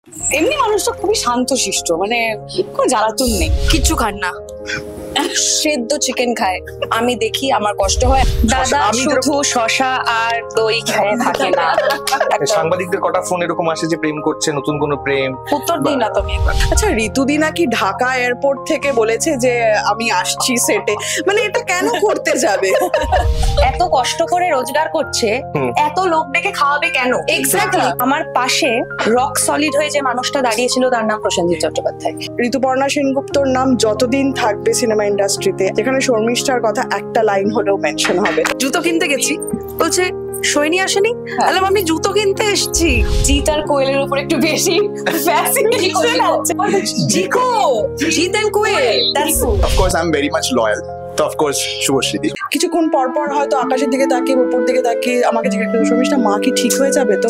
এমনি মানুষটা খুবই শান্তশিষ্ট, মানে কোনো জ্বালাতন নেই, কিচ্ছু খান না, সেদ্ধ চিকেন খায়। আমি দেখি আমার কষ্ট হয়, দাদা শুধু শশা আর দই খেয়ে থাকে না। সাংবাদিকদের কটা ফোন এরকম আসে যে প্রেম করছে, নতুন কোনো প্রেম? উত্তর দিই না তুমি। আচ্ছা, ঋতুদি নাকি ঢাকা এয়ারপোর্ট থেকে বলেছে যে আমি আসছি সেটে, মানে এটা কেন করতে যাবে? এত কষ্ট করে রোজগার করছে, এত লোক ডেকে খাওয়াবে কেন? এক্স্যাক্টলি। আমার পাশে রক সলিড হয়ে যে মানুষটা দাঁড়িয়েছিল তার নাম প্রসেনজিৎ চট্টোপাধ্যায়। ঋতুপর্ণা সেনগুপ্তর নাম যতদিন থাকবে সিনেমা ইন্ডাস্ট্রিতে, যেখানে শর্মিষ্ঠার কথা একটা লাইন হলেও মেনশন হবে। জুতো কিনতে গেছি, বলছে সৈনী আসেনি, বললাম আমি জুতো কিনতে এসেছি। জিৎ আর কোয়েলের উপর একটু বেশি ফ্যাসিনেশন আছে। Jeeko, Jeet and Koel, that's Of course, I'm very much loyal. তো of course, শুভশ্রীদি। কিছুক্ষণ পর পর হয়তো আকাশের দিকে তাকিয়ে, উপর দিকে তাকিয়ে আমাকে জিজ্ঞেস করে, শর্মিষ্ঠা মা কি ঠিক হয়ে যাবে তো?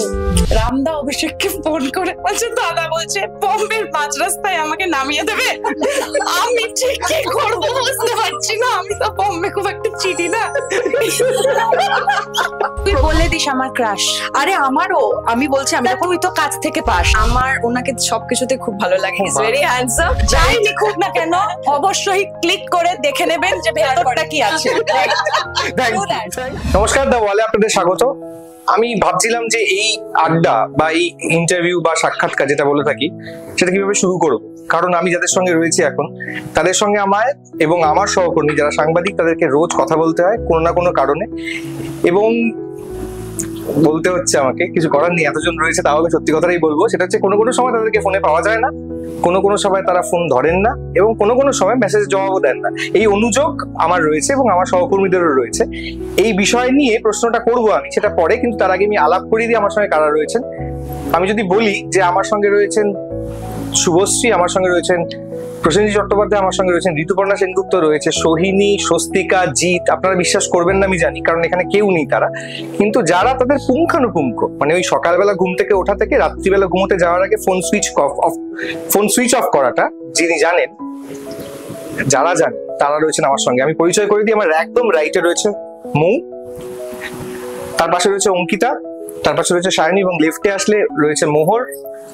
রামদা অভিষেককে ফোন করে বলছে, দাদা বলছে বোম্বের মাঝ রাস্তায় আমাকে নামিয়ে দেবে। আমি ঠিক কি করবো বুঝতে পারছি না, আমি তো বোম্বে খুব একটা চিনি না। তুই বলে দিস আমার ক্রাশ। আরে আমারও, আমি বলছি আমি তুই তো কাছ থেকে পাস। আমার ওনাকে সবকিছুতে খুব ভালো লাগে, ইজ ভেরি হ্যান্ডসাম। যাই লিখুক না কেন অবশ্যই ক্লিক করে দেখে নেবেন যে ভেতরটা কি আছে। নমস্কার, দা ওয়ালে আপনাদের স্বাগত। আমি ভাবছিলাম যে এই আড্ডা বা এই ইন্টারভিউ বা সাক্ষাৎকার যেটা বলে থাকি সেটা কিভাবে শুরু করব, কারণ আমি যাদের সঙ্গে রয়েছি এখন তাদের সঙ্গে আমায় এবং আমার সহকর্মী যারা সাংবাদিক তাদেরকে রোজ কথা বলতে হয় কোনো না কোনো কারণে, এবং বলতে হচ্ছে আমাকে, কিছু করার নেই, এতজন রয়েছে তাও আমি সত্যি কথাই বলবো। সেটা হচ্ছে কোনো কোনো সময় তাদেরকে ফোনে পাওয়া যায় না, কোনো কোনো সময় তারা ফোন ধরেন না, এবং কোনো কোনো সময় মেসেজ জবাবও দেন না। এই অনুযোগ আমার রয়েছে এবং আমার সহকর্মীদেরও রয়েছে। এই বিষয় নিয়ে প্রশ্নটা করবো আমি, সেটা পরে, কিন্তু তার আগে আমি আলাপ করিয়ে দিই আমার সঙ্গে কারা রয়েছেন। আমি যদি বলি যে আমার সঙ্গে রয়েছেন শুভশ্রী, আমার সঙ্গে রয়েছেন প্রসেনজিৎ চট্টোপাধ্যায়, আমার সঙ্গে রয়েছেন ঋতুপর্ণা সেনগুপ্ত, রয়েছে সোহিনী, স্বস্তিকা, জিৎ। আপনারা বিশ্বাস করবেন না আমি জানি, কারণ এখানে কেউ নেই তারা, কিন্তু যারা তাদের পুঙ্খানুপুঙ্খ, মানে ওই সকালবেলা ঘুম থেকে ওঠা থেকে রাত্রিবেলা ঘুমোতে যাওয়ার আগে ফোন সুইচ অফ করাটা যিনি জানেন, যারা জানেন তারা রয়েছেন আমার সঙ্গে। আমি পরিচয় করে দিই, আমার একদম রাইটে রয়েছে মৌ, তার পাশে রয়েছে অঙ্কিতা, তার পাশে রয়েছে সায়নী, এবং লেফটে আসলে রয়েছে মোহর,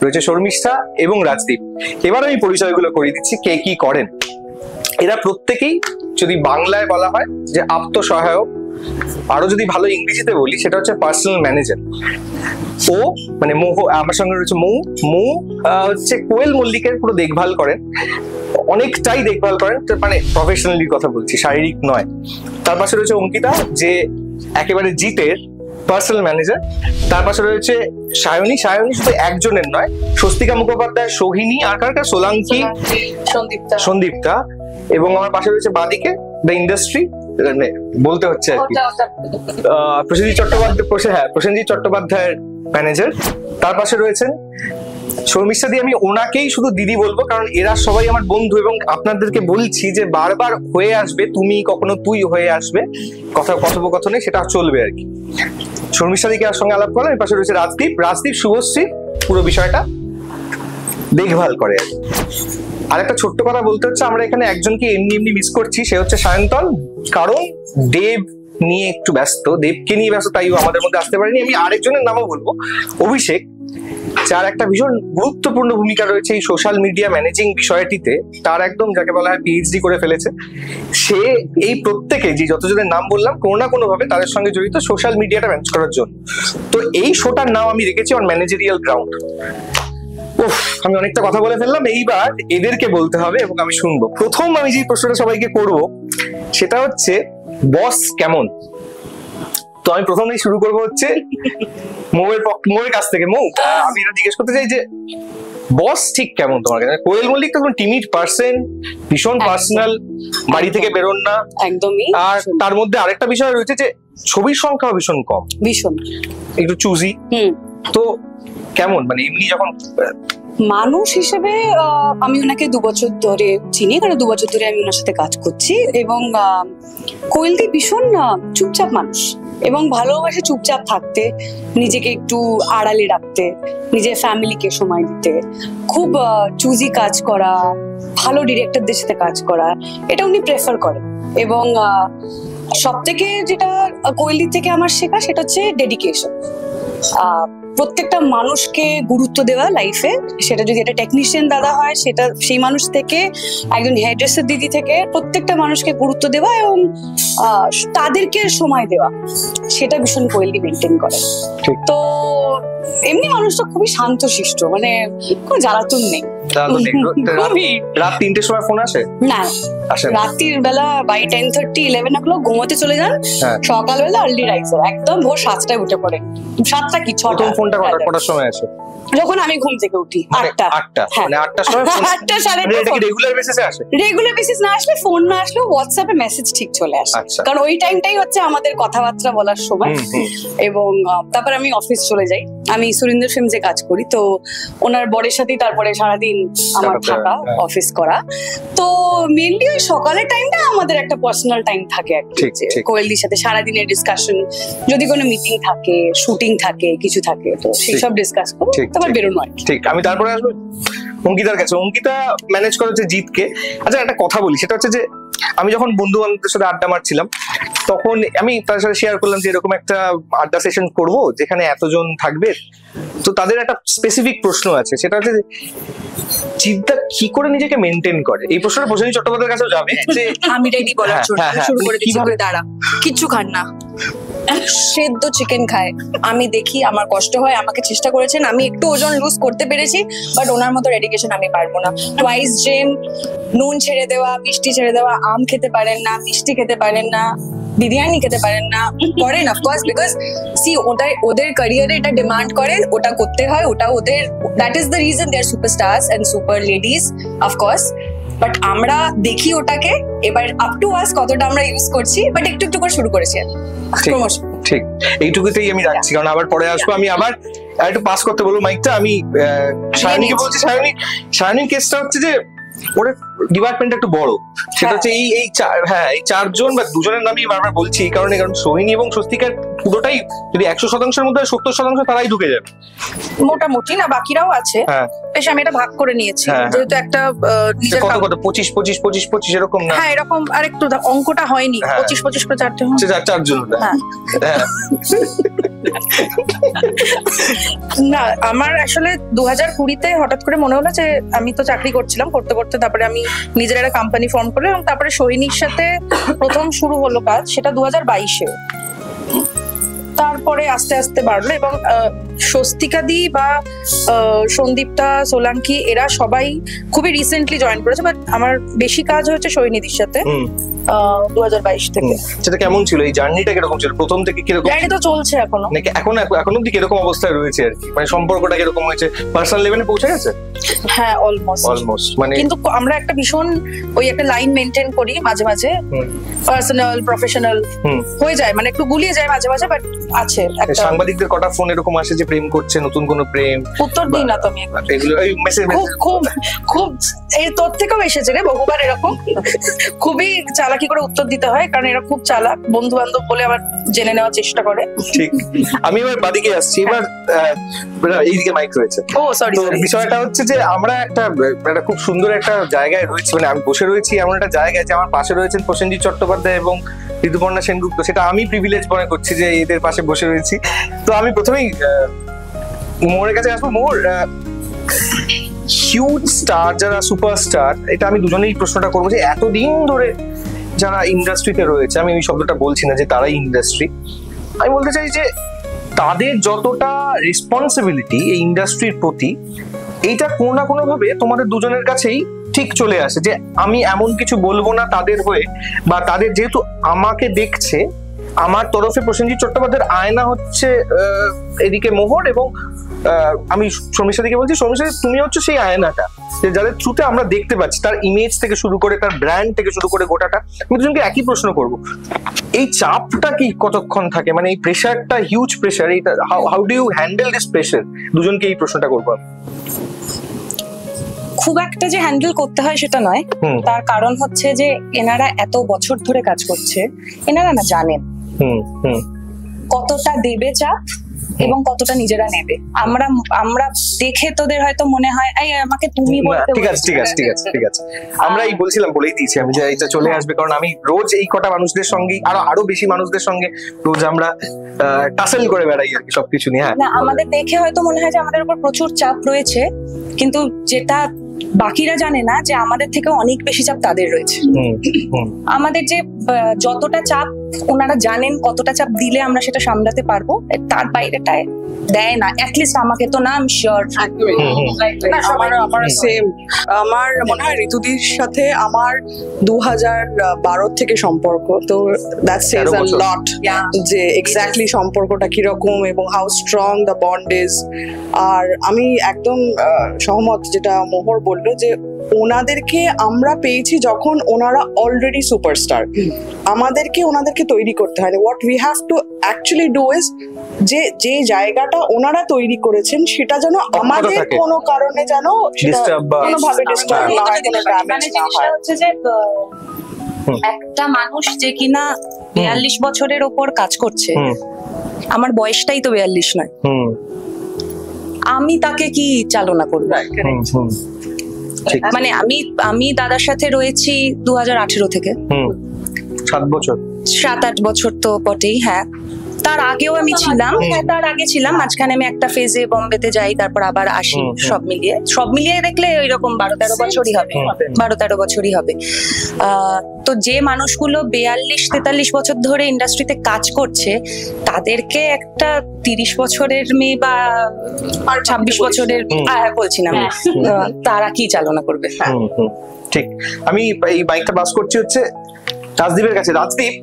রয়েছে শর্মিষ্ঠা এবং রাজদীপ। এবার আমি পরিচয়গুলো করে দিচ্ছি কে কি করেন। এরা প্রত্যেকেই, যদি বাংলায় বলা হয় যে আত্মসহায়ক, আরো যদি ভালো ইংরেজিতে বলি সেটা হচ্ছে পার্সোনাল ম্যানেজার। ও মানে মোহ, আমার সঙ্গে রয়েছে মৌ হচ্ছে কোয়েল মল্লিকের পুরো দেখভাল করেন, অনেকটাই দেখভাল করেন, মানে প্রফেশনালি কথা বলছি, শারীরিক নয়। তার পাশে রয়েছে অঙ্কিতা, যে একেবারে জিতের পার্সোনাল ম্যানেজার। তার পাশে রয়েছে সায়নী শুধু একজনের নয়, স্বস্তিকা মুখোপাধ্যায়, সোহিনী, আর কার সোলাঙ্কি, সন্দীপ্তা, এবং আমার পাশে রয়েছে বাদিকে দ্য ইন্ডাস্ট্রি বলতে হচ্ছে আর কি, প্রসেনজিৎ চট্টোপাধ্যায়ের ম্যানেজার। তার পাশে রয়েছেন শর্মিষ্ঠা দি, আমি ওনাকেই শুধু দিদি বলবো কারণ এরা সবাই আমার বন্ধু, এবং আপনাদেরকে বলছি যে বারবার হয়ে আসবে তুমি, কখনো তুই হয়ে আসবে কথোপকথনে, সেটা চলবে আর কি। শর্মিষ্ঠা দিকে আর সঙ্গে আলাপ করলাম। এর পাশে রয়েছে রাজদীপ শুভশ্রী পুরো বিষয়টা দেখভাল করে। আর একটা ছোট্ট কথা বলতে হচ্ছে, আমরা এখানে একজনকে এমনি মিস করছি, সে হচ্ছে সায়ন্তন, কারণ দেব নিয়ে একটু ব্যস্ত, দেবকে নিয়ে ব্যস্ত, তাই আমাদের মধ্যে আসতে পারেনি। আমি আরেকজনের নামও বলবো, অভিষেক, যার একটা ভীষণ গুরুত্বপূর্ণ ভূমিকা রয়েছে এই সোশ্যাল মিডিয়া ম্যানেজিং বিষয়টিতে। তার একদম যাকে বলা হয় পিএইচডি করে ফেলেছে সে। এই প্রত্যেকে যে যতজনের নাম বললাম কোনো না কোনো ভাবে তাদের সঙ্গে জড়িত সোশ্যাল মিডিয়াটা ম্যানেজ করার জন্য। তো এই শোটার নাম আমি রেখেছি অন ম্যানেজারিয়াল গ্রাউন্ড। আমি অনেকটা কথা বলে ফেললাম, এইবার এদেরকে বলতে হবে এবং আমি শুনবো। প্রথম আমি যে প্রশ্নটা সবাইকে করব সেটা হচ্ছে বস কেমন। তো আমি প্রথমেই শুরু করবো হচ্ছে মৌয়ের কাছ থেকে। মৌ, আমি এটা জিজ্ঞেস করতে চাই যে বস ঠিক কেমন তোমার কাছে? কোয়েল মল্লিক তো টিমিড পার্সন, ভীষণ পার্সোনাল, বাড়ি থেকে বেরোন না একদমই। আর তার মধ্যে আরেকটা বিষয় রয়েছে যে ছবির সংখ্যা ভীষণ কম, ভীষণ একটু চুজি। তো কেমন, মানে এমনি যখন মানুষ হিসেবে আমি ওনাকে 2 বছর ধরে চিনি, কারণ 2 বছর ধরে আমি ওনার সাথে কাজ করছি, এবং কোয়েলদি ভীষণ চুপচাপ মানুষ এবং ভালোবাসে চুপচাপ থাকতে, নিজেকে একটু আড়ালে রাখতে, নিজের ফ্যামিলিকে সময় দিতে, খুব চুজি কাজ করা, ভালো ডিরেক্টরদের সাথে কাজ করা, এটা উনি প্রেফার করেন। এবং সব থেকে যেটা কোয়েলদির থেকে আমার শেখা সেটা হচ্ছে ডেডিকেশন। প্রত্যেকটা মানুষকে গুরুত্ব দেওয়া লাইফে, সেটা যদি একটা টেকনিশিয়ান দাদা হয়, সেটা সেই মানুষ থেকে একজন হেয়ার ড্রেসার দিদি থেকে প্রত্যেকটা মানুষকে গুরুত্ব দেওয়া এবং তাদেরকে সময় দেওয়া, সেটা ভীষণ কোয়েলদি মেনটেন করে। ঠিক। তো এমনি মানুষটা খুবই শান্তশিষ্ট, মানে কোনো জ্বালাতন নেই। রাত 3টের সময় ফোন আসে? না, আসে না? রাত্রির বেলা বাই 10:30, 11 o'clock ঘুমোতে চলে যান, হ্যাঁ। সকালবেলা আর্লি রাইজার, একদম ভোর 7টায় উঠে পড়ে। 7টা কি 6টা। প্রথম ফোনটা কটার সময় আসে? যখন আমি ঘুম থেকে উঠি 8টা। 8টা, হ্যাঁ। মানে 8টার সময় ফোন? 8টা, সাড়ে মানে এটা কি 8টা। রেগুলার বেসিসে আসে? রেগুলার বেসিস না আসলে, ফোন না আসলেও হোয়াটসঅ্যাপে মেসেজ ঠিক চলে আসে, আচ্ছা। কারণ ওই টাইমটাই হচ্ছে আমাদের কথাবার্তা বলার সময়। এবং তারপর আমি অফিস চলে যাই। আমি সুরিন্দর ফিল্মসে কাজ করি, তো ওনার বরের সাথেই তারপরে সারাদিন আমার সারাটা, থাকা, হ্যাঁ। অফিস করা। তো মেনলি ওই সকালের টাইমটা আমাদের একটা পার্সোনাল টাইম থাকে আর কি, ঠিক, যে ঠিক। কোয়েলদির সাথে সারাদিনের ডিসকাশন, যদি কোনো মিটিং থাকে, শুটিং থাকে, কিছু থাকে, তো সেই সব ডিসকাস করো, ঠিক, তারপর ঠিক। বেরোনো আর কি। ঠিক। আমি তারপরে আসবো অঙ্কিতার কাছে। অঙ্কিতা ম্যানেজ করেছে জিতকে। আচ্ছা, একটা কথা বলি, সেটা হচ্ছে যে আমি যখন বন্ধু বান্ধবদের সাথে আড্ডা মারছিলাম, তখন আমি তাদের সাথে শেয়ার করলাম যে এরকম একটা আড্ডা সেশন করব যেখানে এতজন থাকবে। তো তাদের একটা স্পেসিফিক প্রশ্ন আছে, সেটা হচ্ছে যে জিদ্দা কি করে নিজেকে মেনটেন করে। এই প্রশ্নটা প্রসেনজিৎ চট্টোপাধ্যায়ের কাছেও যাবে যে আমি রেডি বলার হ্যাঁ, জন্য হ্যাঁ, হ্যাঁ। শুরু করে দিচ্ছি। কিভাবে? দাঁড়া, কিচ্ছু খান না, সেদ্ধ চিকেন খায়। আমি দেখি, আমার কষ্ট হয়, আমাকে চেষ্টা করেছেন, আমি একটু ওজন লুজ করতে পেরেছি, বাট ওনার মতো ডেডিকেশন আমি পারবো না। টুয়াইস জিম, নুন ছেড়ে দেওয়া, মিষ্টি ছেড়ে দেওয়া, আম খেতে পারেন না, মিষ্টি খেতে পারেন না, বিরিয়ানি খেতে পারেন না। করেন অফকোর্স, বিকজ সি ওদের ক্যারিয়ারে এটা ডিমান্ড করে, ওটা করতে হয়, ওটা ওদের, that is the reason they are superstars and super ladies of course. But আমরা দেখি ওটাকে, এবার আপ টু আস কতটা আমরা ইউজ করছি, বাট একটু একটু করে শুরু করেছি ঠিক, ক্রমশ। ঠিক। এইটুকুতেই আমি রাখছি, কারণ আবার পরে আসবো। আমি আবার একটু পাস করতে বলবো মাইকটা। আমি সায়নীকে বলছি, সায়নীর কেসটা হচ্ছে যে ওর ডিপার্টমেন্ট একটু বড়, সেটা হচ্ছে এই চারজন বা দুজনের নামই বারবার বলছি এই কারণে, কারণ সোহিনী এবং স্বস্তিকার পুরোটাই যদি 100%-এর মধ্যে 70% তারাই ঢুকে যাবে। মোটামুটি না, বাকিরাও আছে, হ্যাঁ, বেশ আমি এটা ভাগ করে নিয়েছি, হ্যাঁ, যেহেতু একটা নিজের কত কত 25 এরকম না? হ্যাঁ এরকম, আর একটু অঙ্কটা হয়নি, হ্যাঁ। 25 করে চারটে হয়। চারজন। হ্যাঁ। হ্যাঁ, না, আমার আসলে 2020-তে হঠাৎ করে মনে হলো যে আমি তো চাকরি করছিলাম, করতে করতে তারপরে আমি নিজের একটা কোম্পানি ফর্ম করলাম, এবং তারপরে সোহিনীর সাথে প্রথম শুরু হলো কাজ, সেটা 2022-এ। তারপরে আস্তে আস্তে বাড়লো, এবং স্বস্তিকাদি বা সন্দীপ্তা, সোলাঙ্কি, এরা সবাই খুবই রিসেন্টলি জয়েন করেছে, বাট আমার বেশি কাজ হয়েছে সোহিনীদির সাথে 2022 থেকে। সেটা কেমন ছিল? এই জার্নিটা কিরকম ছিল? প্রথম থেকে কিরকম? জার্নি তো চলছে এখনো। নাকি এখন অব্দি কিরকম অবস্থায় রয়েছে আর কি, মানে সম্পর্কটা কিরকম হয়েছে? পার্সোনাল লেভেলে পৌঁছে গেছে? হ্যাঁ, অলমোস্ট। মানে কিন্তু আমরা একটা ভীষণ ওই একটা লাইন মেনটেন করি মাঝে মাঝে, পার্সোনাল প্রফেশনাল হয়ে যায়, মানে একটু গুলিয়ে যায় মাঝে মাঝে, বাট আছে একটা। সাংবাদিকদের কটা ফোন এরকম আসে যে প্রেম করছে, নতুন কোনো প্রেম? উত্তর দিই না তো আমি একবার। এগুলো এই মেসেজ খুব খুব খুব এই তোর থেকেও এসেছে রে বহুবার এরকম, খুবই চালাকি করে উত্তর দিতে হয়, কারণ এরা খুব চালাক, বন্ধু বান্ধব বলে আবার জেনে নেওয়ার চেষ্টা করে। ঠিক। আমি এবার বাদিকে আসছি, এবার এইদিকে মাইক রয়েছে। ও সরি, তো বিষয়টা হচ্ছে যে আমরা একটা খুব সুন্দর একটা জায়গায় রয়েছি, মানে আমি বসে রয়েছি এমন একটা জায়গায় যে আমার পাশে রয়েছেন প্রসেনজিৎ চট্টোপাধ্যায় এবং ঋতুপর্ণা সেনগুপ্ত। সেটা আমি প্রিভিলেজ মনে করছি যে এদের পাশে বসে রয়েছি। তো আমি প্রথমেই মোহরের কাছে আসবো। মোহর, হিউজ স্টার যারা সুপারস্টার, এটা আমি দুজনেই প্রশ্নটা করবো যে এতদিন ধরে যারা ইন্ডাস্ট্রিতে রয়েছে, আমি ওই শব্দটা বলছি না যে তারাই ইন্ডাস্ট্রি, আমি বলতে চাই যে তাদের যতটা রেসপন্সিবিলিটি এই ইন্ডাস্ট্রির প্রতি, এইটা কোনো না কোনো ভাবে তোমাদের দুজনের কাছেই ঠিক চলে আসে যে আমি এমন কিছু বলবো না তাদের হয়ে, বা তাদের যেহেতু আমাকে দেখছে, আমার তরফে প্রসেনজিৎ চট্টোপাধ্যায়ের আয়না হচ্ছে এদিকে মোহর, এবং আমি শর্মিষ্ঠা দিকে বলছি, শর্মিষ্ঠা তুমি হচ্ছে সেই আয়নাটা যে যাদের থ্রুতে আমরা দেখতে পাচ্ছি, তার ইমেজ থেকে শুরু করে তার ব্র্যান্ড থেকে শুরু করে গোটাটা। আমি দুজনকে একই প্রশ্ন করবো, এই চাপটা কি কতক্ষণ থাকে, মানে এই প্রেশারটা, হিউজ প্রেশার, এইটা how do you handle this pressure? দুজনকে এই প্রশ্নটা করবো। খুব একটা যে হ্যান্ডেল করতে হয় সেটা নয়, তার কারণ হচ্ছে যে এনারা এত বছর ধরে কাজ করছে, এনারা না জানেন কতটা দেবে চাপ এবং কতটা নিজেরা নেবে। আমরা আমরা দেখে তোদের হয়তো মনে হয় এই আমাকে তুমি বলতে ঠিক আছে ঠিক আছে ঠিক আছে ঠিক আছে, আমরা এই বলছিলাম, বলেই দিয়েছি আমি যে এটা চলে আসবে, কারণ আমি রোজ এই কটা মানুষদের সঙ্গে আরো বেশি মানুষদের সঙ্গে রোজ আমরা টাসেল করে বেড়াই আর কি সবকিছু নিয়ে। হ্যাঁ, না, আমাদের দেখে হয়তো মনে হয় যে আমাদের উপর প্রচুর চাপ রয়েছে, কিন্তু যেটা বাকিরা জানে না যে আমাদের থেকে অনেক বেশি চাপ তাদের রয়েছে। আমাদের যে যতটা চাপ ওনারা জানেন কতটা চাপ দিলে আমরা সেটা সামলাতে পারবো, তার বাইরেটায় দেয় না, অ্যাটলিস্ট আমাকে তো না, আমি শিওর। আমার সেম, আমার মনে হয় ঋতুদির সাথে আমার 2012 থেকে সম্পর্ক, তো দ্যাট সেজ আ লট যে এক্স্যাক্টলি সম্পর্কটা কিরকম এবং how strong the bond is. আর আমি একদম সহমত যেটা মোহর বললো যে ওনাদেরকে আমরা পেয়েছি যখন ওনারা অলরেডি সুপারস্টার, আমাদেরকে ওনাদেরকে তৈরি করতে হয়। What we have to actually do is যে জায়গাটা ওনারা তৈরি করেছেন সেটা যেন আমাদের কোনো কারণে যেন কোনোভাবে ডিস্টার্ব না হয়, কোনো ড্যামেজ না হয়। হচ্ছে যে একটা মানুষ যে কিনা 42 বছরের ওপর কাজ করছে, আমার বয়সটাই তো 42 নয়, আমি তাকে কি চালনা করবো? মানে আমি দাদার সাথে রয়েছি 2018 থেকে, 7-8 বছর তো বটেই। হ্যাঁ, তার আগেও আমি ছিলাম, তার আগে ছিলাম, মাঝখানে আমি একটা ফেজে বোম্বেতে যাই, তারপর আবার আসি। সব মিলিয়ে দেখলে ওইরকম 12-13 বছরই হবে, 12-13 বছরই হবে। তো যে মানুষগুলো 42-43 বছর ধরে ইন্ডাস্ট্রিতে কাজ করছে, তাদেরকে একটা 30 বছরের মেয়ে বা 26 বছরের বলছি না, তারা কি চালনা করবে? ঠিক। আমি এই বাইকটা বাস করছি হচ্ছে রাজদীপের কাছে। রাজদীপ,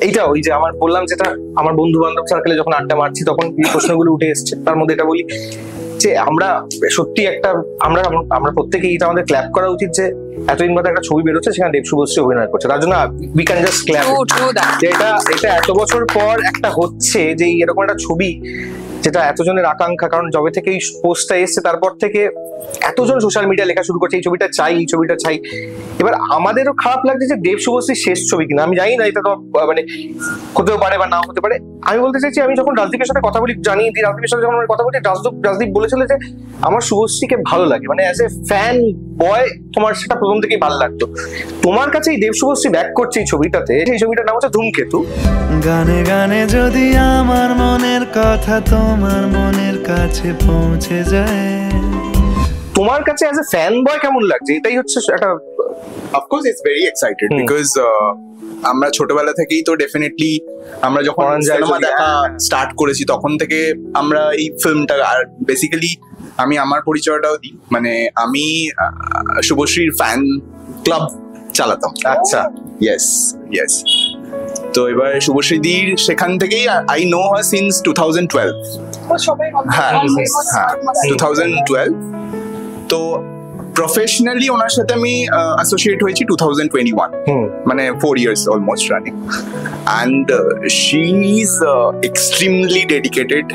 এইটা ওই যে আমার বললাম, যেটা আমার বন্ধু বান্ধব সার্কেলে যখন আড্ডা মারছি তখন এই প্রশ্নগুলো উঠে এসছে, তার মধ্যে এটা বলি যে আমরা সত্যি একটা আমরা প্রত্যেকেই এটা আমাদের ক্ল্যাপ করা উচিত যে এতদিন বাদে একটা ছবি বেরোচ্ছে সেখানে দেব শুভশ্রী অভিনয় করছে, তার জন্য উই ক্যান জাস্ট ক্ল্যাপ। এটা এত বছর পর একটা হচ্ছে যে এরকম একটা ছবি যেটা এতজনের আকাঙ্ক্ষা, কারণ যবে থেকে এই পোস্টটা এসছে তারপর থেকে এতজন সোশ্যাল মিডিয়া লেখা শুরু করছে এই ছবিটা চাই, এই ছবিটা চাই। এবার আমাদেরও খারাপ লাগছে যে দেব শুভশ্রীর শেষ ছবি কিনা, আমি জানি না, এটা তো মানে হতেও পারে বা নাও হতে পারে। আমি বলতে চাইছি, আমি যখন রাজদীপের সাথে কথা বলি, জানিয়ে দিই, রাজদীপের সাথে যখন আমরা কথা বলি, রাজদীপ বলেছিল যে আমার শুভশ্রীকে ভালো লাগে, মানে অ্যাজ এ ফ্যান বয় তোমার সেটা প্রথম থেকেই ভালো লাগতো। তোমার কাছে এই দেব শুভশ্রী ব্যাক করছে এই ছবিটাতে, সেই ছবিটার নাম হচ্ছে ধূমকেতু। গানে গানে যদি আমার মনের কথা তোমার মনের কাছে পৌঁছে যায়, তোমার কাছে অ্যাজ এ ফ্যান বয় কেমন লাগছে? এটাই হচ্ছে একটা, of course it's very excited because আমরা ছোটবেলা থেকেই তো ডেফিনেটলি আমরা যখন সিনেমা দেখা স্টার্ট করেছি তখন থেকে আমরা এই ফিল্মটা, আর বেসিক্যালি আমি আমার পরিচয়টাও দিই, মানে আমি শুভশ্রীর ফ্যান ক্লাব চালাতাম। আচ্ছা, ইয়েস। তো এবার শুভশ্রীদির সেখান থেকেই আই নো হার সিন্স 2012। হ্যাঁ 2012। তো প্রফেশনালি ওনার সাথে আমি অ্যাসোসিয়েট হয়েছি 2021, মানে 4 years almost running. And she is extremely dedicated,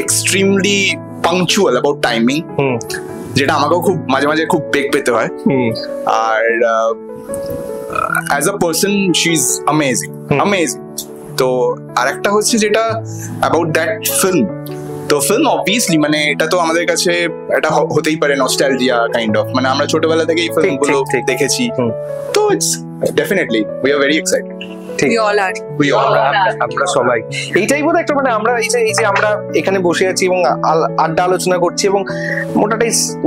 extremely punctual about timing, যেটা আমাকেও খুব মাঝে মাঝে খুব বেগ পেতে হয়। আর as a person she is amazing. তো আর একটা হচ্ছে যেটা অ্যাবাউট দ্যাট ফিল্ম, তো ফিল্ম অবভিয়াসলি মানে এটা তো আমাদের কাছে এটা হতেই পারে নস্টালজিয়া কাইন্ড অফ, মানে আমরা ছোটবেলা থেকে এই ফিল্মগুলো দেখেছি, তো it's definitely we are very excited. আমরা সবাই এইটাই বোধ একটা, মানে আমরা এই যে আমরা এখানে বসে আছি এবং আড্ডা আলোচনা করছি এবং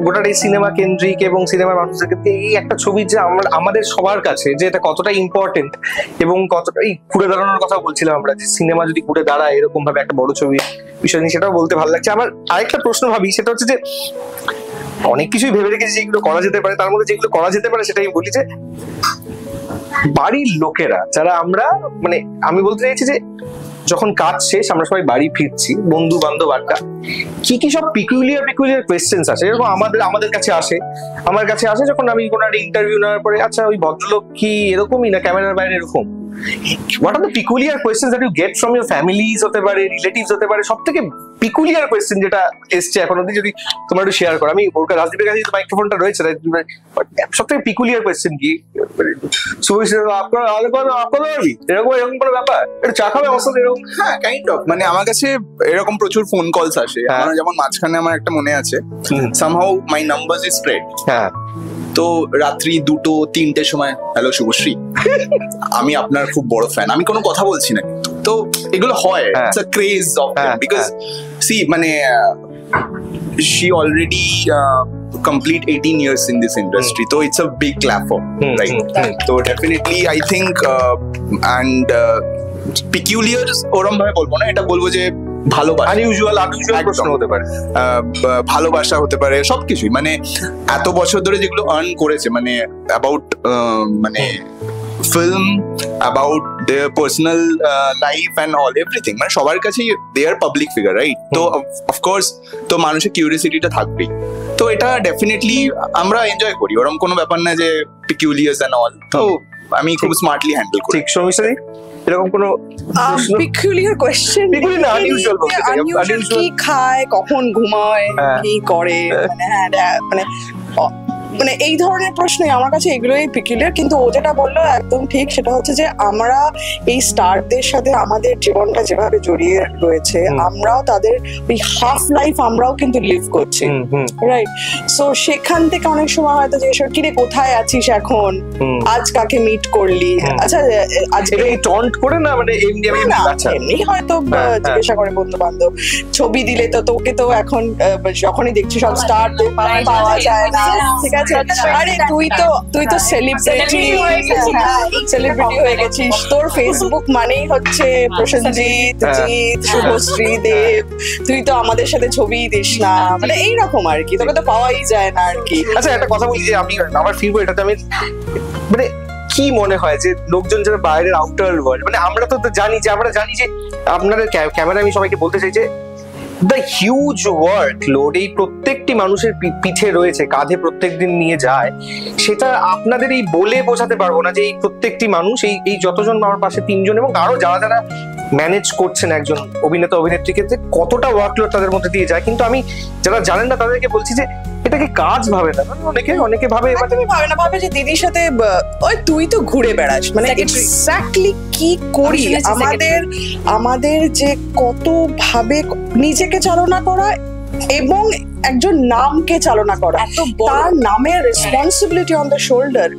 গোটাটাই সিনেমা কেন্দ্রিক এবং সিনেমার মানুষদের ক্ষেত্রে এই একটা ছবি যে আমাদের সবার কাছে যে এটা কতটা ইম্পর্টেন্ট এবং কতটা এই ঘুরে দাঁড়ানোর কথা বলছিলাম আমরা, যে সিনেমা যদি ঘুরে দাঁড়ায় এরকম ভাবে একটা বড় ছবি বিষয় নিয়ে, সেটাও বলতে ভালো লাগছে। আমার আরেকটা প্রশ্ন ভাবি, সেটা হচ্ছে যে অনেক কিছুই ভেবে রেখেছি যেগুলো করা যেতে পারে, তার মধ্যে যেগুলো করা যেতে পারে সেটাই বলি, যে বাড়ির লোকেরা যারা আমরা, মানে আমি বলতে চাইছি যে যখন কাজ শেষ আমরা সবাই বাড়ি ফিরছি, বন্ধু বান্ধব আড্ডা, কি সব পিকুলিয়ার কোয়েশ্চেন্স আসে, এরকম আমাদের কাছে আসে, আমার কাছে আসে যখন আমি কোনো একটা ইন্টারভিউ নেওয়ার পরে, আচ্ছা ওই ভদ্রলোক কি এরকমই না ক্যামেরার বাইরে এরকম, what are the peculiar questions that you get from your families হতে পারে, রিলেটিভস হতে পারে, সব থেকে পিকুলিয়ার কোয়েশ্চেন যেটা এসছে এখন অব্দি, যদি তোমার একটু শেয়ার করো? আমি ওর রাজদীপের কাছে মাইক্রোফোনটা রয়েছে, সব থেকে পিকুলিয়ার কোয়েশ্চেন কি? এরকম এরকম কোনো ব্যাপার, একটু চা খাবে আমার সাথে এরকম? হ্যাঁ, কাইন্ড অফ। মানে আমার কাছে এরকম প্রচুর ফোন কলস আসে। আমার যেমন মাঝখানে আমার একটা মনে আছে, somehow my numbers is spread. হ্যাঁ, তো রাত্রি 2-3টের সময়, হ্যালো শুভশ্রী, আমি আপনার খুব বড় ফ্যান, আমি কোনো কথা বলছি না কিন্তু। তো এগুলো হয়, it's a craze of them, because she মানে she already complete 18 years in this industry, so it's a big clap for, right? So definitely I think and peculiar ওরম ভাবে বলবো না, এটা বলবো যে ভালোবাসা, আনইউজুয়াল প্রশ্ন হতে পারে, ভালোবাসা হতে পারে, সবকিছুই। মানে এত বছর ধরে যেগুলো আর্ন করেছে, মানে অ্যাবাউট মানে film, about their personal life and all everything, মানে সবার কাছে they are public figure, right? তো of course তো মানুষের কিউরিওসিটিটা থাকবেই। তো এটা ডেফিনেটলি আমরা এনজয় করি, ওরকম কোনো ব্যাপার না যে peculiars and all। তো আমি খুব স্মার্টলি হ্যান্ডেল করি। ঠিক, শর্মিষ্ঠাদি এরকম কোনো peculiar question, Peculiar না, unusual বলতে চাই। unusual কি খায়, কখন ঘুমায়, কি করে, মানে মানে এই ধরনের প্রশ্নই আমার কাছে এগুলোই পিকুলিয়ার। কিন্তু ও যেটা বললো একদম ঠিক, সেটা হচ্ছে যে আমরা এই স্টারদের সাথে আমাদের জীবনটা যেভাবে জড়িয়ে রয়েছে, আমরাও তাদের ওই হাফ লাইফ আমরাও কিন্তু লিভ করছি, রাইট? সো সেখান থেকে অনেক সময় হয়তো যে কিরে কোথায় আছিস এখন, আজ কাকে মিট করলি, আচ্ছা আজকে টন্ট করে না, মানে এমনি এমনি হয়তো জিজ্ঞাসা করে বন্ধু বান্ধব, ছবি দিলে তো তোকে তো এখন যখনই দেখছি সব স্টার পাওয়া যায় না, ঠিক আছে? আরে তুই তো সেলিব্রিটি হয়ে গেছিস, তোর ফেসবুক মানেই হচ্ছে প্রসেনজিৎ, জিৎ, শুভশ্রী, দেব, তুই তো আমাদের সাথে ছবি দিস না, মানে এইরকম আর কি, তোকে তো পাওয়াই যায় না আর কি। আচ্ছা, একটা কথা বলি যে আমি আমার ফিরবো এটাতে, আমি মানে কি মনে হয় যে লোকজন যারা বাইরের আউটার ওয়ার্ল্ড, মানে আমরা তো জানি যে আপনাদের ক্যামেরা, আমি সবাইকে বলতে চাই যে দ্য হিউজ ওয়ার্ক লোড এই প্রত্যেকটি মানুষের পিঠে রয়েছে, কাঁধে প্রত্যেকদিন নিয়ে যায়, সেটা আপনাদের এই বলে বোঝাতে পারবো না যে এই প্রত্যেকটি মানুষ, এই যতজন আমার পাশে 3জন এবং আরো যারা ম্যানেজ করছেন একজন অভিনেতা অভিনেত্রীকে, যে কতটা ওয়ার্কলোড তাদের মধ্যে দিয়ে যায়। কিন্তু আমি যারা জানেন না তাদেরকে বলছি যে এটাকে কাজ ভাবে না, অনেকে ভাবে, ভাবে যে দিদির সাথে ওই তুই তো ঘুরে বেড়াস, মানে এক্স্যাক্টলি কি করি আমাদের যে কত ভাবে নিজেকে চালনা করা এবং একজন নামকে চালনা করা, তার নামের responsibility on the shoulder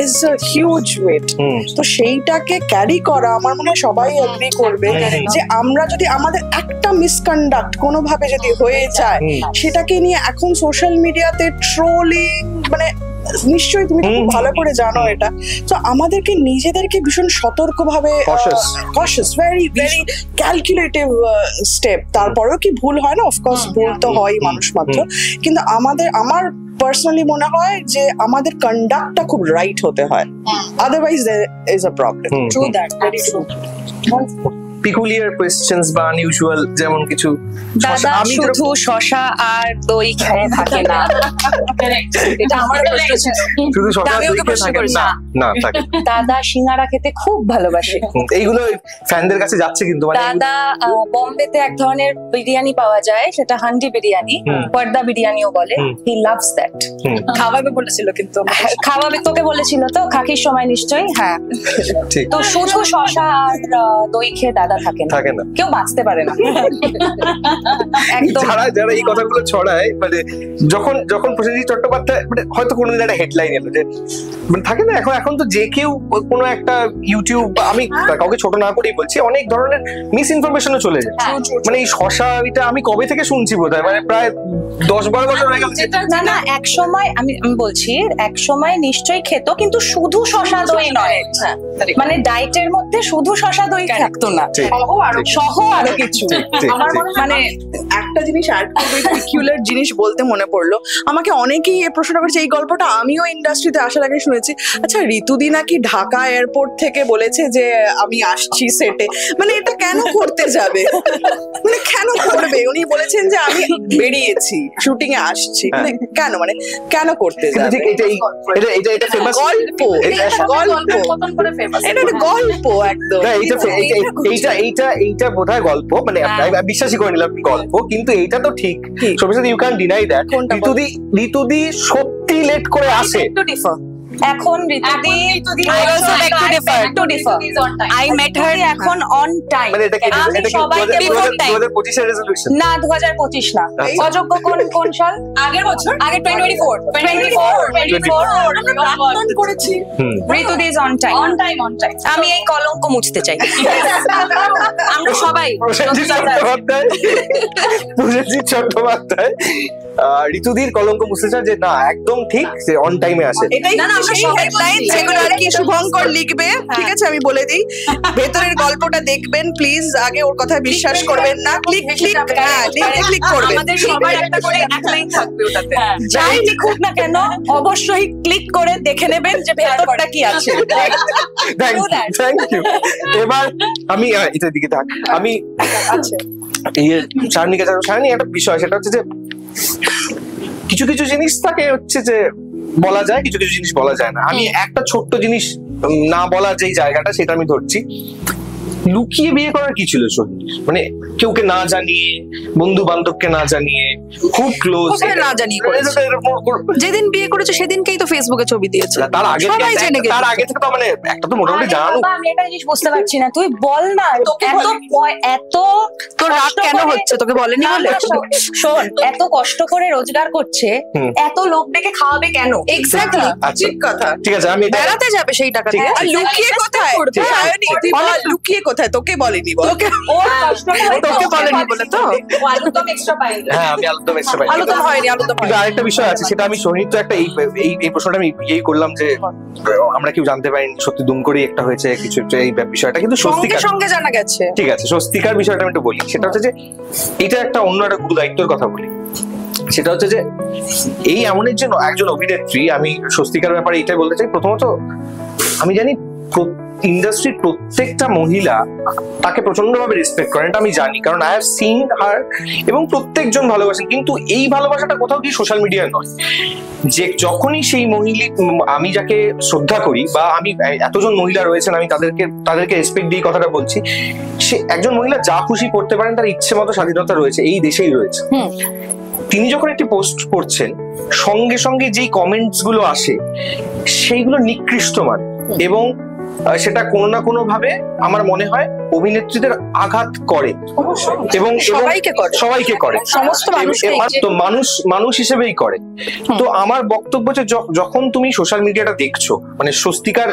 is a huge weight. তো সেইটাকে ক্যারি করা, আমার মনে হয় সবাই এগ্রি করবে যে আমরা যদি আমাদের একটা মিসকন্ডাক্ট কোনোভাবে যদি হয়ে যায়, সেটাকে নিয়ে এখন সোশ্যাল মিডিয়াতে ট্রোলিং, মানে নিশ্চয়ই তুমি খুব ভালো করে জানো এটা। তো আমাদেরকে নিজেদেরকে ভীষণ সতর্কভাবে, কশাস, ভেরি ভেরি ক্যালকুলেটিভ স্টেপ। তারপরেও কি ভুল হয় না? অফকোর্স ভুল তো হয় মানুষ মাত্র, কিন্তু আমার পার্সোনালি মনে হয় যে আমাদের কন্ডাক্টটা খুব রাইট হতে হয়, otherwise there is a problem. True that, very true. Peculiar questions বা আনইউজুয়াল যেমন কিছু, দাদা শুধু শশা আর দই খেয়ে থাকে না, এটা আমার প্রশ্ন ছিল, শুধু শশা আমি ওকে প্রশ্ন করেছি না থাকে। দাদা সিঙ্গারা খেতে খুব ভালোবাসে, এইগুলো ফ্যানদের কাছে যাচ্ছে কিন্তু, মানে দাদা বোম্বেতে এক ধরনের বিরিয়ানি পাওয়া যায়, সেটা হান্ডি বিরিয়ানি, পর্দা বিরিয়ানিও বলে, হি লাভস দ্যাট। খাওয়াবে বলেছিল কিন্তু, খাওয়াবে তোকে বলেছিল তো খাকির সময় নিশ্চয়ই? হ্যাঁ, ঠিক। তো শুধু শশা আর দই খেয়ে দাদা থাকে না, কেউ বাঁচতে পারে না একদম। যারা এই কথাগুলো ছড়ায়, মানে যখন প্রসেনজিৎ চট্টোপাধ্যায়, মানে হয়তো কোনোদিন একটা হেডলাইন এলো যে, মানে থাকে না এখন তো যে কেউ কোনো একটা ইউটিউব, আমি কাউকে ছোট না করেই বলছি, অনেক ধরনের মিস ইনফরমেশনও চলে যায়। মানে এই শশা, এটা আমি কবে থেকে শুনছি বোধহয়, মানে প্রায় 10-12 বছর হয়ে গেল। না এক সময় আমি বলছি, এক সময় নিশ্চয়ই খেত, কিন্তু শুধু শশা দই নয়, মানে ডায়েটের মধ্যে শুধু শশা দই থাকতো না। সহ আরো কিছু আমার মনে হয় মানে একটা জিনিস অ্যাড করবো, পিকিউলার জিনিস বলতে মনে পড়লো, আমাকে অনেকেই এই প্রশ্নটা করেছে, এই গল্পটা আমিও ইন্ডাস্ট্রিতে আসার আগে শুনেছি। আচ্ছা, ঋতুদি নাকি ঢাকা এয়ারপোর্ট থেকে বলেছে যে আমি আসছি সেটে, মানে এটা কেন করতে যাবে? মানে কেন করবে? উনি বলেছেন যে আমি বেরিয়েছি, শুটিং এ আসছি, মানে কেন, মানে কেন করতে যাবে? এটা ফেমাস গল্প, এটা একটা গল্প একদম। এইটা বোধহয় গল্প, মানে আমি বিশ্বাসই করে নিলাম গল্প, কিন্তু এইটা তো ঠিক। সবসময় ইউ ক্যান ডিনাই দ্যাট ঋতুদি সত্যি লেট করে আসে। এখন ঋতুদি I also beg to differ. I met her এখন on time. মানে এটা কি আমি সবাইকে before time 2025 এর রেজলিউশন না, 2025 না, অযোগ্য কোন সাল? আগের বছর, আগে 2024 আমরা প্রাক্তন করেছি। ঋতুদি is on time. আমি এই কলঙ্ক মুছতে চাই। আমরা সবাই প্রসেনজিৎ চট্টোপাধ্যায় ঋতুদির কলঙ্ক মুছতে চায় যে না, একদম ঠিক, সে অন টাইমে আসে। এটাই সেই হেডলাইন যেগুলো আর কি শুভঙ্কর লিখবে, ঠিক আছে? আমি বলে দিই, ভেতরের গল্পটা দেখবেন প্লিজ, আগে ওর কথা বিশ্বাস করবেন না, ক্লিক করবেন। আমাদের সবার একটা করে এক লাইন থাকবে ওটাতে, যাই লিখুক না কেন অবশ্যই ক্লিক করে দেখে নেবেন যে ভেতরটা কি আছে। Thank you. এবার আমি এটার দিকে থাক, আমি চারনিকা সায়নী একটা বিষয়, সেটা হচ্ছে যে কিছু কিছু জিনিস থাকে হচ্ছে যে বলা যায়, কিছু কিছু জিনিস বলা যায় না। আমি একটা ছোট্ট জিনিস না বলার যেই জায়গাটা, সেটা আমি ধরছি। লুকিয়ে বিয়ে করার কি ছিল সোহিনী? মানে কেউকে না জানিয়ে, বন্ধু বান্ধবকে না জানিয়ে, খুব ক্লোজ না জানিয়ে যেদিন বিয়ে করেছে সেদিনকেই তো ফেসবুকে ছবি দিয়েছে, তার আগে থেকে তো মানে একটা তো মোটামুটি জানো। আমি একটা জিনিস বুঝতে পারছি না, তুই বল না, এত তোর রাগ কেন হচ্ছে? তোকে বলেনি বলে? শোন, এত কষ্ট করে রোজগার করছে, এত লোক ডেকে খাওয়াবে কেন? এক্স্যাক্টলি, ঠিক কথা। ঠিক আছে, আমি বেড়াতে যাবে সেই টাকা, আর লুকিয়ে কোথায়? লুকিয়ে কোথায়? তোকে বলেনি, তোকে বলেনি বলে তো আলুদম এক্সট্রা পাই। হ্যাঁ, আমি আলুদম এক্সট্রা পাই। আলুদম হয়নি। কিন্তু আরেকটা বিষয় আছে, সেটা আমি সোহিনী তো একটা এই প্রশ্নটা আমি ইয়েই করলাম যে আমরা কেউ জানতে পারিনি, সত্যি দুম করেই একটা হয়েছে কিছু একটা এই বিষয়টা, কিন্তু স্বস্তিকার সঙ্গে জানা গেছে। ঠিক আছে, স্বস্তিকার বিষয়টা আমি একটু বলি। সেটা হচ্ছে যে এটা একটা অন্য একটা গুরু দায়িত্বের কথা বলি। সেটা হচ্ছে যে এই এমনের জন্য একজন অভিনেত্রী, আমি স্বস্তিকার ব্যাপারে এটাই বলতে চাই। প্রথমত আমি জানি ইন্ডাস্ট্রির প্রত্যেকটা মহিলা তাকে প্রচন্ড ভাবে রেসপেক্ট করেন, এটা আমি জানি, কারণ আই হ্যাভ সিন হার, এবং প্রত্যেকজন ভালোবাসেন। কিন্তু এই ভালোবাসাটা কোথাও কি সোশ্যাল মিডিয়ায় নয়। যে যখনই সেই মহিলা, আমি যাকে শ্রদ্ধা করি, বা আমি এতজন মহিলা রয়েছেন, আমি তাদেরকে রেসপেক্ট দিয়ে কথাটা বলছি, সে একজন মহিলা যা খুশি করতে পারেন, তার ইচ্ছে মতো স্বাধীনতা রয়েছে, এই দেশেই রয়েছে। তিনি যখন একটি পোস্ট করছেন, সঙ্গে সঙ্গে যেই কমেন্টস গুলো আসে সেইগুলো নিকৃষ্ট মান, এবং সেটা কোনো না কোনো ভাবে আমার মনে হয় অভিনেত্রীদের আঘাত করে, এবং সবাইকে করে, সমস্ত মানুষ হিসেবেই করে। তো আমার বক্তব্য যে যখন তুমি সোশ্যাল মিডিয়াটা দেখছো, মানে স্বস্তিকার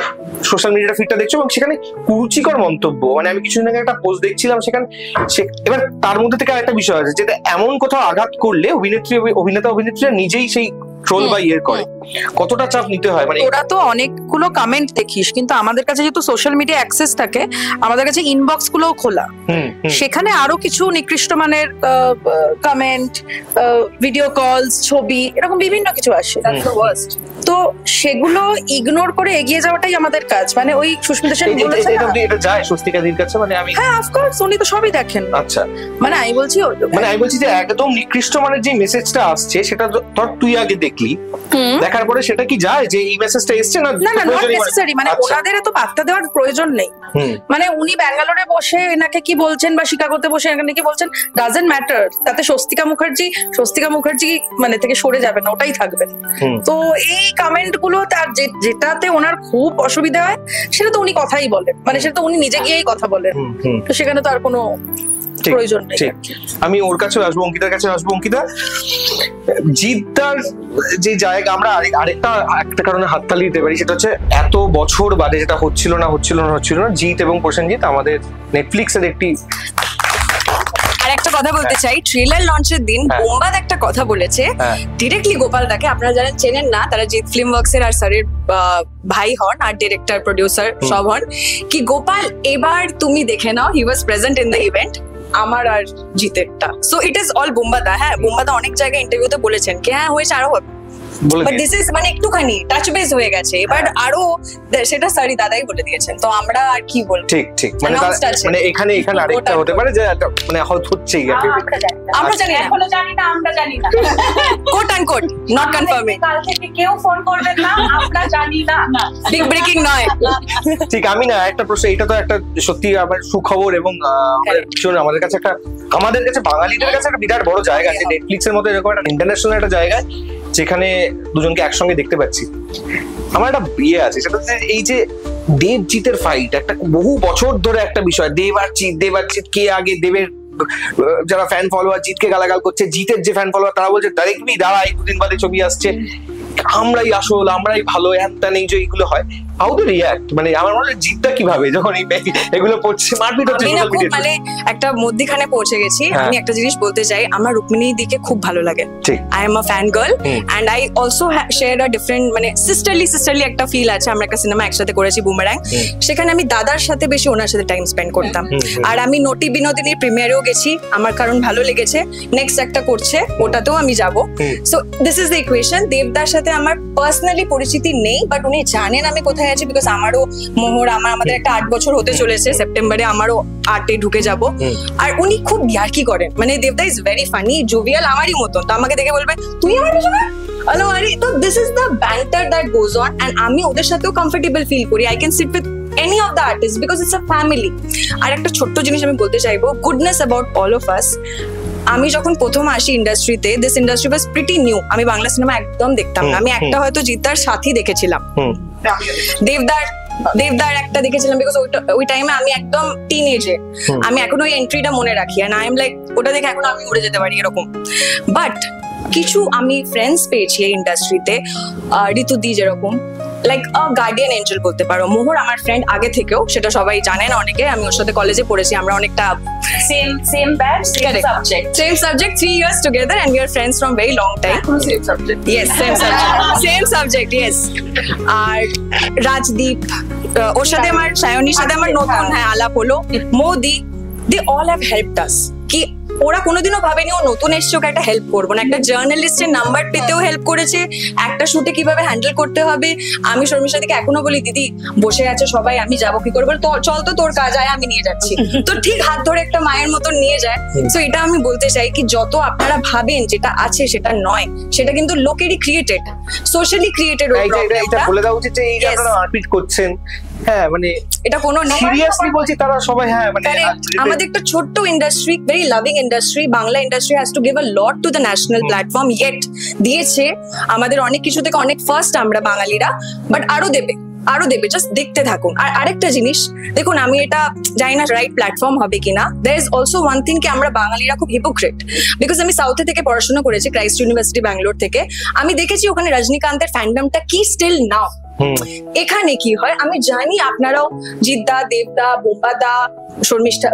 সোশ্যাল মিডিয়াটা ফিডটা দেখছো, এবং সেখানে কুরুচিকর মন্তব্য, মানে আমি কিছুদিন আগে একটা পোস্ট দেখছিলাম, সেখানে এবার তার মধ্যে থেকে আরেকটা বিষয় আছে, যেটা এমন কোথাও আঘাত করলে অভিনেত্রীরা নিজেই সেই ট্রোল বা ইয়ে করে, কতটা চাপ নিতে হয়। মানে ওরা তো অনেকগুলো কমেন্ট দেখিস, কিন্তু আমাদের কাছে যেহেতু সোশ্যাল মিডিয়া অ্যাক্সেস থাকে, আমাদের কাছে ইনবক্স গুলোও খোলা, সেখানে আরো কিছু নিকৃষ্ট মানের কমেন্ট, ভিডিও কলস, ছবি, এরকম বিভিন্ন কিছু আসে। তো সেগুলো ইগনোর করে এগিয়ে যাওয়াটাই আমাদের কাজ। মানে ওই সুস্মিতা সেন বলেছে না, এটা যায় স্বস্তিকাদির কাছে, মানে আমি হ্যাঁ অফকোর্স উনি তো সবই দেখেন। আচ্ছা, মানে আমি বলছি যে একদম নিকৃষ্ট মানের যে মেসেজটা আসছে, সেটা ধর তুই আগে দেখলি, দেখার পরে সেটা কি যায় যে এই মেসেজটা এসছে না? না, নট নেসেসারি। মানে ওনাদের এত বার্তা দেওয়ার প্রয়োজন নেই। মানে উনি ব্যাঙ্গালোরে বসে এনাকে কি বলছেন, বা শিকাগোতে বসে এনাকে কি বলছেন, ডাজন্ট ম্যাটার। তাতে স্বস্তিকা মুখার্জি মানে থেকে সরে যাবে না, ওটাই থাকবে। তো এই কমেন্ট গুলো তার যেটাতে ওনার খুব অসুবিধা হয়, সেটা তো উনি কথাই বলেন, মানে সেটা তো উনি নিজে গিয়েই কথা বলেন। তো সেখানে তো আর কোনো প্রয়োজন নেই। আমি ওর কাছে আসবো, অঙ্কিতার কাছে আসবো। অঙ্কিতা, জিদ্দার যে জায়গা, আমরা একটা কারণে হাততালি দিতে পারি, সেটা হচ্ছে এত বছর বাদে যেটা হচ্ছিল না, জিৎ এবং প্রসেনজিৎ আমাদের নেটফ্লিক্সের একটি আর একটা কথা বলতে চাই, ট্রেলার লঞ্চের দিন বোম্বাদ একটা কথা বলেছে ডিরেক্টলি গোপাল দাকে, আপনারা যারা চেনেন না তারা জিৎ ফিল্ম ওয়ার্কসের আর স্যারের ভাই হন আর ডিরেক্টর প্রডিউসার সব হন, কি গোপাল এবার তুমি দেখে নাও, he was present in the event আমার আর জিতেরটা। সো ইট ইজ অল বোম্বাদা। হ্যাঁ, বোম্বাদা অনেক জায়গায় ইন্টারভিউতে বলেছেন কি হ্যাঁ হয়েছে আরো হবে, বাট দিস ইজ মানে একটুখানি টাচ বেস হয়ে গেছে, এবার আরো সেটা সরি দাদাই বলে দিয়েছেন, তো আমরা আর কি বলবো। ঠিক ঠিক, মানে মানে এখানে আরেকটা হতে পারে যে মানে হচ্ছেই আমরা জানি না, এখনো জানি না, আমরা জানি না, quote unquote not confirming, কাল থেকে কেউ ফোন করবেন না, আমরা জানি না, বিগ ব্রেকিং নয়। ঠিক, আমি না একটা প্রশ্ন, এটা তো একটা সত্যি আমার সুখবর এবং আমাদের কাছে বাঙালিদের কাছে একটা বিরাট বড় জায়গা আছে, নেটফ্লিক্সের মতো এরকম একটা ইন্টারন্যাশনাল একটা জায়গায় যেখানে দুজনকে একসঙ্গে দেখতে পাচ্ছি। আমার একটা বিয়ে আছে, সেটা হচ্ছে এই যে দেব জিতের ফাইট, একটা বহু বছর ধরে একটা বিষয়, দেব আর জিৎ কে আগে, দেবের যারা ফ্যান ফলোয়ার জিতকে গালাগাল করছে, জিতের যে ফ্যান ফলোয়ার তারা বলছে ডাইরেক্টলি দাঁড়া এই দুদিন বাদে ছবি আসছে, আমরাই আসল, আমরাই ভালো, হ্যান এই যে এইগুলো হয়, হাউ টু রিঅ্যাক্ট, মানে আমার মনে হয় জিতটা কিভাবে যখন এগুলো পড়ছে, মারপিট হচ্ছে সোশ্যাল মিডিয়াতে, মানে একটা মধ্যখানে পৌঁছে গেছি। আমি একটা জিনিস বলতে চাই, আমার রুক্মিণীর দিকে খুব ভালো লাগে, I am a fan girl and I also share a different মানে সিস্টারলি একটা ফিল আছে। আমরা একটা সিনেমা একসাথে করেছি বুমেরাং, সেখানে আমি দাদার সাথে বেশি ওনার সাথে টাইম স্পেন্ড করতাম, আর আমি নটি বিনোদিনীর প্রিমিয়ারেও গেছি, আমার কারণ ভালো লেগেছে, নেক্সট একটা করছে ওটাতেও আমি যাব। So this is the equation. দেবদার সাথে আমার পার্সোনালি পরিচিতি নেই, বাট উনি জানেন আমি কোথায় আছি, বিকজ আমারও মোহর আমাদের একটা 8 বছর হতে চলেছে সেপ্টেম্বরে, আমারও 8-এ ঢুকে যাব, আর উনি খুব ইয়ার্কি করেন, মানে দেবদা ইজ ভেরি ফানি, জোভিয়াল আমারই মতন, তো আমাকে দেখে বলবে তুই আমার পিছনে হ্যালো আরে, তো this is the banter that goes on, and আমি ওদের সাথেও কমফোর্টেবল ফিল করি, I can sit with any of the artists because it's a family. আর একটা ছোট্ট জিনিস আমি বলতে চাইবো, goodness about all of us. আমি যখন প্রথম আসি ইন্ডাস্ট্রিতে, this industry was pretty new, আমি বাংলা সিনেমা একদম দেখতাম না, আমি একটা হয়তো জিদ্দার সাথী দেখেছিলাম, দেবদার একটা দেখেছিলাম, বিকজ ওই টাইমে আমি একদম টিনেজে, আমি এখন ওই এন্ট্রিটা মনে রাখি, আর আই এম লাইক ওটা দেখে এখন আমি উড়ে যেতে পারি এরকম। বাট কিছু আমি ফ্রেন্ডস পেয়েছি এই ইন্ডাস্ট্রিতে, ঋতুদি যেরকম, লাইক আ গার্ডিয়ান এঞ্জেল বলতে পারো। মোহর আমার ফ্রেন্ড আগে থেকেও, সেটা সবাই জানেন অনেকে, আমি ওর সাথে কলেজে পড়েছি, আমরা অনেকটা same batch, same subject, 3 years together and we are friends from very long time. same subject, yes, same subject, yes. আর রাজদীপ, ওর সাথে আমার, সায়নীর সাথে আমার নতুন আলাপ হলো, Modi, they all have helped us, কি ওরা কোনোদিনও ভাবেনি ও নতুন এসছে ওকে একটা হেল্প করবো না, একটা জার্নালিস্টের নাম্বার পেতেও হেল্প করেছে, একটা শুটে কিভাবে হ্যান্ডেল করতে হবে। আমি শর্মিষ্ঠা দিকে এখনো বলি দিদি বসে আছে সবাই, আমি যাবো কি করবো, চল তো তোর কাজ আয় আমি নিয়ে যাচ্ছি, তো ঠিক হাত ধরে একটা মায়ের মতন নিয়ে যায়। তো এটা আমি বলতে চাই কি যত আপনারা ভাবেন যেটা আছে সেটা নয়, সেটা কিন্তু লোকেরই ক্রিয়েটেড, সোশ্যালি ক্রিয়েটেড। এটা বলে দেওয়া উচিত যে এই যে আপনারা মারপিট করছেন, হ্যাঁ মানে এটা কোনো সিরিয়াসলি বলছি, তারা সবাই হ্যাঁ মানে আমাদের একটা ছোট্ট industry, very loving industry, Bangla industry has to give a lot to the national platform, yet দিয়েছে আমাদের অনেক কিছু থেকে অনেক ফার্স্ট আমরা বাঙালিরা, বাট আরো দেবে, জাস্ট দেখতে থাকুন। আর আরেকটা জিনিস দেখুন, আমি এটা জানি না রাইট প্ল্যাটফর্ম হবে কিনা, there is also one thing কি আমরা বাঙালিরা খুব হিপোক্রেট, বিকজ আমি সাউথে থেকে পড়াশোনা করেছি, ক্রাইস্ট ইউনিভার্সিটি ব্যাঙ্গালোর থেকে, আমি দেখেছি ওখানে রজনীকান্তের ফ্যান্ডমটা কি স্টিল নাও, এখানে কি হয় আমি জানি, আপনারাও জিদ্দা, দেবদা, বোম্বাদা, শর্মিষ্ঠা,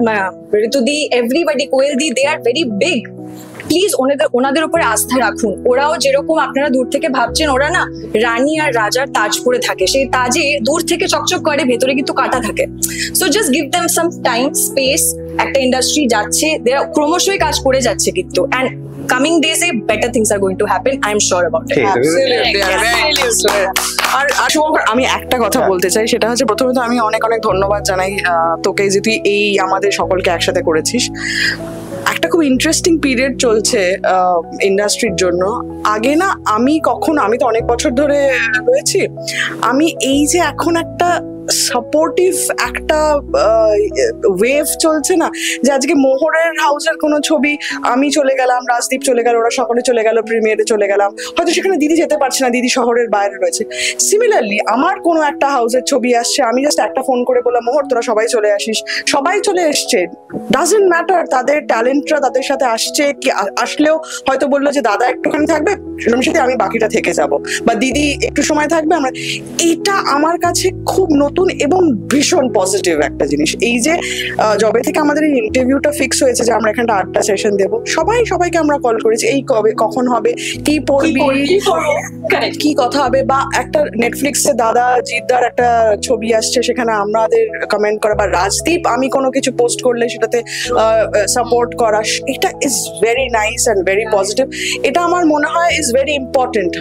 ঋতুদি, এভরিবডি, কোয়েলদি, they are very big, please ওনাদের উপরে আস্থা রাখুন। ওরাও যেরকম আপনারা দূর থেকে ভাবছেন ওরা না রানী আর রাজার তাজ পরে থাকে, সেই তাজে দূর থেকে চকচক করে, ভেতরে কিন্তু কাটা থাকে। So just give them some time, space, একটা ইন্ডাস্ট্রি যাচ্ছে, ক্রমশই কাজ করে যাচ্ছে কিন্তু, and coming days better things are going to happen, I am sure about it. আর শুভঙ্কর, আমি একটা কথা বলতে চাই, সেটা হচ্ছে প্রথমে তো আমি অনেক ধন্যবাদ জানাই তোকে যে তুই এই আমাদের সকলকে একসাথে করেছিস। একটা খুব ইন্টারেস্টিং পিরিয়ড চলছে ইন্ডাস্ট্রির জন্য। আগে না আমি তো অনেক বছর ধরে রয়েছি, আমি এই যে এখন একটা সাপোর্টিভ একটা ওয়েভ চলছে না, যে আজকে মোহরের হাউসের কোনো ছবি আমি চলে গেলাম, রাজদীপ চলে গেল, ওরা সকলে চলে গেল, প্রিমিয়ারে চলে গেলাম, হয়তো সেখানে দিদি যেতে পারছে না, দিদি শহরের বাইরে রয়েছে। সিমিলারলি আমার কোনো একটা হাউসের ছবি আসছে, আমি জাস্ট একটা ফোন করে বললাম মোহর তোরা সবাই চলে আসিস, সবাই চলে এসছে, ডাজন্ট ম্যাটার তাদের ট্যালেন্টরা তাদের সাথে আসছে কি, আসলেও হয়তো বললো যে দাদা একটুখানি থাকবে, সাথে আমি বাকিটা থেকে যাব, বা দিদি একটু সময় থাকবে, আমরা, এটা আমার কাছে খুব নতুন নতুন এবং ভীষণ পজিটিভ একটা জিনিস। এই যে যবে থেকে আমাদের এই ইন্টারভিউটা ফিক্স হয়েছে যে আমরা এখানটা 8টা সেশন দেবো, সবাইকে আমরা কল করেছি, এই কবে কখন হবে, কি পড়বি, কি কথা হবে, বা একটা নেটফ্লিক্সে দাদা জিদ্দার একটা ছবি আসছে সেখানে আমাদের কমেন্ট করা, বা রাজদীপ আমি কোনো কিছু পোস্ট করলে সেটাতে সাপোর্ট করা, এটা is very nice and very positive. এটা আমার মনে হয় ইজ ভেরি ইম্পর্টেন্ট,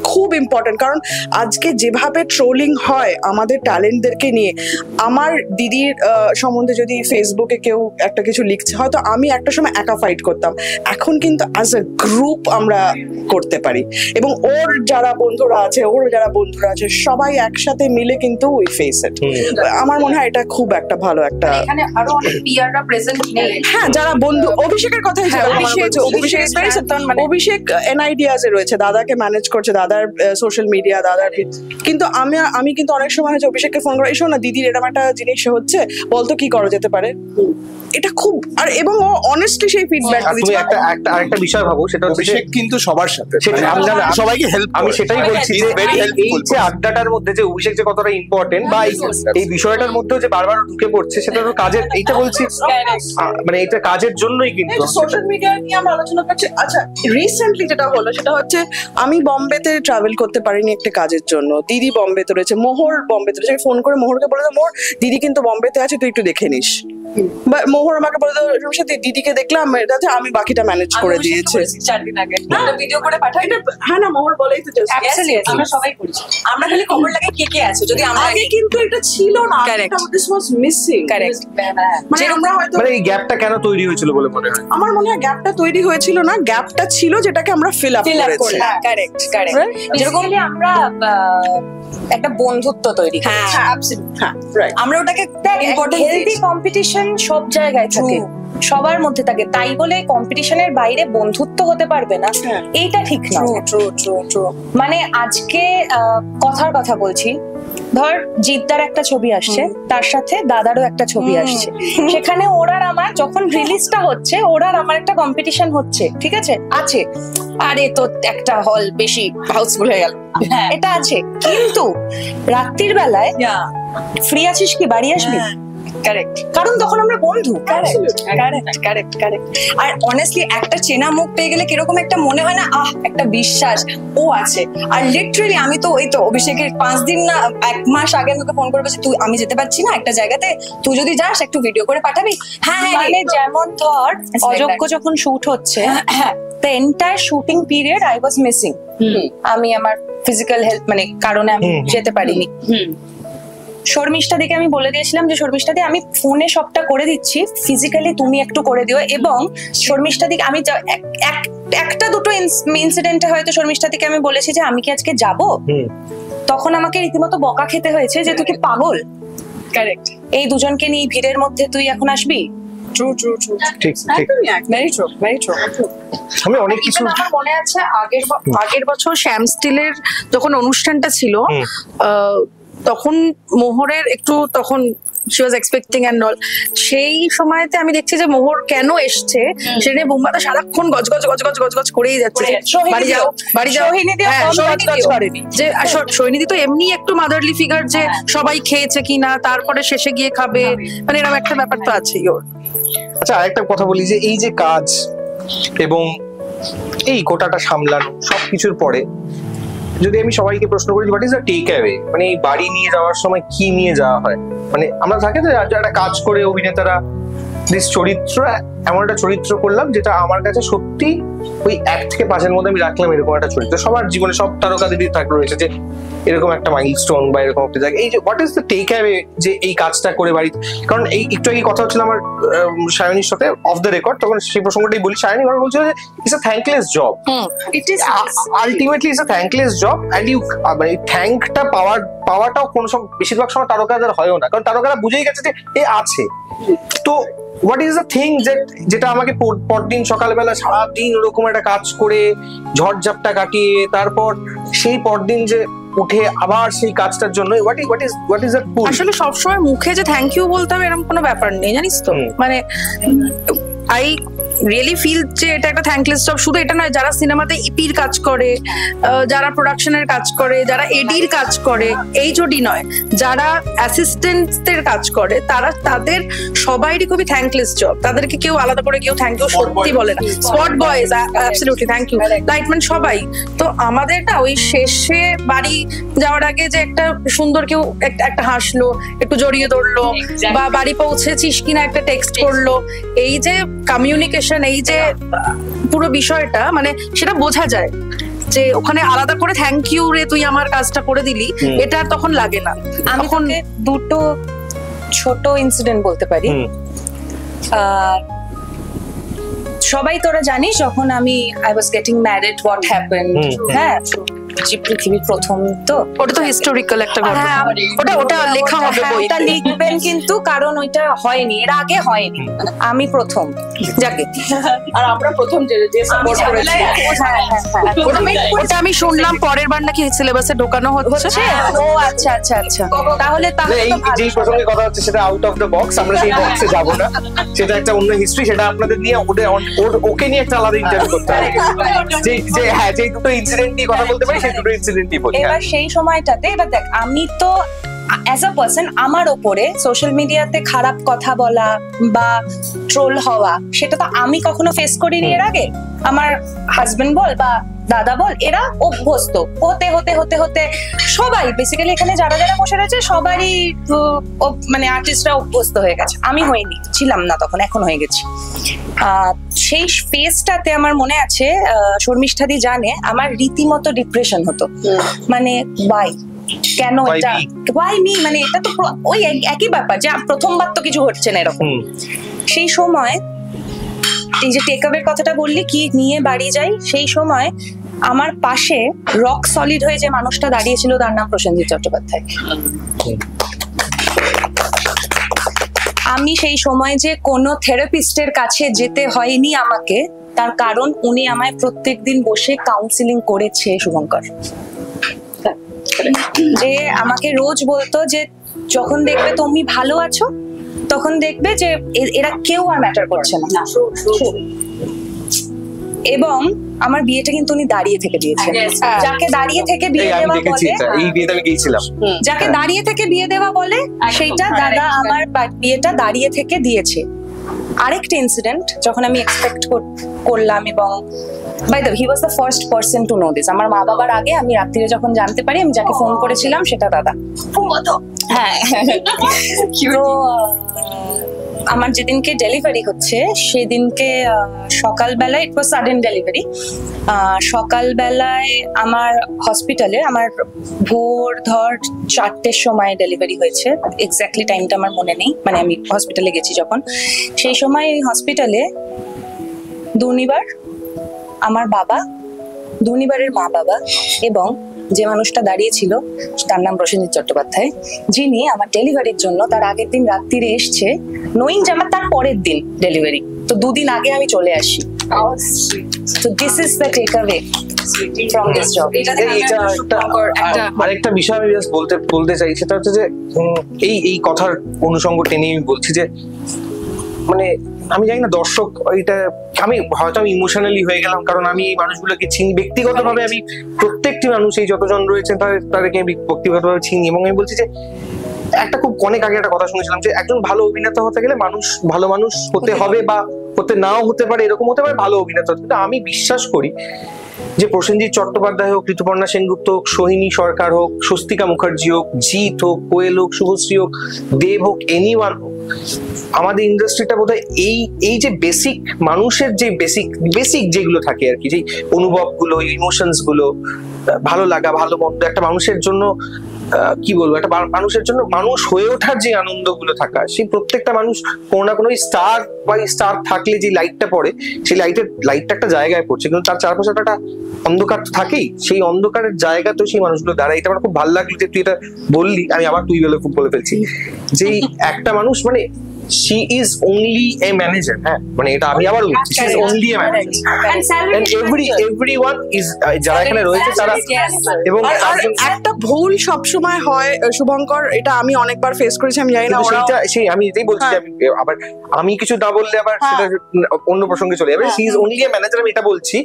খুব ইম্পর্টেন্ট। কারণ আজকে যেভাবে ট্রোলিং হয় আমাদের ট্যালেন্টদেরকে নিয়ে, আমার দিদির সম্বন্ধে যদি ফেসবুকে কেউ একটা কিছু লিখছে, হয়তো আমি একটা সময় একা ফাইট করতাম, এখন কিন্তু অ্যাজ এ গ্রুপ আমরা করতে পারি, এবং ওর যারা বন্ধুরা আছে সবাই একসাথে মিলে কিন্তু উই ফেস ইট। আমার মনে হয় এটা খুব একটা ভালো একটা, এখানে আরো অনেক পিয়াররা প্রেজেন্ট নেই। হ্যাঁ, যারা বন্ধু, অভিষেকের কথাই অভিষেক এনআইডিয়াস এ রয়েছে, দাদাকে ম্যানেজ করছে, দাদার সোশ্যাল মিডিয়া, দাদার। কিন্তু আমি কিন্তু অনেক সময় হচ্ছে অভিষেককে ফোন করে, এসো না দিদির এরকম একটা জিনিস হচ্ছে, বলতো কি করা যেতে পারে। এটা খুব, আর এবং ও অনেস্টলি সেই ফিডব্যাক দিচ্ছে। আরেকটা বিষয় ভাবো, সেটা হচ্ছে অভিষেক কিন্তু সবার সাথে সবাইকে হেল্প, আমি সেটাই বলছি, এই যে আড্ডাটার মধ্যে যে অভিষেক যে কতটা ইম্পর্টেন্ট, বা এই বিষয়টার মধ্যেও যে বারবার ঢুকে পড়ছে, সেটা তো কাজের, এইটা বলছি মানে এটা কাজের জন্যই কিন্তু সোশ্যাল মিডিয়া নিয়ে আমরা আলোচনা করছি। আচ্ছা, রিসেন্টলি যেটা হলো সেটা হচ্ছে আমি বম্বেতে ট্রাভেল করতে পারিনি একটা কাজের জন্য, দিদি বম্বেতে রয়েছে, মোহর বম্বেতে রয়েছে। আমি ফোন করে মোহরকে বলে দাও, মোহর দিদি কিন্তু বম্বেতে আছে, তুই একটু দেখে নিস। বা মোহর আমাকে বলে দাও, দিদিকে দেখলাম, এটা আমি বাকিটা ম্যানেজ করে দিয়েছে 4 দিন আগে ভিডিও করে পাঠাই। হ্যাঁ না, মোহর বলেই তো আমরা সবাই করেছি, আমরা খালি খবর লাগে কে আছে। যদি আমরা আগে কিন্তু এটা ছিল না, দিস ওয়াজ মিসিং। কারেক্ট, মানে আমরা হয়তো, মানে এই গ্যাপটা কেন তৈরি হয়েছিল বলে মনে হয়? আমার মনে হয় গ্যাপটা তৈরি হয়েছিল না, গ্যাপটা ছিল যেটাকে আমরা ফিল আপ করেছি। কারেক্ট। যেরকম আমরা একটা বন্ধুত্ব তৈরি করেছি, আমরা ওটাকে হেলদি কম্পিটিশন সব জায়গায় থাকে, সবার মধ্যে থাকে, তাই বলে কম্পিটিশনের বাইরে বন্ধুত্ব হতে পারবে না, এইটা ঠিক না। ট্রু। মানে আজকে কথার কথা বলছি, ধর জিদ্দার একটা ছবি আসছে, তার সাথে দাদারও একটা ছবি আসছে, সেখানে ওরার আমার যখন রিলিজটা হচ্ছে, ওরার আমার একটা কম্পিটিশন হচ্ছে, ঠিক আছে, আরে তো একটা হল বেশি হাউসফুল হয়ে গেল, এটা আছে। কিন্তু রাত্রির বেলায় ফ্রি আছিস কি, বাড়ি আসবি? কারেক্ট, কারণ তখন আমরা বন্ধু। কারেক্ট। আর অনেস্টলি একটা চেনা মুখ পেয়ে গেলে কিরকম একটা মনে হয় না, একটা বিশ্বাস ও আছে। আর লিটারালি আমি তো ওই তো অভিষেকের 5 দিন না 1 মাস আগে আমাকে ফোন করে বলছে, তুই, আমি যেতে পারছি না একটা জায়গাতে, তুই যদি যাস একটু ভিডিও করে পাঠাবি। হ্যাঁ, মানে যেমন ধর অযোগ্য যখন শুট হচ্ছে, the entire shooting period I was missing. আমি আমার ফিজিক্যাল হেলথ মানে কারণে আমি যেতে পারিনি। শর্মিষ্ঠা দিকে আমি বলে দিয়েছিলাম যে শর্মিষ্ঠা দি, আমি ফোনে সবটা করে দিচ্ছি, ফিজিক্যালি তুমি একটু করে দিও। এবং শর্মিষ্ঠা দিকে আমি একটা দুটো ইনসিডেন্টে হয়তো শর্মিষ্ঠা দিকে আমি বলেছি যে আমি কি আজকে যাব, তখন আমাকে রীতিমতো বকা খেতে হয়েছে যে তুই কি পাগল, কারেক্ট, এই দুজনকে নিয়ে ভিড়ের মধ্যে তুই এখন আসবি। ট্রু। ঠিক। Very true. আমি অনেক কিছু, আমার মনে আছে আগের বছর শ্যাম স্টিলের যখন অনুষ্ঠানটা ছিল, তখন মোহরের একটু, তখন she was expecting and all, সেই সময়তে আমি দেখছি যে মোহর কেন এসছে সেটা বোম্বাটা সারাক্ষণ গজ করেই যাচ্ছে, বাড়ি যাও। যে সৈনিধি তো এমনি একটু মাদারলি ফিগার, যে সবাই খেয়েছে কিনা, তারপরে শেষে গিয়ে খাবে, মানে এরকম একটা ব্যাপার তো আছেই ওর। আচ্ছা, আরেকটা কথা বলি, যে এই যে কাজ এবং এই কোটাটা সামলানো সবকিছুর পরে যদি আমি সবাইকে প্রশ্ন করি, what is the takeaway, মানে এই বাড়ি নিয়ে যাওয়ার সময় কি নিয়ে যাওয়া হয়? মানে আমরা থাকে না একটা কাজ করে অভিনেতারা চরিত্র, এমন একটা চরিত্র করলাম যেটা আমার কাছে সত্যি ওই 1 থেকে 5-এর মধ্যে আমি রাখলাম, এরকম একটা চরিত্র। সবার জীবনে সব তারকাদেরই রয়েছে যে এরকম একটা মাইলস্টোন বা এরকম একটা জায়গা। এই যে what is the takeaway, যে এই কাজটা করে বাড়িতে, কারণ এই একটু আগে কথা হচ্ছিল আমার সায়নীর সাথে অফ দ্য রেকর্ড, তখন সেই প্রসঙ্গটাই বলি। সায়নী আমার বলছিল যে it's a thankless job, it is ultimately it's a thankless job, and you মানে থ্যাঙ্কটা পাওয়াটাও কোনো বেশিরভাগ সময় তারকাদের হয়ও না, কারণ তারকারা বুঝেই গেছে যে এ আছে। তো হোয়াট ইজ দ্য থিং যেটা আমাকে পরদিন সকালবেলা সারাদিন ওরকম একটা কাজ করে ঝড়ঝাপটা কাটিয়ে তারপর সেই পরদিন যে উঠে আবার সেই কাজটার জন্য হোয়াট ইজ দ্যাট পুল? আসলে সবসময় মুখে যে থ্যাংক ইউ বলতে হবে এরকম কোনো ব্যাপার নেই, জানিস তো। মানে রিয়েলি ফিল যে এটা একটা থ্যাঙ্কলেস জব। শুধু এটা নয়, যারা সিনেমাতে ইপির কাজ করে, যারা প্রোডাকশনের কাজ করে, যারা এডির কাজ করে, এই জোডি নয়, যারা অ্যাসিস্ট্যান্টদের কাজ করে, তাদের সবাইরই খুবই থ্যাঙ্কলেস জব। তাদেরকে কেউ আলাদা করে কেউ থ্যাংক ইউ সত্যি বলে না। Spot boys, absolutely thank you, lightman, সবাই। তো আমাদের না ওই শেষে বাড়ি যাওয়ার আগে যে একটা সুন্দর কেউ একটা হাসলো, একটু জড়িয়ে ধরলো, বা বাড়ি পৌঁছেছিস কিনা একটা টেক্সট করলো, এই যে কমিউনিকেশন, এই যে পুরো বিষয়টা, মানে সেটা বোঝা যায় যে ওখানে আলাদা করে থ্যাংক ইউ রে তুই আমার কাজটা করে দিলি, এটা আর তখন লাগে না। আমি তখন দুটো ছোট ইনসিডেন্ট বলতে পারি। সবাই তোরা জানিস যখন আমি I was getting married, what happened, হ্যাঁ, যে পৃথিবীর প্রথম, তো ওটা তো হিস্টোরিক্যাল একটা ঘটনা, হ্যাঁ, ওটা লেখা হবে বই। ওটা লিখবেন কিন্তু, কারণ ওইটা হয়নি, এর আগে হয়নি, আমি প্রথম। যাকে আর আমরা প্রথম যে সাপোর্ট করেছি। ওটা আমি শুনলাম পরের বার নাকি সিলেবাসে ঢোকানো হচ্ছে। ও আচ্ছা আচ্ছা আচ্ছা, তাহলে এই যে প্রসঙ্গে কথা হচ্ছে সেটা আউট অফ দ্য বক্স, আমরা সেই বক্সে যাব না, সেটা একটা অন্য হিস্ট্রি, সেটা আপনাদের নিয়ে ওকে নিয়ে একটা আলাদা ইন্টারভিউ করতে হবে। যে হ্যাঁ, যে দুটো ইনসিডেন্ট নিয়ে কথা বলতে পারি সেই দুটো ইনসিডেন্টই বলি। এবার সেই সময়টাতে, এবার দেখ, আমি তো অ্যাজ আ পার্সন আমার ওপরে সোশ্যাল মিডিয়াতে খারাপ কথা বলা বা ট্রোল হওয়া, সেটা তো আমি কখনো ফেস করিনি এর আগে। আমার হাজবেন্ড বল বা দাদা বল, এরা অভ্যস্ত হতে হতে হতে হতে সবাই, বেসিক্যালি এখানে যারা যারা বসে রয়েছে সবারই মানে আর্টিস্টরা অভ্যস্ত হয়ে গেছে। আমি হইনি, ছিলাম না তখন, এখন হয়ে গেছি। সেই ফেজটাতে আমার মনে আছে, শর্মিষ্ঠাদি জানে, আমার রীতিমতো ডিপ্রেশন হতো। মানে কেন এটা, ওয়াই মি, মানে এটা তো ওই একই ব্যাপার যে প্রথমবার তো কিছু হচ্ছে না এরকম। সেই সময় এই যে টেক আওয়ের কথাটা বললি, কি নিয়ে বাড়ি যাই, সেই সময় আমার পাশে রক সলিড হয়ে যে মানুষটা দাঁড়িয়েছিল, তার নাম প্রসেনজিৎ চট্টোপাধ্যায়। আমি সেই সময় যে কোনো থেরাপিস্টের কাছে যেতে হয়নি আমাকে, তার কারণ উনি আমায় প্রত্যেকদিন বসে কাউন্সিলিং করেছে শুভঙ্কর। যে আমাকে রোজ বলতো যে যখন দেখবে তুমি ভালো আছো, তখন দেখবে যে এরা কেউ আর ম্যাটার করছে না। এবং আমার বিয়েটা কিন্তু উনি দাঁড়িয়ে থেকে দিয়েছেন। যাকে দাঁড়িয়ে থেকে বিয়ে দেওয়া বলে, এই বিয়েতে আমি গিয়েছিলাম, যাকে দাঁড়িয়ে থেকে বিয়ে দেওয়া বলে, সেইটা দাদা আমার বিয়েটা দাঁড়িয়ে থেকে দিয়েছে। আরেকটা ইনসিডেন্ট, যখন আমি এক্সপেক্ট করলাম, এবং by the he was the first person to know this. আমার মা বাবার আগে আমি রাত্রিরে যখন জানতে পারি, আমি যাকে ফোন করেছিলাম সেটা দাদা। হ্যাঁ, তো আমার যেদিনকে ডেলিভারি হচ্ছে সেদিনকে সকালবেলায়, ইট ওয়াজ সাডেন ডেলিভারি, সকালবেলায় আমার হসপিটালে, আমার ভোর ধর 4টের সময় ডেলিভারি হয়েছে, এক্স্যাক্টলি টাইমটা আমার মনে নেই, মানে আমি হসপিটালে গেছি যখন। সেই সময় হসপিটালে দুর্নিবার আমার বাবা, দুর্নিবারের মা বাবা, এবং যে মানুষটা দাঁড়িয়েছিল তার নাম প্রসেনজিৎ চট্টোপাধ্যায়, যিনি আমার ডেলিভারির জন্য তার আগের দিন রাত্রিরে এসছে, নোয়িং যে আমার তার পরের দিন ডেলিভারি, তো 2 দিন আগে আমি চলে আসি। তো this is the takeaway from this job. আরেকটা বিষয় আমি বলতে চাই, সেটা হচ্ছে যে এই কথার অনুষঙ্গ টেনে আমি বলছি যে, মানে আমি জানি না দর্শক, আমি ইমোশনালি হয়ে গেলাম, কারণ আমি এই মানুষগুলোকে চিনি ব্যক্তিগতভাবে। আমি প্রত্যেকটি মানুষ, এই যতজন রয়েছেন তাদেরকে আমি ব্যক্তিগতভাবে চিনি, এবং আমি বলছি যে একটা খুব অনেক আগে একটা কথা শুনেছিলাম যে একজন ভালো অভিনেতা হতে গেলে ভালো মানুষ হতে হবে, বা হতে নাও হতে পারে, এরকম হতে পারে, ভালো অভিনেতা হতে। কিন্তু আমি বিশ্বাস করি যে প্রসেনজিৎ চট্টোপাধ্যায় হোক, ঋতুপর্ণা সেনগুপ্ত হোক, সোহিনী সরকার হোক, স্বস্তিকা মুখার্জি হোক, জিৎ হোক, কোয়েল হোক, শুভশ্রী হোক, দেব হোক, এনিওয়ান হোক, আমাদের ইন্ডাস্ট্রিটা বোধহয় এই যে বেসিক মানুষের যে বেসিক যেগুলো থাকে আর কি, যে অনুভব গুলো, ইমোশনস গুলো, ভালো লাগা, ভালো মন্দ, একটা মানুষের জন্য কি বলবো, একটা মানুষের জন্য মানুষ হয়ে ওঠার যে আনন্দ গুলো থাকা, সেই প্রত্যেকটা মানুষ কোনো না কোনো স্টার থাকলে যে লাইটটা পড়ে, সেই লাইটটা একটা জায়গায় পড়ছে, কিন্তু তার চারপাশে একটা অন্ধকার তো থাকেই। সেই অন্ধকারের জায়গাতেও সেই মানুষগুলো দাঁড়ায়। এটা আমার খুব ভালো লাগলো যে তুই এটা বললি। আমি আবার তুই বলে ফেলছি যে একটা মানুষ, মানে she is only a manager, হ্যাঁ মানে এটা আমি আবার বলছি, she is only a manager and everyone is যারা এখানে রয়েছে তারা এবং আর একটা ভুল সবসময় হয় শুভঙ্কর, এটা আমি অনেকবার ফেস করেছি, আমি জানি না ওরা সেই আমি এটাই বলছি যে আবার আমি কিছু না বললে আবার সেটা অন্য প্রসঙ্গে চলে যাবে। she is only a manager, আমি এটা বলছি,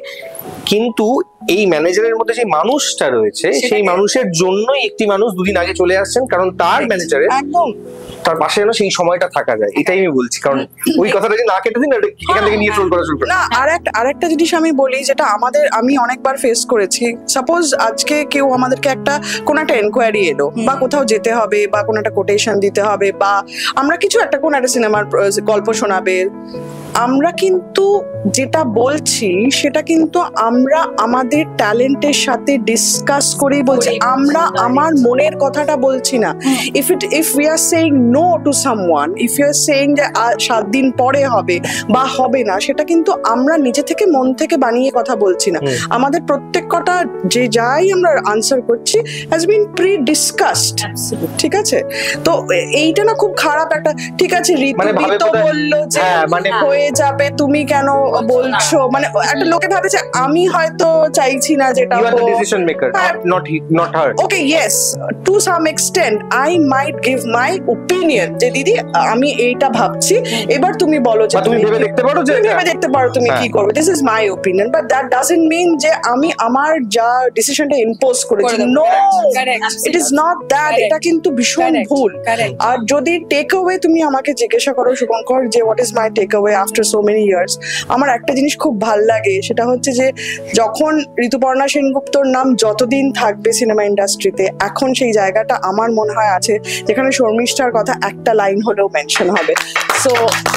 কিন্তু এই ম্যানেজারের মধ্যে যে মানুষটা রয়েছে সেই মানুষের জন্যই একটি মানুষ দুদিন আগে চলে আসছেন, কারণ তার ম্যানেজারের একদম তার পাশে যেন সেই সময়টা থাকা যায়, এটাই আমি বলছি। কারণ ওই কথাটা যে না কেটে দিন এখান থেকে নিয়ে ট্রোল করা শুরু করে না। আরেকটা জিনিস আমি বলি যেটা আমি অনেকবার ফেস করেছি, সাপোজ আজকে কেউ আমাদেরকে কোন একটা এনকোয়ারি এলো বা কোথাও যেতে হবে বা কোন একটা কোটেশন দিতে হবে বা আমরা কিছু কোন একটা সিনেমার গল্প শোনাবে, আমরা কিন্তু যেটা বলছি সেটা কিন্তু আমরা আমাদের ট্যালেন্টের সাথে ডিসকাস করেই বলছি, আমরা আমার মনের কথাটা বলছি না। If we are saying no to someone, if you are saying যে 7 দিন পরে হবে বা হবে না, সেটা কিন্তু আমরা নিজে থেকে মন থেকে বানিয়ে কথা বলছি না। আমাদের প্রত্যেক কটা যে যাই আমরা আনসার করছি হ্যাজ বিন প্রি ডিসকাসড, ঠিক আছে? তো এইটা না খুব খারাপ একটা, ঠিক আছে ঋতু তো বললো যে হয়ে যাবে, তুমি কেন বলছো, মানে একটা লোকে ভাবে যে আমি হয়তো চাইছি না যেটা decision maker, not her. Okay, yes, to some extent I might give my opinion যে দিদি আমি এইটা ভাবছি, এবার তুমি বলো যে তুমি ভেবে দেখতে পারো যে ভেবে দেখতে পারো তুমি কি করবে, this is my opinion, but that doesn't mean যে আমি আমার যা ডিসিশনটা ইম্পোজ করেছি, no, it is not that, এটা কিন্তু ভীষণ ভুল। আর যদি টেক অ্যাওয়ে তুমি আমাকে জিজ্ঞাসা করো শুভঙ্কর যে what is my take away after so many years, আমার একটা জিনিস খুব ভাল লাগে, সেটা হচ্ছে যে যখন ঋতুপর্ণা সেনগুপ্তর নাম যতদিন থাকবে সিনেমা ইন্ডাস্ট্রিতে, এখন সেই জায়গাটা আমার মনে হয় আছে যেখানে শর্মিষ্ঠার কথা একটা লাইন হলেও মেনশন হবে। So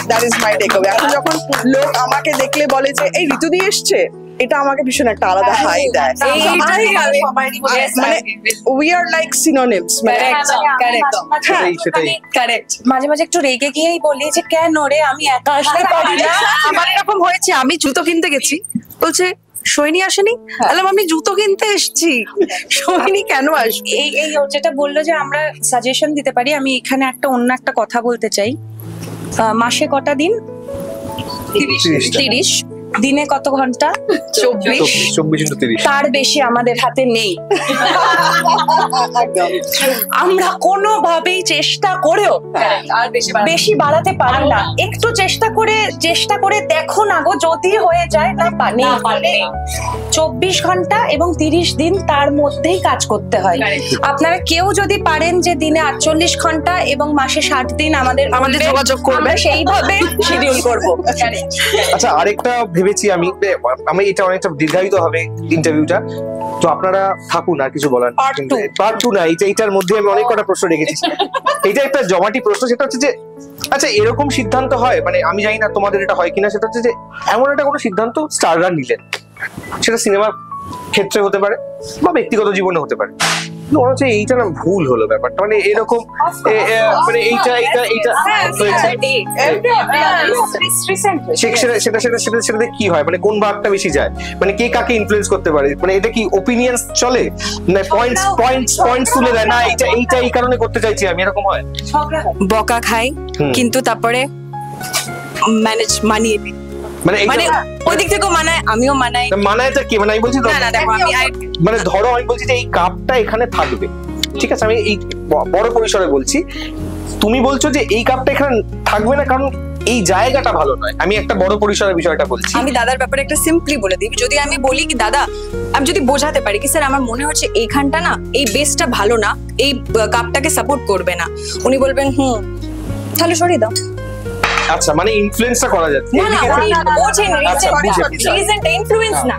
that is my takeaway. এখন যখন লোক আমাকে দেখলে বলে যে এই ঋতুদি এসছে, এটা আমাকে ভীষণ একটা আলাদা হাই দেয়, মানে উই আর লাইক সিনোনিমস। মাঝে মাঝে একটু রেগে গিয়েই বলি যে কেন রে আমি একা আসতে পারি না। আমার এরকম হয়েছে, আমি জুতো কিনতে গেছি, বলছে সোহিনী আসেনি, বললাম আমি জুতো কিনতে এসেছি, সোহিনী কেন আসবে? এই যেটা বললো যে আমরা সাজেশন দিতে পারি, আমি এখানে অন্য একটা কথা বলতে চাই। মাসে কটা দিন? 30। দিনে কত ঘন্টা? 24। তার বেশি আমাদের হাতে নেই। আমরা কোনোভাবেই চেষ্টা করেও বেশি বাড়াতে পারি না। একটু চেষ্টা করে দেখো না গো, যদি হয়ে যায় না পানি। 24 ঘন্টা এবং 30 দিন তার মধ্যেই কাজ করতে হয়। আপনারা কেউ যদি পারেন যে দিনে 48 ঘন্টা এবং মাসে 60 দিন আমাদের যোগাযোগ করবে, সেইভাবে শিডিউল করবো। আচ্ছা, আরেকটা ভেবেছি আমি এটা অনেকটা দীর্ঘায়িত হবে ইন্টারভিউটা, তো আপনারা থাকুন, আর কিছু বলার পার্ট 2 না, এইটার মধ্যে আমি অনেক কটা প্রশ্ন রেখেছি। এটা একটা জমাটি প্রশ্ন, সেটা হচ্ছে যে আচ্ছা এরকম সিদ্ধান্ত হয়, মানে আমি জানি না তোমাদের এটা হয় কিনা, সেটা হচ্ছে যে এমন একটা কোনো সিদ্ধান্ত স্টাররা নিলেন, সেটা সিনেমার ক্ষেত্রে হতে পারে বা ব্যক্তিগত জীবনে হতে পারে, মনে হচ্ছে এইটা না ভুল হলো ব্যাপারটা, মানে এরকম মানে এইটা সেটাতে কি হয়, মানে কোন ভাগটা বেশি যায়, মানে কে কাকে ইনফ্লুয়েন্স করতে পারে, মানে এটা কি ওপিনিয়ন্স চলে না পয়েন্টস তুলে দেয়, না এইটা এই কারণে করতে চাইছি আমি, এরকম হয়? বকা খাই কিন্তু তারপরে মানিয়ে দিই, মানে ওই দিক থেকেও মানায়, আমিও মানায়টা কি, মানে আমি বলছি মানে ধরো আমি বলছি যে এই কাপটা এখানে থাকবে, ঠিক আছে, আমি এই বড় পরিসরে বলছি, তুমি বলছো যে এই কাপটা এখানে থাকবে না কারণ এই জায়গাটা ভালো নয়, আমি একটা বড় পরিসরের বিষয়টা বলছি। আমি দাদার ব্যাপারে একটা সিম্পলি বলে দিই, যদি আমি বলি কি দাদা, আমি যদি বোঝাতে পারি কি স্যার আমার মনে হচ্ছে এইখানটা না, এই বেসটা ভালো না, এই কাপটাকে সাপোর্ট করবে না, উনি বলবেন তাহলে সরিয়ে দাও। আচ্ছা, মানে ইনফ্লুয়েন্সটা করা যাচ্ছে না, না বোঝেন, রিজেন্ট ইনফ্লুয়েন্স না,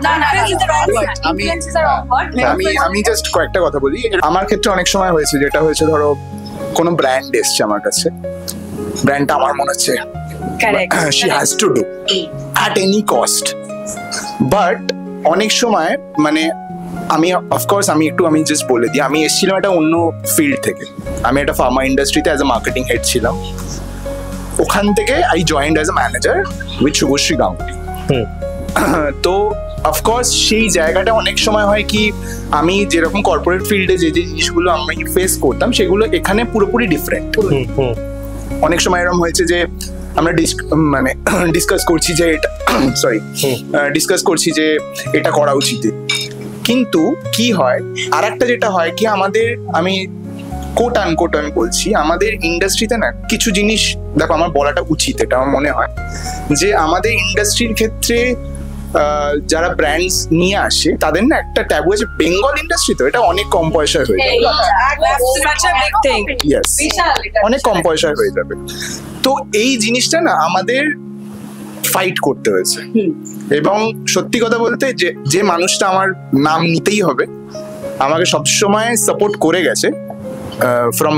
আমি জাস্ট কয়েকটা কথা বলি। আমার ক্ষেত্রে অনেক সময় হয়েছে, যেটা হয়েছে ধরো কোনো ব্র্যান্ড এসছে আমার কাছে, ব্র্যান্ডটা আমার মনে হচ্ছে she has to do at any cost, but অনেক সময় মানে আমি অফকোর্স আমি জাস্ট বলে দিই, আমি এসেছিলাম একটা অন্য ফিল্ড থেকে, আমি একটা ফার্মা ইন্ডাস্ট্রিতে অ্যাজ এ মার্কেটিং হেড ছিলাম, ওখান থেকে I joined as a manager with Subhashree Ganguly. তো অফকোর্স সেই জায়গাটা অনেক সময় হয় কি, আমি যেরকম কর্পোরেট ফিল্ডে যে জিনিসগুলো আমি ফেস করতাম সেগুলো এখানে পুরোপুরি ডিফারেন্ট। অনেক সময় এরকম হয়েছে যে আমরা মানে ডিসকাস করছি যে এটা ডিসকাস করছি যে এটা করা উচিত, কিন্তু কি হয় আর একটা যেটা হয় কি আমাদের, আমি কোট আনকোট আমি বলছি, আমাদের ইন্ডাস্ট্রিতে না কিছু জিনিস, দেখো আমার বলাটা উচিত, এটা আমার মনে হয় যে আমাদের ইন্ডাস্ট্রির ক্ষেত্রে যারা ব্র্যান্ডস নিয়ে আসে তাদের না একটা ট্যাবু আছে, বেঙ্গল ইন্ডাস্ট্রি তো এটা অনেক কম পয়সায় হয়ে যাবে, অনেক কম পয়সায় হয়ে যাবে। তো এই জিনিসটা না আমাদের ফাইট করতে হয়েছে, এবং সত্যি কথা বলতে যে মানুষটা আমার নাম নিতেই হবে, আমাকে সবসময় সাপোর্ট করে গেছে ফ্রম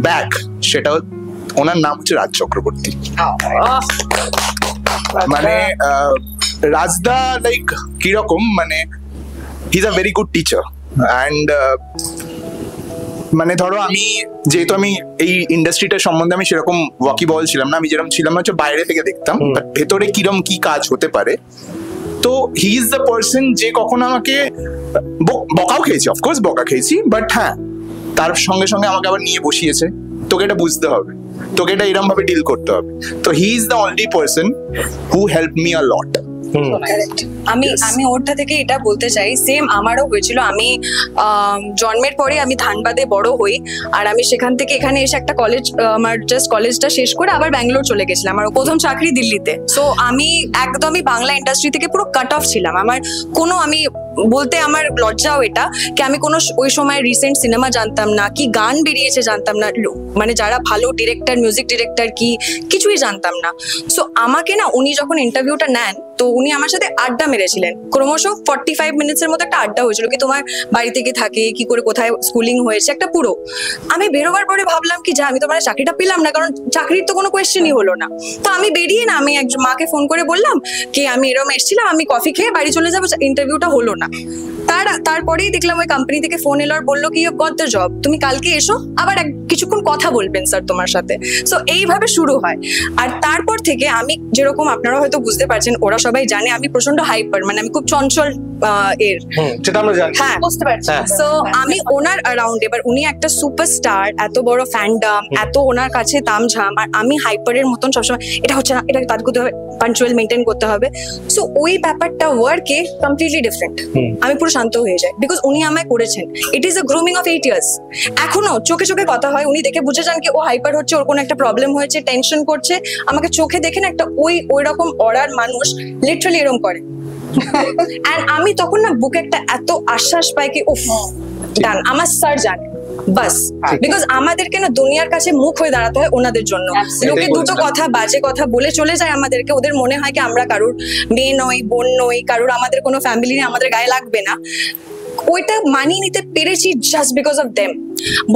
ব্যাক, সেটা ওনার নাম হচ্ছে রাজ চক্রবর্তী। মানে রাজদা লাইক কিরকম, মানে হি is a very good teacher and মানে ধরো আমি যেহেতু আমি এই ইন্ডাস্ট্রিটার সম্বন্ধে আমি সেরকম ওয়াকিবল ছিলাম না, আমি যেরকম ছিলাম না হচ্ছে বাইরে থেকে দেখতাম ভেতরে কিরম কি কাজ হতে পারে। তো হি ইজ দ্য পার্সন যে কখনো আমাকে বকাও খেয়েছি, অফকোর্স বকা খেয়েছি, বাট হ্যাঁ তার সঙ্গে সঙ্গে আমাকে আবার নিয়ে বসিয়েছে, তোকে এটা বুঝতে হবে, তোকে এটা এরকম ভাবে ডিল করতে হবে। তো he is the only person who help me a lot. আমি ওরটা থেকে এটা বলতে চাই, সেম আমারও হয়েছিল। আমি জন্মের পরে আমি ধানবাদে বড় হই, আর আমি সেখান থেকে এখানে এসে একটা কলেজ, আমার জাস্ট কলেজটা শেষ করে আবার ব্যাঙ্গালোর চলে গেছিলাম, আমার প্রথম চাকরি দিল্লিতে। সো আমি একদমই বাংলা ইন্ডাস্ট্রি থেকে পুরো কাট অফ ছিলাম। আমার কোনো, আমি বলতে আমার লজ্জাও এটা কি আমি কোনো ওই সময় রিসেন্ট সিনেমা জানতাম না, কি গান বেরিয়েছে জানতাম না, মানে যারা ভালো ডিরেক্টর, মিউজিক ডিরেক্টর কি কিছুই জানতাম না। সো আমাকে না উনি যখন ইন্টারভিউটা নেন, তো উনি আমার সাথে আড্ডা মেরেছিলেন, ক্রমশ 45 মিনিটসের মতো একটা আড্ডা হয়েছিল, কি তোমার বাড়ি থেকে থাকে, কি করে কোথায় স্কুলিং হয়েছে, একটা পুরো। আমি বেরোবার পরে ভাবলাম কি, যা আমি তো মানে চাকরিটা পেলাম না, কারণ চাকরির তো কোনো কোয়েশ্চেনই হলো না। তো আমি বেরিয়ে না, আমি একজন মাকে ফোন করে বললাম কি আমি এরকম এসেছিলাম, আমি কফি খেয়ে বাড়ি চলে যাবো, ইন্টারভিউটা হলো না। তারপরেই দেখলাম ওই কোম্পানি থেকে ফোন এলো আর বললো কি ইউ গট দ্য জব, তুমি কালকে এসো, আবার কিছুক্ষণ কথা বলবেন স্যার তোমার সাথে। সো এইভাবে শুরু হয়। আর তারপর থেকে আমি যেরকম, আপনারা হয়তো বুঝতে পারছেন, ওরা সবাই জানে আমি প্রচন্ড হাইপার, মানে আমি খুব চঞ্চল এর, সেটা আমরা জানি, হ্যাঁ বুঝতে পারছি। সো আমি ওনার অ্যারাউন্ড, এবার উনি একটা সুপারস্টার, এত বড় ফ্যান্ডাম, এত ওনার কাছে তামঝাম, আর আমি হাইপারের মতন সবসময় এটা হচ্ছে না, এটা তার করতে হবে, পাঞ্চুয়াল মেনটেন করতে হবে। সো ওই ব্যাপারটা ওয়ার্কে কমপ্লিটলি ডিফারেন্ট। আমি পুরো শান্ত হয়ে যাই, বিকজ উনি আমায় করেছেন। It is a grooming of 8 years। এখনো চোখে চোখে কথা হয়, উনি দেখে বুঝে যান কি ও হাইপার হচ্ছে, ওর কোনো একটা প্রবলেম হয়েছে, টেনশন করছে, আমাকে চোখে দেখেন একটা ওই রকম অরার মানুষ লিটারালি এরকম করে। এন্ড আমি তখন না বুকে একটা এত আশ্বাস পাই কি উফ ডান, আমার স্যার জানে বাস, বিকজ আমাদেরকে না দুনিয়ার কাছে মুখ হয়ে দাঁড়াতে হয় ওনাদের জন্য। লোকে দুটো কথা, বাজে কথা বলে চলে যায় আমাদেরকে, ওদের মনে হয় কি আমরা কারুর মেয়ে নই, বোন নই, কারুর আমাদের কোনো ফ্যামিলি নেই, আমাদের গায়ে লাগবে না। ওইটা মানিয়ে নিতে পেরেছি জাস্ট বিকজ অফ দেম।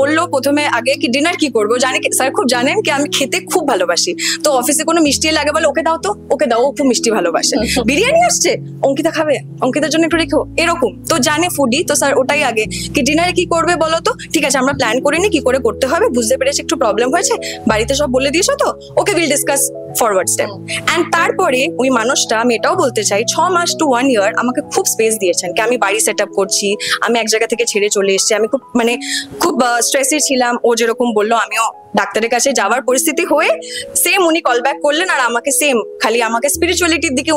বললো প্রথমে আগে কি ডিনার কি করবো, জানি স্যার খুব জানেন কি আমি খেতে খুব ভালোবাসি, তো অফিসে কোনো মিষ্টি লাগে বলে ওকে দাও, তো ওকে দাও, ও খুব মিষ্টি ভালোবাসে, বিরিয়ানি আসছে অঙ্কিতা খাবে, অঙ্কিতার জন্য একটু রেখো, এরকম। তো জানে ফুডি, তো স্যার ওটাই আগে কি ডিনারে কি করবে বলো তো, ঠিক আছে আমরা প্ল্যান করিনি কি করে করতে হবে, বুঝতে পেরেছি একটু প্রবলেম হয়েছে, বাড়িতে সব বলে দিয়েছো তো, okay will discuss forward step. And তারপরে ওই মানুষটা, আমি এটাও বলতে চাই, 6 মাস to 1 year আমাকে খুব স্পেস দিয়েছেন কি আমি বাড়ি সেট আপ করছি, আমি এক জায়গা থেকে ছেড়ে চলে এসেছি, আমি খুব মানে খুব স্ট্রেসে ছিলাম। ও যেরকম বললো আমিও ডাক্তারের কাছে যাওয়ার পরিস্থিতি হয়ে সেম উনি কল ব্যাক করলেন, আর আমাকে সেম খালি আমাকে স্পিরিচুয়ালিটির দিকে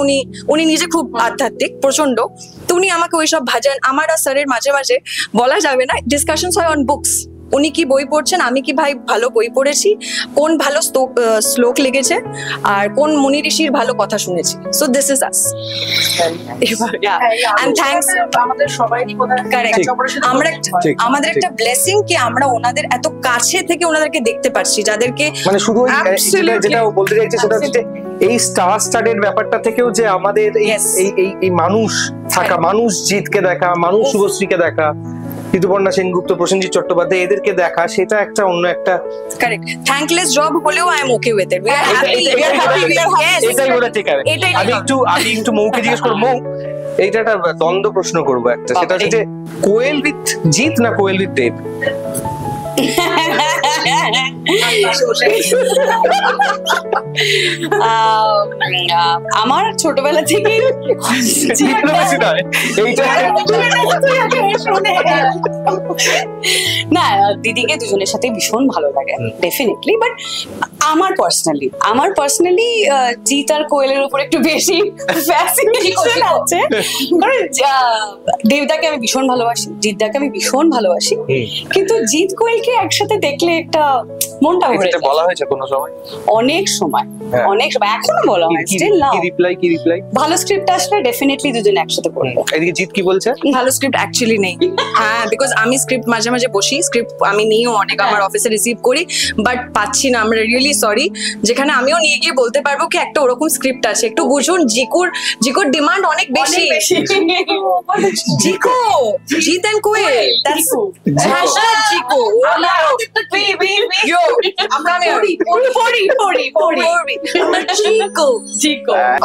উনি নিজে খুব আধ্যাত্মিক প্রচন্ড, তো উনি আমাকে ওইসব ভাজান। আমার আর স্যারের মাঝে মাঝে বলা যাবে না ডিসকাশনস হয় অন বুকস, উনি কি বই পড়ছেন, আমি কি ভাই ভালো বই পড়েছি, কোন ভালো শ্লোক লেগেছে, আর কোন মুনি ঋষির ভালো কথা শুনেছি। So this is us. And thanks আমাদের সবাইরই কারেক্ট, আমাদের একটা ব্লেসিং কি আমরা ওনাদের এত কাছে থেকে ওনাদেরকে দেখতে পাচ্ছি, যাদেরকে মানে শুধু যেটা বলতে চাইছে সেটা হচ্ছে এই স্টার স্টাডেড ব্যাপারটা থেকেও যে আমাদের এই মানুষ থাকা, মানুষ জিতকে দেখা, মানুষ শুভশ্রীকে দেখা, ঋতুপর্ণা সেনগুপ্ত, প্রসেনজিৎ চট্টোপাধ্যায়, এদেরকে দেখা, সেটা একটা অন্য একটা কারেক্ট থ্যাঙ্কলেস জব হলেও I am okay with it. We are happy, এটাই ওরা ঠিক আছে। আমি একটু মৌকে জিজ্ঞেস করব, মৌ এইটা একটা দ্বন্দ্ব প্রশ্ন করবো একটা, সেটা হচ্ছে কোয়েল উইথ জিৎ না কোয়েল উইথ দেব? আমার ছোটবেলা থেকে না, দিদিকে দুজনের সাথে ভীষণ ভালো লাগে ডেফিনেটলি, বাট আমার পার্সোনালি জিৎ আর কোয়েলের উপর একটু বেশি ফ্যাসিনেশন আছে, কারণ দেবদাকে আমি ভীষণ ভালোবাসি, জিৎদাকে আমি ভীষণ ভালোবাসি, কিন্তু জিৎ কোয়েলকে একসাথে দেখলে একটা মনটা ভরে যায়। বলা হয়েছে কোনো সময়? অনেক সময় এখনো বলা হয়, স্টিল নাও। কি রিপ্লাই? ভালো স্ক্রিপ্ট আসলে ডেফিনেটলি দুজনে একসাথে করবো। এদিকে জিৎ কি বলছে? ভালো স্ক্রিপ্ট অ্যাকচুয়ালি নেই। হ্যাঁ, বিকজ আমি স্ক্রিপ্ট মাঝে মাঝে বসি, স্ক্রিপ্ট আমি নিয়েও অনেক আমার অফিসে রিসিভ করি, বাট পাচ্ছি না। আমরা রিয়েলি সরি, যেখানে আমিও নিয়ে গিয়ে বলতে পারবো কি একটা ওরকম স্ক্রিপ্ট আছে, একটু বুঝুন। জিকোর ডিমান্ড অনেক বেশি। Jeeko, Jeet and Koel, that's hashtag Jeeko.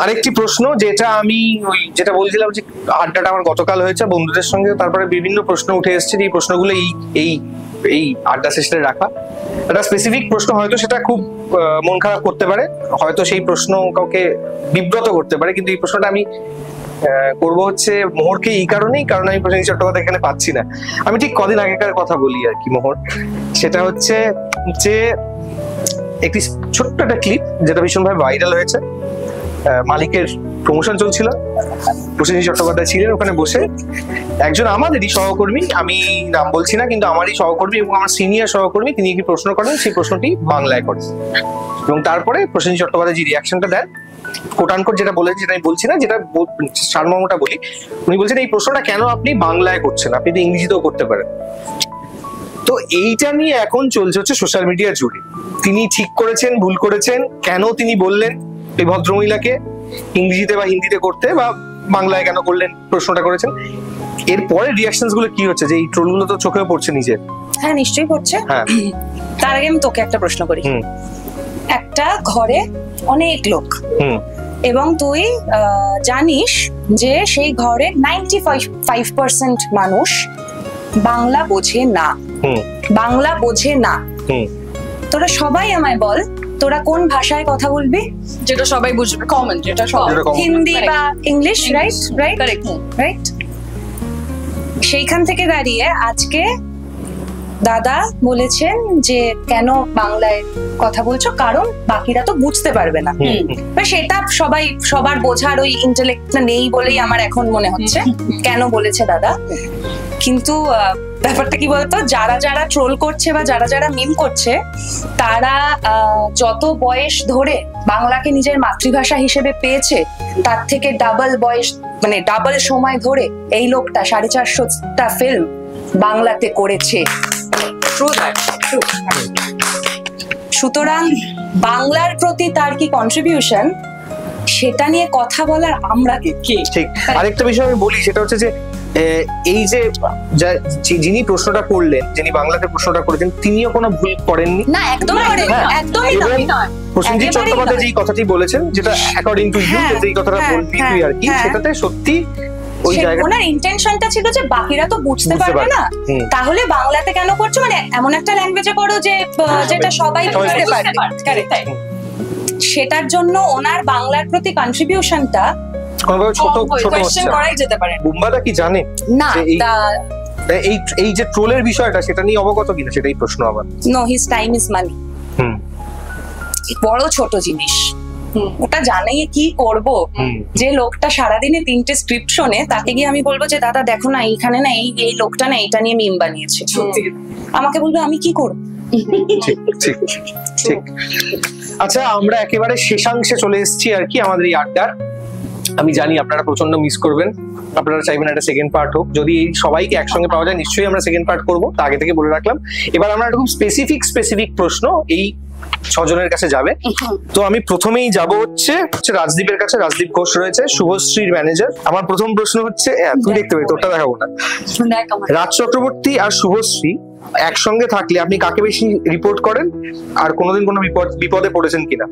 আরেকটি প্রশ্ন, যেটা বলছিলাম যে আড্ডাটা আমার গতকাল হয়েছে বন্ধুদের সঙ্গে, তারপরে বিভিন্ন প্রশ্ন উঠে এসেছে, এই প্রশ্নগুলো এই আড্ডা সেশনে রাখা। একটা স্পেসিফিক প্রশ্ন, হয়তো সেটা খুব মন খারাপ করতে পারে, হয়তো সেই প্রশ্ন কাউকে বিব্রত করতে পারে, কিন্তু এই প্রশ্নটা আমি করবো হচ্ছে মোহরকে এই কারণেই, কারণ আমি প্রসেনজিৎ চট্টোপাধ্যায় এখানে পাচ্ছি না। আমি ঠিক কদিন আগেকার কথা বলি আর কি মোহর, সেটা হচ্ছে যে একটি ছোট্ট একটা ক্লিপ যেটা ভীষণভাবে ভাইরাল হয়েছে। মালিকের প্রমোশন চলছিল, প্রসেনজিৎ চট্টোপাধ্যায় ছিলেন ওখানে বসে, একজন আমাদেরই সহকর্মী, আমি নাম বলছি না, কিন্তু আমারই সহকর্মী এবং আমার সিনিয়র সহকর্মী, তিনি একটি প্রশ্ন করেন, সেই প্রশ্নটি বাংলায় করেন, এবং তারপরে প্রসেনজিৎ চট্টোপাধ্যায় যে রিয়াকশনটা দেন, কোটানকোট যেটা বলেছে, যেটা আমি বলছি না, যেটা সারমর্মটা বলি, উনি বলছেন এই প্রশ্নটা কেন আপনি বাংলায় করছেন, আপনি তো ইংরেজিতেও করতে পারেন। তো এইটা নিয়ে এখন চলছে হচ্ছে সোশ্যাল মিডিয়া জুড়ে, তিনি ঠিক করেছেন, ভুল করেছেন, কেন তিনি বললেন এই ভদ্রমহিলাকে ইংরেজিতে বা হিন্দিতে করতে, বা বাংলায় কেন করলেন, প্রশ্নটা করেছেন। এরপরে রিয়াকশনস গুলো কি হচ্ছে, যে এই ট্রোলগুলো তো চোখেও পড়ছে নিজে? হ্যাঁ, নিশ্চয়ই পড়ছে। হ্যাঁ, তার আগে আমি তোকে একটা প্রশ্ন করি। একটা ঘরে অনেক লোক, এবং তুই জানিস যে সেই ঘরে 95% মানুষ বাংলা বোঝে না। তোরা সবাই আমায় বল, তোরা কোন ভাষায় কথা বলবি? যেটা সবাই বুঝবে, কমন, যেটা সবাই, হিন্দি বা ইংলিশ, রাইট। সেইখান থেকে দাঁড়িয়ে আজকে দাদা বলেছেন যে কেন বাংলায় কথা বলছো, কারণ বাকিরা তো বুঝতে পারবে না। সেটা সবার বোঝার ওই ইন্টেলেক্টটা নেই বলেই আমার এখন মনে হচ্ছে কেন বলেছে দাদা। কিন্তু ব্যাপারটা কি বলতো, যারা ট্রোল করছে বা যারা মিম করছে, তারা যত বয়স ধরে বাংলাকে নিজের মাতৃভাষা হিসেবে পেয়েছে, তার থেকে ডাবল বয়স, মানে ডাবল সময় ধরে এই লোকটা 450টা ফিল্ম বাংলাতে করেছে। সুতরাং বাংলার প্রতি তার কি কন্ট্রিবিউশন, সেটা নিয়ে কথা বলার আমরা কে? ঠিক। আরেকটা বিষয় আমি বলি, সেটা হচ্ছে যে এই যে যিনি প্রশ্নটা করলেন, যিনি বাংলাতে প্রশ্নটা করেছেন, তিনিও কোনো ভুল করেননি। না, একদম করেননি, একদমই নয়। প্রসেনজিৎ চট্টোপাধ্যায় যেই কথাটি বলেছেন, যেটা অ্যাকর্ডিং টু ইউ, যেই কথাটা বলবি তুই আর কি, সেটাতে সত্যি ওই জায়গায় ওনার ইন্টেনশনটা ছিল যে বাকিরা তো বুঝতে পারবে না, তাহলে বাংলাতে কেন করছো, মানে এমন একটা ল্যাঙ্গুয়েজে করো যে যেটা সবাই বুঝতে পারবে। সেটার জন্য ওনার বাংলার প্রতি কন্ট্রিবিউশনটা কোয়েশ্চেন করাই যেতে পারে। বুম্বাদা কি জানে না এই যে ট্রোলের বিষয়টা, সেটা নিয়ে অবগত কিনা, সেটাই প্রশ্ন আবার। No, his time is money. বড় ছোট জিনিস ওটা জানিয়ে কি করব? যে লোকটা সারাদিনে 3টে স্ক্রিপ্ট শোনে, তাকে গিয়ে আমি বলবো যে দাদা দেখো না, এইখানে না এই লোকটা না এইটা নিয়ে মিম বানিয়েছে, আমাকে বলবে আমি কি করব? ঠিক। আচ্ছা, আমরা একেবারে শেষাংশে চলে এসেছি আর কি আমাদের এই আড্ডার। আমি জানি আপনারা প্রচন্ড মিস করবেন, আপনারা চাইবেন একটা সেকেন্ড পার্ট হোক। যদি এই সবাইকে একসঙ্গে পাওয়া যায়, নিশ্চয়ই আমরা সেকেন্ড পার্ট করবো, তা আগে থেকে বলে রাখলাম। এবার আমরা একটা খুব স্পেসিফিক প্রশ্ন এই 6 জনের কাছে যাবে। তো আমি প্রথমেই যাব হচ্ছে রাজদীপের কাছে। রাজদীপ ঘোষ রয়েছে, শুভশ্রীর ম্যানেজার। আমার প্রথম প্রশ্ন হচ্ছে, তুই দেখতে পাবি, তোরটা দেখাবো না। রাজ চক্রবর্তী আর শুভশ্রী একসঙ্গে থাকলে আপনি কাকে বেশি রিপোর্ট করেন, আর কোনোদিন কোনো বিপদে পড়েছেন কিনা?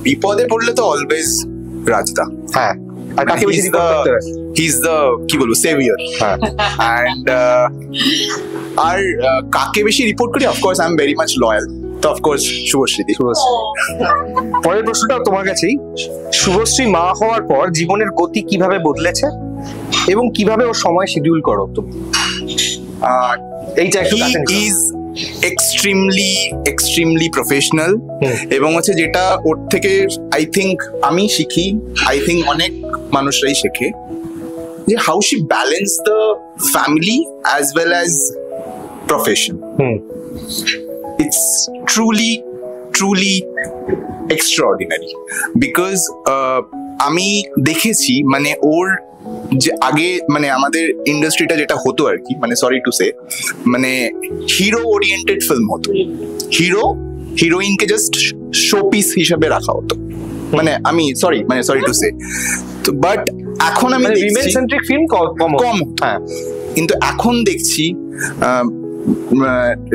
বিপদে পড়লে তো অলওয়েজ রাজদা। হ্যাঁ, আর কাকে বেশি রিপোর্ট করতে হয়? হি ইজ দ্য কি বলবো সেভিয়ার। হ্যাঁ, এন্ড আর কাকে বেশি রিপোর্ট করি, of course I am very much loyal, তো অফ কোর্স শুভশ্রী। পরের প্রশ্নটা তোমার কাছেই। শুভশ্রী মা হওয়ার পর জীবনের গতি কিভাবে বদলেছে? এবং কিভাবে ওর সময় শিডিউল করো তুমি? এইটা একটু ইজ এক্সট্রিমলি প্রফেশনাল, এবং হচ্ছে যেটা ওর থেকে আই থিঙ্ক আমি শিখি, আই থিঙ্ক অনেক মানুষরাই শেখে, যে how she balance the family as well as profession. It's truly extraordinary, because আমি দেখেছি মানে ওর যে আগে মানে আমাদের ইন্ডাস্ট্রিটা যেটা হতো আর কি, মানে সরি টু সে, মানে হিরো ওরিয়েন্টেড ফিল্ম হতো, হিরোইনকে জাস্ট শো পিস হিসাবে রাখা হতো, মানে আমি সরি টু সে। তো বাট এখন আমি উইমেন সেন্ট্রিক ফিল্ম কম, হ্যাঁ, কিন্তু এখন দেখছি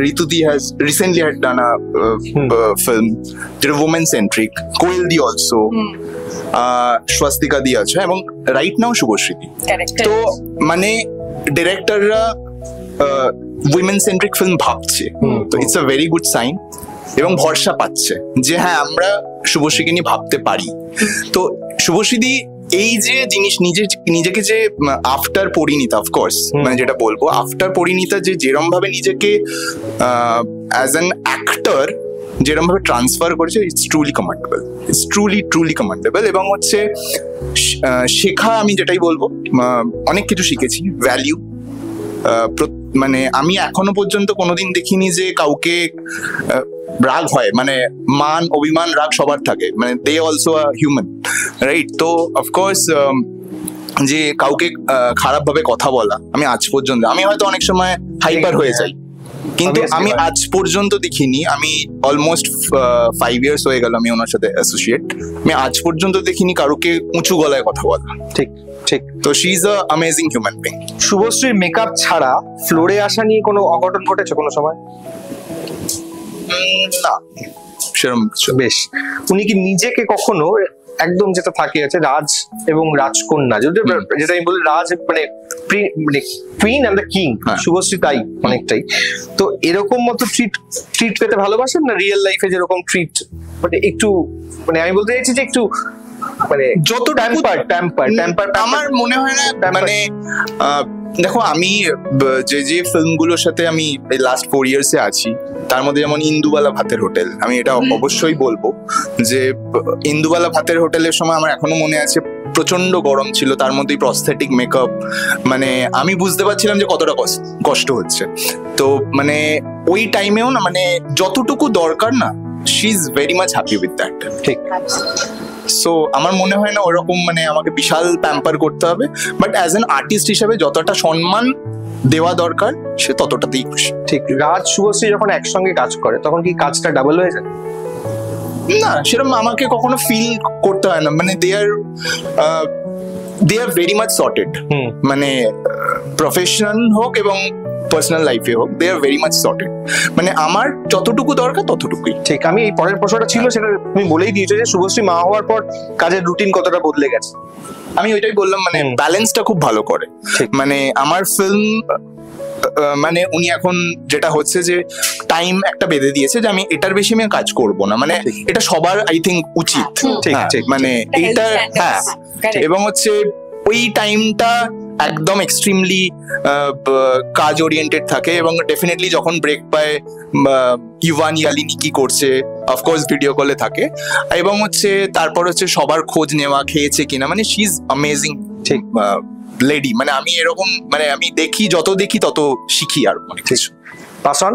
Rituti has recently had done a film যেটা women centric, কোয়েল দি অলসো, স্বস্তিকা দি আছে, এবং রাইট নাও শুভশ্রীতি। তো মানে ডিরেক্টররা উইমেন সেন্ট্রিক ফিল্ম ভাবছে, তো it's a very good sign, এবং ভরসা পাচ্ছে যে হ্যাঁ আমরা শুভশ্রীকে নিয়ে ভাবতে পারি। তো শুভশ্রীদি এই যে জিনিস নিজেকে যে আফটার পরিণীতা, অফকোর্স মানে যেটা বলবো আফটার পরিণীতা যে যেরম ভাবে নিজেকে অ্যাজ অ্যান অ্যাক্টর যেরম ভাবে ট্রান্সফার করেছে, ইটস ট্রুলি কমেন্ডেবল। এবং হচ্ছে শেখা, আমি যেটাই বলবো অনেক কিছু শিখেছি, ভ্যালিউ, মানে আমি এখনো পর্যন্ত কোনোদিন দেখিনি যে কাউকে রাগ হয়, মানে মান অভিমান রাগ সবার থাকে, মানে they also a human, right? তো অফকোর্স যে কাউকে খারাপ ভাবে কথা বলা, আমি আজ পর্যন্ত, আমি হয়তো অনেক সময় হাইপার হয়ে যাই, কিন্তু আমি আজ পর্যন্ত দেখিনি, আমি অলমোস্ট 5 years হয়ে গেল আমি ওনার সাথে অ্যাসোসিয়েট, আমি আজ পর্যন্ত দেখিনি কারোকে উঁচু গলায় কথা বলা। ঠিক। তো she is a amazing human being. শুভশ্রীর মেকআপ ছাড়া ফ্লোরে আসা নিয়ে কোনো অঘটন ঘটেছে কোনো সময়? না, সেরকম বেশ। উনি কি নিজেকে কখনো একদম যেটা থাকে আছে রাজ এবং রাজকন্যা, যেটা আমি বলি রাজ মানে queen and the king, Subhashree তাই অনেকটাই, তো এরকম মতো ট্রিট পেতে ভালোবাসেন না রিয়েল লাইফে যেরকম ট্রিট, মানে একটু মানে আমি বলতে চাইছি যে একটু মানে যত ট্যাম্পার আমার মনে হয় না, মানে দেখো আমি যে ফিল্মগুলোর সাথে আমি এই লাস্ট 4 years আছি, তার মধ্যে যেমন ইন্দুবালা ভাতের হোটেল, আমি এটা অবশ্যই বলবো যে ইন্দুবালা ভাতের হোটেলের সময় আমার এখনো মনে আছে প্রচন্ড গরম ছিল, তার মধ্যে প্রস্থেটিক মেকআপ, মানে আমি বুঝতে পারছিলাম যে কতটা কষ্ট হচ্ছে। তো মানে ওই টাইমেও না মানে যতটুকু দরকার না, she is very much happy with that. ঠিক। সো আমার মনে হয় না ওরকম মানে আমাকে বিশাল প্যাম্পার করতে হবে, বাট অ্যাজ অ্যান আর্টিস্ট হিসাবে যতটা সম্মান দেওয়া দরকার সে ততটাতেই খুশি। ঠিক। রাজ শুভশ্রী যখন একসঙ্গে কাজ করে তখন কি কাজটা ডাবল হয়ে যায়? না, সেরকম আমাকে কখনো ফিল করতে হয় না, মানে দে আর ভেরি মাচ সর্টেড, মানে প্রফেশনাল হোক এবং পার্সোনাল লাইফে হোক, দে আর ভেরি মাচ সর্টেড, মানে আমার যতটুকু দরকার ততটুকুই। ঠিক। আমি এই পরের প্রশ্নটা ছিল, সেটা তুমি বলেই দিয়েছো যে শুভশ্রী মা হওয়ার পর কাজের রুটিন কতটা বদলে গেছে। আমি ওইটাই বললাম, মানে ব্যালেন্সটা খুব ভালো করে, মানে আমার ফিল্ম মানে উনি এখন যেটা হচ্ছে যে টাইম একটা বেঁধে দিয়েছে যে আমি এটার বেশি আমি কাজ করব না, মানে এটা সবার আই থিঙ্ক উচিত, মানে এইটা, হ্যাঁ, এবং হচ্ছে ওই টাইমটা একদম এক্সট্রিমলি কাজ ওরিয়েন্টেড থাকে, এবং ডেফিনেটলি যখন ব্রেক পায় ইভান ইয়ালিনি কি করছে অফকোর্স ভিডিও কলে থাকে, এবং হচ্ছে তারপর হচ্ছে সবার খোঁজ নেওয়া, খেয়েছে কিনা, মানে শি ইজ অ্যামেজিং লেডি, মানে আমি এরকম মানে আমি যত দেখি তত শিখি আর অনেক কিছু। পাসন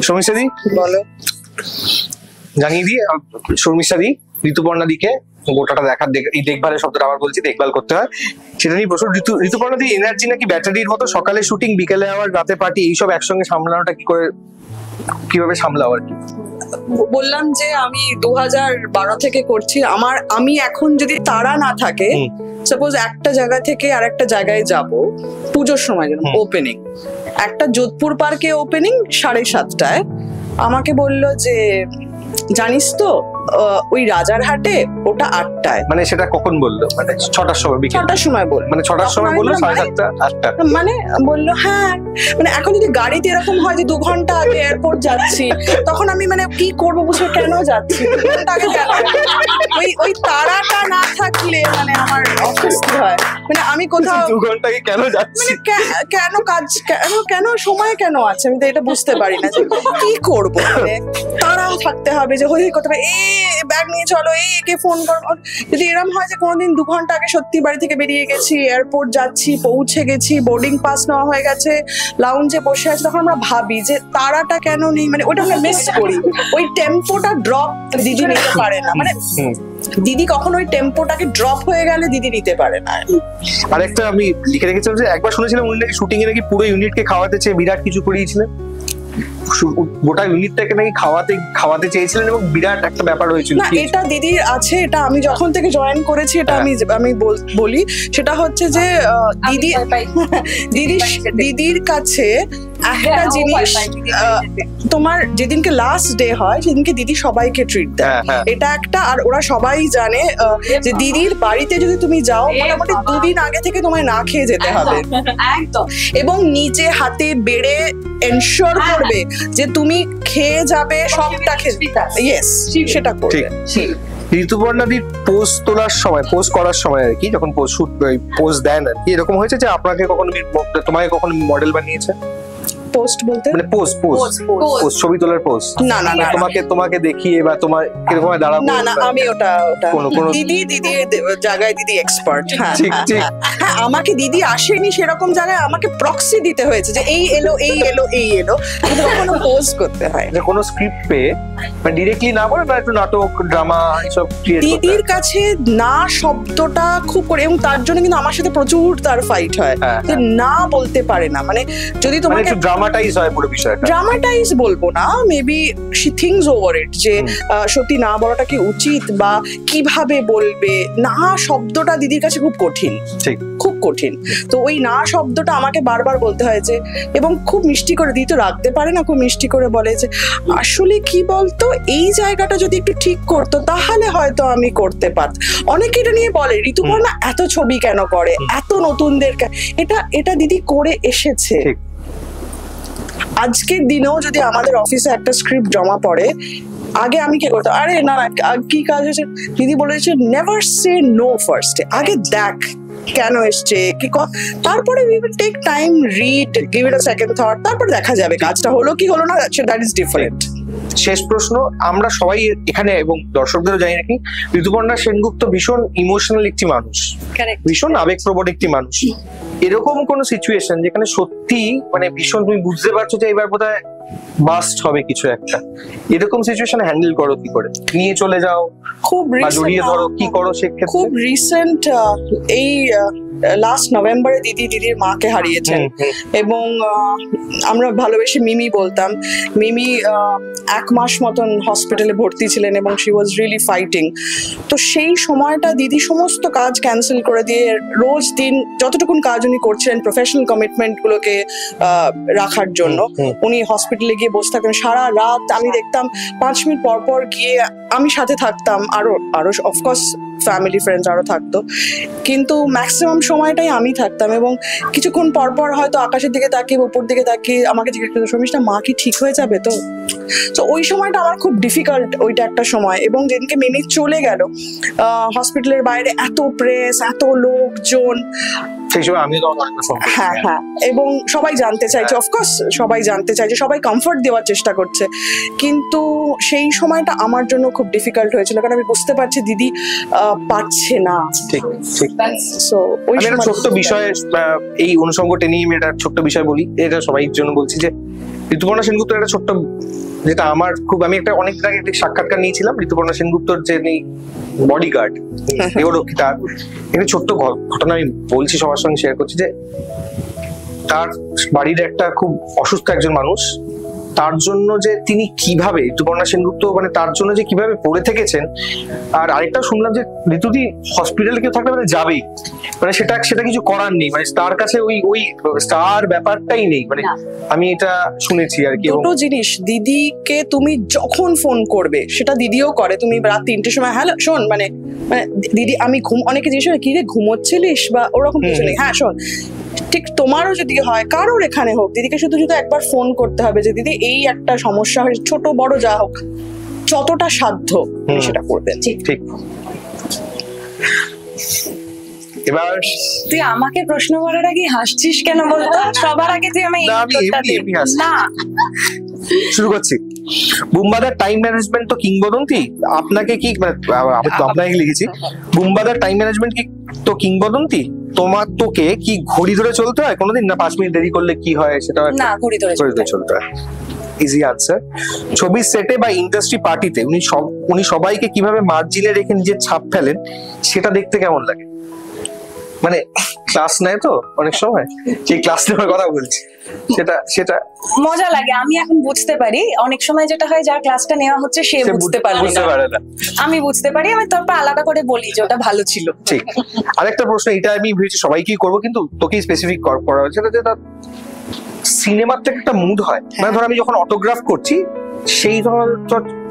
শর্মিষ্ঠা দি বলো। জানিয়ে দিই শর্মিষ্ঠা দি ঋতুপর্ণা দিকে গোটাটা এই দেখভালের শব্দটা আবার বলছি, দেখভাল করতে হয়, সেটা নিয়ে প্রশ্ন। ঋতুপর্ণা দি এনার্জি নাকি ব্যাটারির মতো, সকালে শুটিং, বিকেলে আবার রাতে পার্টি, এইসব একসঙ্গে সামলানোটা কিভাবে সামলাও আর কি? বললাম যে আমি 2012 থেকে করছি, আমি এখন যদি তারা না থাকে, সাপোজ একটা জায়গা থেকে আর একটা জায়গায় যাব পুজোর সময়, যেরকম ওপেনিং, একটা যোধপুর পার্কে ওপেনিং 7:30টায়, আমাকে বললো যে জানিস তো ওই রাজারহাটে ওটা 8টায়, মানে সেটা কখন বললো? মানে 6টার সময়, বিকেল 6টার সময় বললো। মানে 6টার সময় বললো, তখন আমি 7:30 8টা মানে বললো হ্যাঁ, মানে এখন যদি গাড়িতে এরকম হয় যে 2 ঘন্টা আগে এয়ারপোর্ট যাচ্ছি, তখন আমি মানে কি করবো বুঝে কেন যাচ্ছি 2 ঘন্টা আগে কেন? ওই তারাটা না থাকলে মানে আমার অস্বস্তি হয়, মানে আমি কোথাও 2 ঘন্টা আগে কেন যাচ্ছি, মানে কেন কাজ কেন সময় কেন আছে, আমি তো এটা বুঝতে পারি না যে কি করবো। মানে তারাও থাকতে হবে যে হই করতে হবে, ব্যাগ নিয়ে চলো, একে ফোন করো। যদি এরকম হয় যে কোনোদিন 2 ঘন্টা আগে সত্যি বাড়ি থেকে বেরিয়ে গেছি, এয়ারপোর্ট যাচ্ছি, পৌঁছে গেছি, বোর্ডিং পাস নেওয়া হয়ে গেছে, লাউঞ্জে বসে আছি, তখন আমরা ভাবি যে তারাটা কেন নেই, মানে ওটা আমরা মিস করি। ওই টেম্পোটা ড্রপ দিদি নিতে পারে না, মানে দিদি কখনো ওই টেম্পোটাকে ড্রপ হয়ে গেলে দিদি নিতে পারে না। আরেকটা আমি লিখে রেখেছিলাম যে একবার শুনেছিলাম উনি নাকি শুটিং এ নাকি পুরো ইউনিটকে খাওয়াতে চেয়ে বিরাট কিছু করিয়েছিলেন, গোটা ইউনিটটাকে নাকি খাওয়াতে চেয়েছিলেন এবং বিরাট একটা ব্যাপার হয়েছিল। না, এটা দিদির আছে, এটা আমি যখন থেকে জয়েন করেছি এটা আমি বলি, সেটা হচ্ছে যে দিদির কাছে একটা জিনিস, তোমার যেদিনকে লাস্ট ডে হয় সেদিনকে দিদি সবাইকে ট্রিট দেয়, এটা একটা। আর ওরা সবাই জানে যে দিদির বাড়িতে যদি তুমি যাও মোটামুটি 2 দিন আগে থেকে তোমায় না খেয়ে যেতে হবে, একদম, এবং নিজে হাতে বেড়ে এনশিওর করবে যে তুমি খেয়ে যাবে, সবটা খেয়ে, ইয়েস, সেটা করবে। ঋতুপর্ণাদির পোস্ট তোলার সময়, পোস্ট করার সময় আর কি, যখন পোস্ট দেন আর কি, এরকম হয়েছে যে আপনাকে কখনো তোমাকে কখনো মডেল বানিয়েছে? পোস্ট বলতে মানে পোস্ট ছবি তোলার পোস্ট? না, তোমাকে দেখিয়ে বা তোমার কিরকম দাঁড়াবো? না, আমি ওটা দিদির জায়গায় দিদি এক্সপার্ট। হ্যাঁ, আমাকে দিদি আসেনি সেরকম জায়গায়, আমাকে প্রক্সি দিতে হয়েছে যে এই এলো কোনো পোস্ট করতে হয়। কোনো স্ক্রিপ্ট পেয়ে মানে ডিরেক্টলি না বলে, না একটু নাটক, ড্রামা এসব ক্রিয়েট করতে? দিদির কাছে না শব্দটা খুব করে, এবং তার জন্য কিন্তু আমার সাথে প্রচুর তার ফাইট হয় যে না বলতে পারে না। মানে যদি তোমাকে ড্রামাটাইজ হয় পুরো বিষয়টা, ড্রামাটাইজ বলবো না, maybe she things over it, যে সত্যি না বলাটা কি উচিত বা কিভাবে বলবে। না শব্দটা দিদির কাছে খুব কঠিন, খুব কঠিন। তো ওই না শব্দটা আমাকে বারবার বলতে হয় যে, এবং খুব মিষ্টি করে দিদি তো রাখতে পারে না, খুব মিষ্টি করে বলে যে আসলে কি বলতো, এই জায়গাটা যদি একটু ঠিক করতো তাহলে হয়তো আমি করতে পারতাম। অনেকে এটা নিয়ে বলে ঋতুপর্ণা এত ছবি কেন করে, এত নতুনদের, এটা দিদি করে এসেছে। আজকের দিনেও যদি আমাদের অফিসে একটা স্ক্রিপ্ট জমা পড়ে, আগে আমি কি করতাম, আরে না কি কাজ হয়েছে, দিদি বলেছে নেভার সে নো ফার্স্ট, আগে দেখ কেন এসছে কি, তারপরে we will take time, read, give it a second thought, তারপর দেখা যাবে কাজটা হলো কি হলো না, দ্যাট ইজ ডিফারেন্ট। শেষ প্রশ্ন, আমরা সবাই এখানে এবং দর্শকদেরও জানি নাকি ঋতুপর্ণা সেনগুপ্ত ভীষণ ইমোশনাল একটি মানুষ, ভীষণ আবেগপ্রবণ একটি মানুষ। এরকম কোন সিচুয়েশন যেখানে সত্যি মানে ভীষণ তুমি বুঝতে পারছো যে এবার বোধহয় বাস্ট হবে কিছু একটা, এরকম সিচুয়েশন হ্যান্ডেল করো কি করে? নিয়ে চলে যাও, খুব জড়িয়ে ধরো, কি করো সেক্ষেত্রে? খুব রিসেন্ট এই লাস্ট নভেম্বরে দিদির মাকে হারিয়েছেন, এবং আমরা ভালোবেসে মিমি বলতাম। মিমি 1 মাস মতন হসপিটালে ভর্তি ছিলেন এবং শি ওয়াজ রিয়েলি ফাইটিং। তো সেই সময়টা দিদি সমস্ত কাজ ক্যান্সেল করে দিয়ে রোজ দিন যতটুকুন কাজ উনি করছিলেন প্রফেশনাল কমিটমেন্ট গুলোকে রাখার জন্য, উনি হসপিটালে গিয়ে বসে থাকতেন সারা রাত। আমি দেখতাম 5 মিনিট পর পর গিয়ে আমি সাথে থাকতাম, আরো অফকোর্স ফ্যামিলি ফ্রেন্ডস আরো থাকতো, কিন্তু ম্যাক্সিমাম সময়টাই আমি থাকতাম। এবং কিছুক্ষণ পর পর হয়তো আকাশের দিকে তাকিয়ে, উপর দিকে তাকিয়ে আমাকে জিজ্ঞেস করতো, শর্মিষ্ঠা মা কি ঠিক হয়ে যাবে তো? তো ওই সময়টা আমার খুব ডিফিকাল্ট, ওইটা একটা সময়। এবং যেদিনকে মিমি চলে গেল, হসপিটালের বাইরে এত প্রেস, এত লোকজন, হ্যাঁ, এবং সবাই জানতে চাইছে, অফকোর্স সবাই জানতে চাইছে, সবাই কমফর্ট দেওয়ার চেষ্টা করছে, কিন্তু সেই সময়টা আমার জন্য খুব ডিফিকাল্ট হয়েছিল, কারণ আমি বুঝতে পারছি দিদি পারছে না। ঠিক। সো ওই ছোট্ট বিষয়ে এই অনুষঙ্গ টেনে এটা ছোট্ট বিষয় বলি, এটা সবাই জন্য বলছি যে ঋতুপর্ণা সেনগুপ্তের একটা ছোট্ট, যেটা আমার খুব, আমি একটা অনেক আগে একটা সাক্ষাৎকার নিয়েছিলাম ঋতুপর্ণা সেনগুপ্তর যে বডিগার্ড দেহরক্ষী, তার একটা ছোট্ট ঘটনা আমি বলছি, সবার সঙ্গে শেয়ার করছি। যে তার বাড়ির একটা খুব অসুস্থ একজন মানুষ তার জন্য যে তিনি কিভাবে ঋতুপর্ণা সেনগুপ্ত মানে তার জন্য যে কিভাবে পড়ে থেকেছেন। আর আরেকটা শুনলাম যে ঋতুদি হসপিটালে কেউ থাকলে মানে যাবেই, মানে সেটা কিছু করার নেই, মানে তার কাছে ওই স্টার ব্যাপারটাই নেই, মানে আমি এটা শুনেছি আর কি। দুটো জিনিস, দিদিকে তুমি যখন ফোন করবে সেটা দিদিও করে, তুমি রাত 3টের সময় হ্যালো শোন মানে দিদি আমি অনেকে জিজ্ঞেস করে কি রে ঘুমোচ্ছিলিস বা ওরকম কিছু নেই, হ্যাঁ শোন ঠিক তোমারও যদি হয় কারোর এখানে হোক দিদিকে শুধু একবার ফোন করতে হবে যে দিদি এই একটা সমস্যা হয়, ছোট বড় যা হোক যতটা সাধ্য সেটা করবেন। ঠিক। এবার তুই আমাকে প্রশ্ন করার আগে হাসছিস কেন বলতো? সবার আগে তুই আমি না শুরু করছি। বুম্বাদার টাইম ম্যানেজমেন্ট তো কিংবদন্তি, আপনাকে কি আমি তো আপনাকে লিখেছি, বুম্বাদার টাইম ম্যানেজমেন্ট কি তো কিংবদন্তি, তোকে কি ঘড়ি ধরে চলতে হয় কোনোদিন, না 5 মিনিট দেরি করলে কি হয় সেটা না ঘড়ি ধরে চলতে হয়? Easy answer. ছবির সেটে বা ইন্ডাস্ট্রি পার্টিতে উনি সবাইকে কিভাবে মার্জিনে রেখে নিজের ছাপ ফেলেন সেটা দেখতে কেমন লাগে? মানে ক্লাস নেয় তো অনেক সময়, সেই ক্লাস নেওয়ার কথা বলছি, সেটা মজা লাগে। আমি এখন বুঝতে পারি অনেক সময় যেটা হয় যার ক্লাসটা নেওয়া হচ্ছে সে বুঝতে পারে না, আমি বুঝতে পারি, আমি তারপর আলাদা করে বলি যে ওটা ভালো ছিল। ঠিক। আরেকটা প্রশ্ন, এটা আমি ভেবেছি সবাইকেই করবো কিন্তু তোকেই স্পেসিফিক করা হয়েছে, যে তার সিনেমার থেকে একটা মুড হয়, মানে ধর আমি যখন অটোগ্রাফ করছি সেই ধর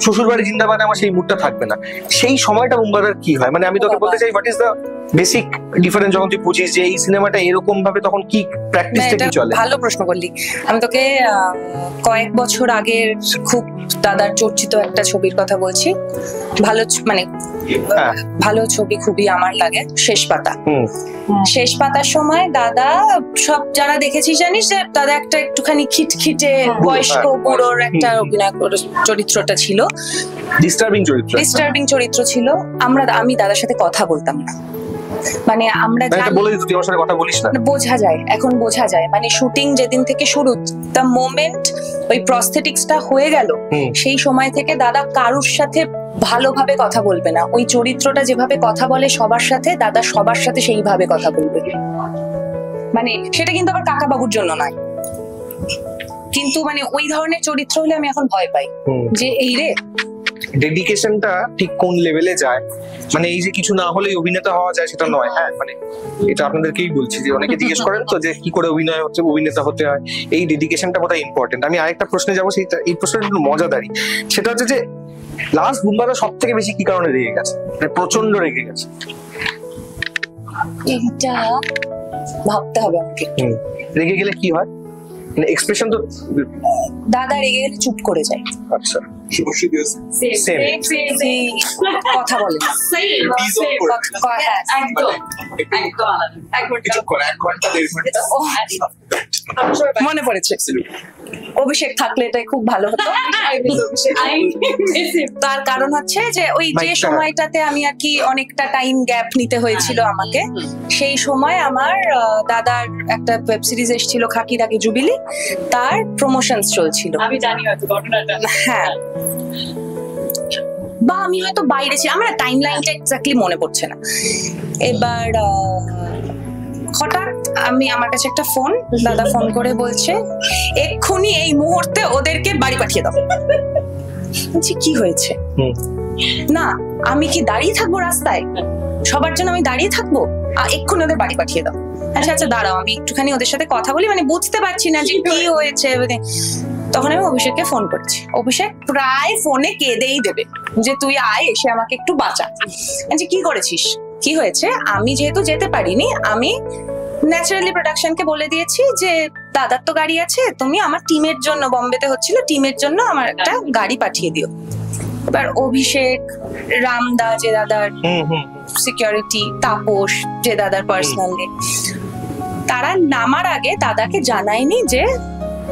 শ্বশুর বাড়ি জিন্দাবাদে আমার সেই মুডটা থাকবে না, সেই সময়টা বুম্বাদার কি হয়? মানে আমি তোকে বলতে চাই what is the basic difference যখন তুই বুঝিস যে এই সিনেমাটা এরকম ভাবে, তখন কি প্র্যাকটিসটা কি চলে? ভালো প্রশ্ন করলি। আমি তোকে কয়েক বছর আগের খুব দাদার চর্চিত একটা ছবির কথা বলছি, ভালো মানে ভালো ছবি খুবই আমার লাগে, শেষ পাতা। শেষ পাতার সময় দাদা, সব যারা দেখেছিস জানিস যে দাদা একটা একটুখানি খিটখিটে বয়স্ক বুড়োর একটা অভিনয় চরিত্রটা ছিল, ডিস্টার্বিং চরিত্র ছিল। আমি দাদার সাথে কথা বলতাম না, মানে আমরা বোঝা যায়, এখন বোঝা যায়, মানে শুটিং যেদিন থেকে শুরু, দ্য মোমেন্ট ওই প্রস্থেটিক্সটা হয়ে গেল সেই সময় থেকে দাদা কারুর সাথে ভালোভাবে কথা বলবে না, ওই চরিত্রটা যেভাবে কথা বলে সবার সাথে, দাদা সবার সাথে সেইভাবে কথা বলবে। মানে সেটা কিন্তু আবার কাকা বাবুর জন্য নয়, কিন্তু মানে ওই ধরনের চরিত্র হলে আমি এখন ভয় পাই যে এই রে ডেডিকেশনটা ঠিক কোন লেভেলে যায়, মানে এই যে কিছু না হলেই অভিনেতা হওয়া যায় সেটা নয়। হ্যাঁ, মানে এটা আপনাদেরকেই বলছি যে অনেকে জিজ্ঞেস করেন তো যে কি করে অভিনেতা হতে হয়, এই ডেডিকেশনটা বোধহয় ইম্পর্টেন্ট। আমি আরেকটা প্রশ্নে যাবো, এই প্রশ্নটা একটু মজাদারি, সেটা হচ্ছে যে লাস্ট বুম্বাদা সব থেকে বেশি কি কারণে রেগে গেছে, মানে প্রচন্ড রেগে গেছে? এটা ভাবতে হবে আমাকে। রেগে গেলে কি হয়, মানে এক্সপ্রেশন তো দাদা রেগে গেলে চুপ করে যায়। আচ্ছা, কথা বলে না, মনে পড়েছে অভিষেক থাকলে এটাই খুব ভালো হতো। তার কারণ হচ্ছে যে ওই যে সময়টাতে আমি আর কি অনেকটা টাইম গ্যাপ নিতে হয়েছিল আমাকে, সেই সময় আমার দাদার একটা ওয়েব সিরিজ এসেছিল খাকি দাগি জুবিলি, তার প্রমোশনস চলছিল, আমি জানি হয়তো ঘটনাটা, হ্যাঁ, বা আমি হয়তো বাইরে ছিলাম, আমার টাইম লাইনটা এক্স্যাক্টলি মনে পড়ছে না। এবার হঠাৎ আমার কাছে একটা ফোন, দাদা ফোন করে বলছে এক্ষুনি এই মুহূর্তে ওদেরকে বাড়ি পাঠিয়ে দাও। বলছি কি হয়েছে? না আমি কি দাঁড়িয়ে থাকবো রাস্তায়, সবার জন্য আমি দাঁড়িয়ে থাকবো, এক্ষুনি ওদের বাড়ি পাঠিয়ে দাও। আচ্ছা আচ্ছা দাঁড়াও, আমি একটুখানি ওদের সাথে কথা বলি, মানে বুঝতে পারছি না যে কি হয়েছে। তখন আমি অভিষেককে ফোন করছি, অভিষেক প্রায় ফোনে কেঁদেই দেবে যে তুই আয়, এসে আমাকে একটু বাঁচা। আচ্ছা কি করেছিস, কি হয়েছে? আমি যেহেতু যেতে পারিনি, আমি ন্যাচারালি প্রোডাকশনকে বলে দিয়েছি যে দাদার তো গাড়ি আছে, তুমি আমার টিমের জন্য, বম্বেতে হচ্ছিল, টিমের জন্য আমার একটা গাড়ি পাঠিয়ে দিও। এবার অভিষেক, রামদা যে দাদার সিকিউরিটি, তাপস যে দাদার পার্সোনালি, তারা নামার আগে দাদাকে জানায়নি যে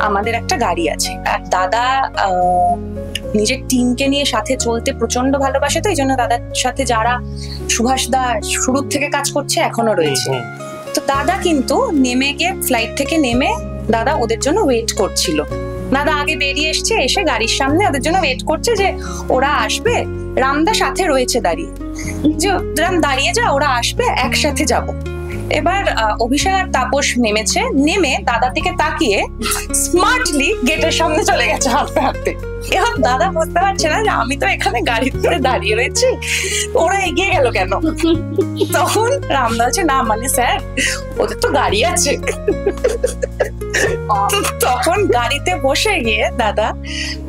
আমাদের একটা গাড়ি আছে। আর দাদা নিজের টিমকে নিয়ে সাথে চলতে প্রচন্ড ভালোবাসে, তো এই জন্য দাদার সাথে যারা সুভাষ দা শুরুর থেকে কাজ করছে এখনো রয়েছে। তো দাদা কিন্তু নেমে গিয়ে ফ্লাইট থেকে নেমে দাদা ওদের জন্য ওয়েট করছিল, দাদা আগে বেরিয়ে এসছে, এসে গাড়ির সামনে ওদের জন্য ওয়েট করছে যে ওরা আসবে, রামদা সাথে রয়েছে দাঁড়িয়ে, যে রাম দাঁড়িয়ে যা, ওরা আসবে একসাথে যাব। এবার অভিষেক আর তাপস নেমেছে, নেমে দাদার দিকে তাকিয়ে স্মার্টলি গেটের সামনে চলে গেছে হাঁটতে হাঁটতে। এবার দাদা বুঝতে পারছে না যে আমি তো এখানে গাড়ির ধরে দাঁড়িয়ে রয়েছি, ওরা এগিয়ে গেল কেন। তখন রামদা বলছে না মানে স্যার ওদের তো গাড়ি আছে। তখন গাড়িতে বসে গিয়ে দাদা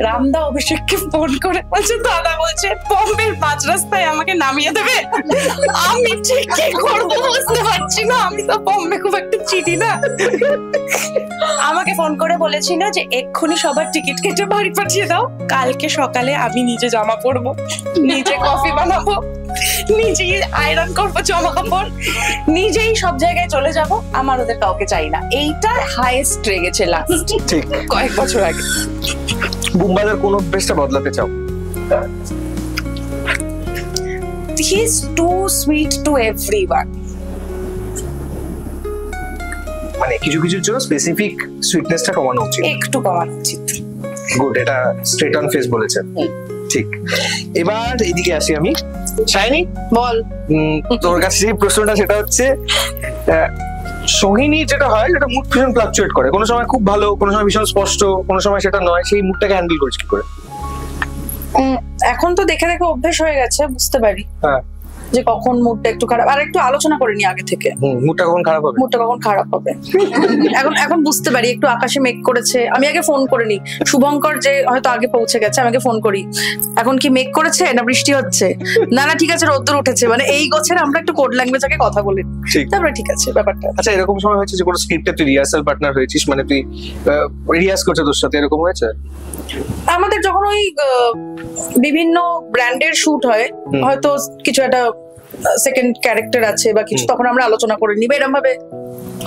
রামদা অভিষেককে ফোন করে বলছে, দাদা বলছে বম্বের মাঝ রাস্তায় আমাকে নামিয়ে দেবে। আমি ঠিক কি করবো বুঝতে পারছি না, আমি তো বম্বে খুব একটা চিনি না। আমাকে ফোন করে বলেছিল যে এক্ষুনি সবার টিকিট কেটে বাড়ি পাঠিয়ে দাও, কালকে সকালে আমি নিজে জামা পরবো, নিজে কফি বানাবো, নিজেই আয়রন করবো জামা কাপড়, নিজেই সব জায়গায় চলে যাব, আমার ওদের কাউকে চাই না। এইটা হাইয়েস্ট রেগেছে লাস্ট ঠিক কয়েক বছর আগে। বুম্বাদের কোন অভ্যেসটা বদলাতে চাও? He is too sweet to everyone. মানে কিছু কিছুর জন্য স্পেসিফিক সুইটনেসটা কমানো উচিত। একটু কমানো উচিত। গুড, এটা স্ট্রেট অন ফেস বলেছেন। ঠিক, এবার এইদিকে আসি আমি। শাইনি বল। তোর কাছে যে প্রশ্নটা সেটা হচ্ছে সোহিনী যেটা হয় সেটা মুড ভীষণ ফ্লাকচুয়েট করে, কোনো সময় খুব ভালো, কোনো সময় ভীষণ স্পষ্ট, কোনো সময় সেটা নয়, সেই মুডটাকে হ্যান্ডেল করিস কি করে? এখন তো দেখে দেখে অভ্যেস হয়ে গেছে, বুঝতে পারি হ্যাঁ যে কখন মুডটা একটু খারাপ, আর একটু আলোচনা করিনি আগে থেকে মুডটা কখন খারাপ হবে, মুডটা কখন খারাপ হবে। এখন এখন বুঝতে পারি, একটু আকাশে মেঘ করেছে, আমি আগে ফোন করে নি। শুভঙ্কর যে হয়তো আগে পৌঁছে গেছে, আমাকে ফোন করি, এখন কি মেঘ করেছে না বৃষ্টি হচ্ছে, না না ঠিক আছে রোদ্দুর উঠেছে, মানে এই গোছের আমরা একটু কোড ল্যাঙ্গুয়েজ আগে কথা বলি, ঠিক। তারপরে ঠিক আছে ব্যাপারটা। আচ্ছা, এরকম সময় হয়েছে যে কোনো স্ক্রিপ্টে তুই রিহার্সাল পার্টনার হয়েছিস, মানে তুই রিহার্স করছে তোর সাথে, এরকম হয়েছে? আমাদের যখন ওই বিভিন্ন ব্র্যান্ডের শুট হয়, হয়তো কিছু একটা সেকেন্ড ক্যারেক্টার আছে বা কিছু, তখন আমরা আলোচনা করে নিই, এরকম ভাবে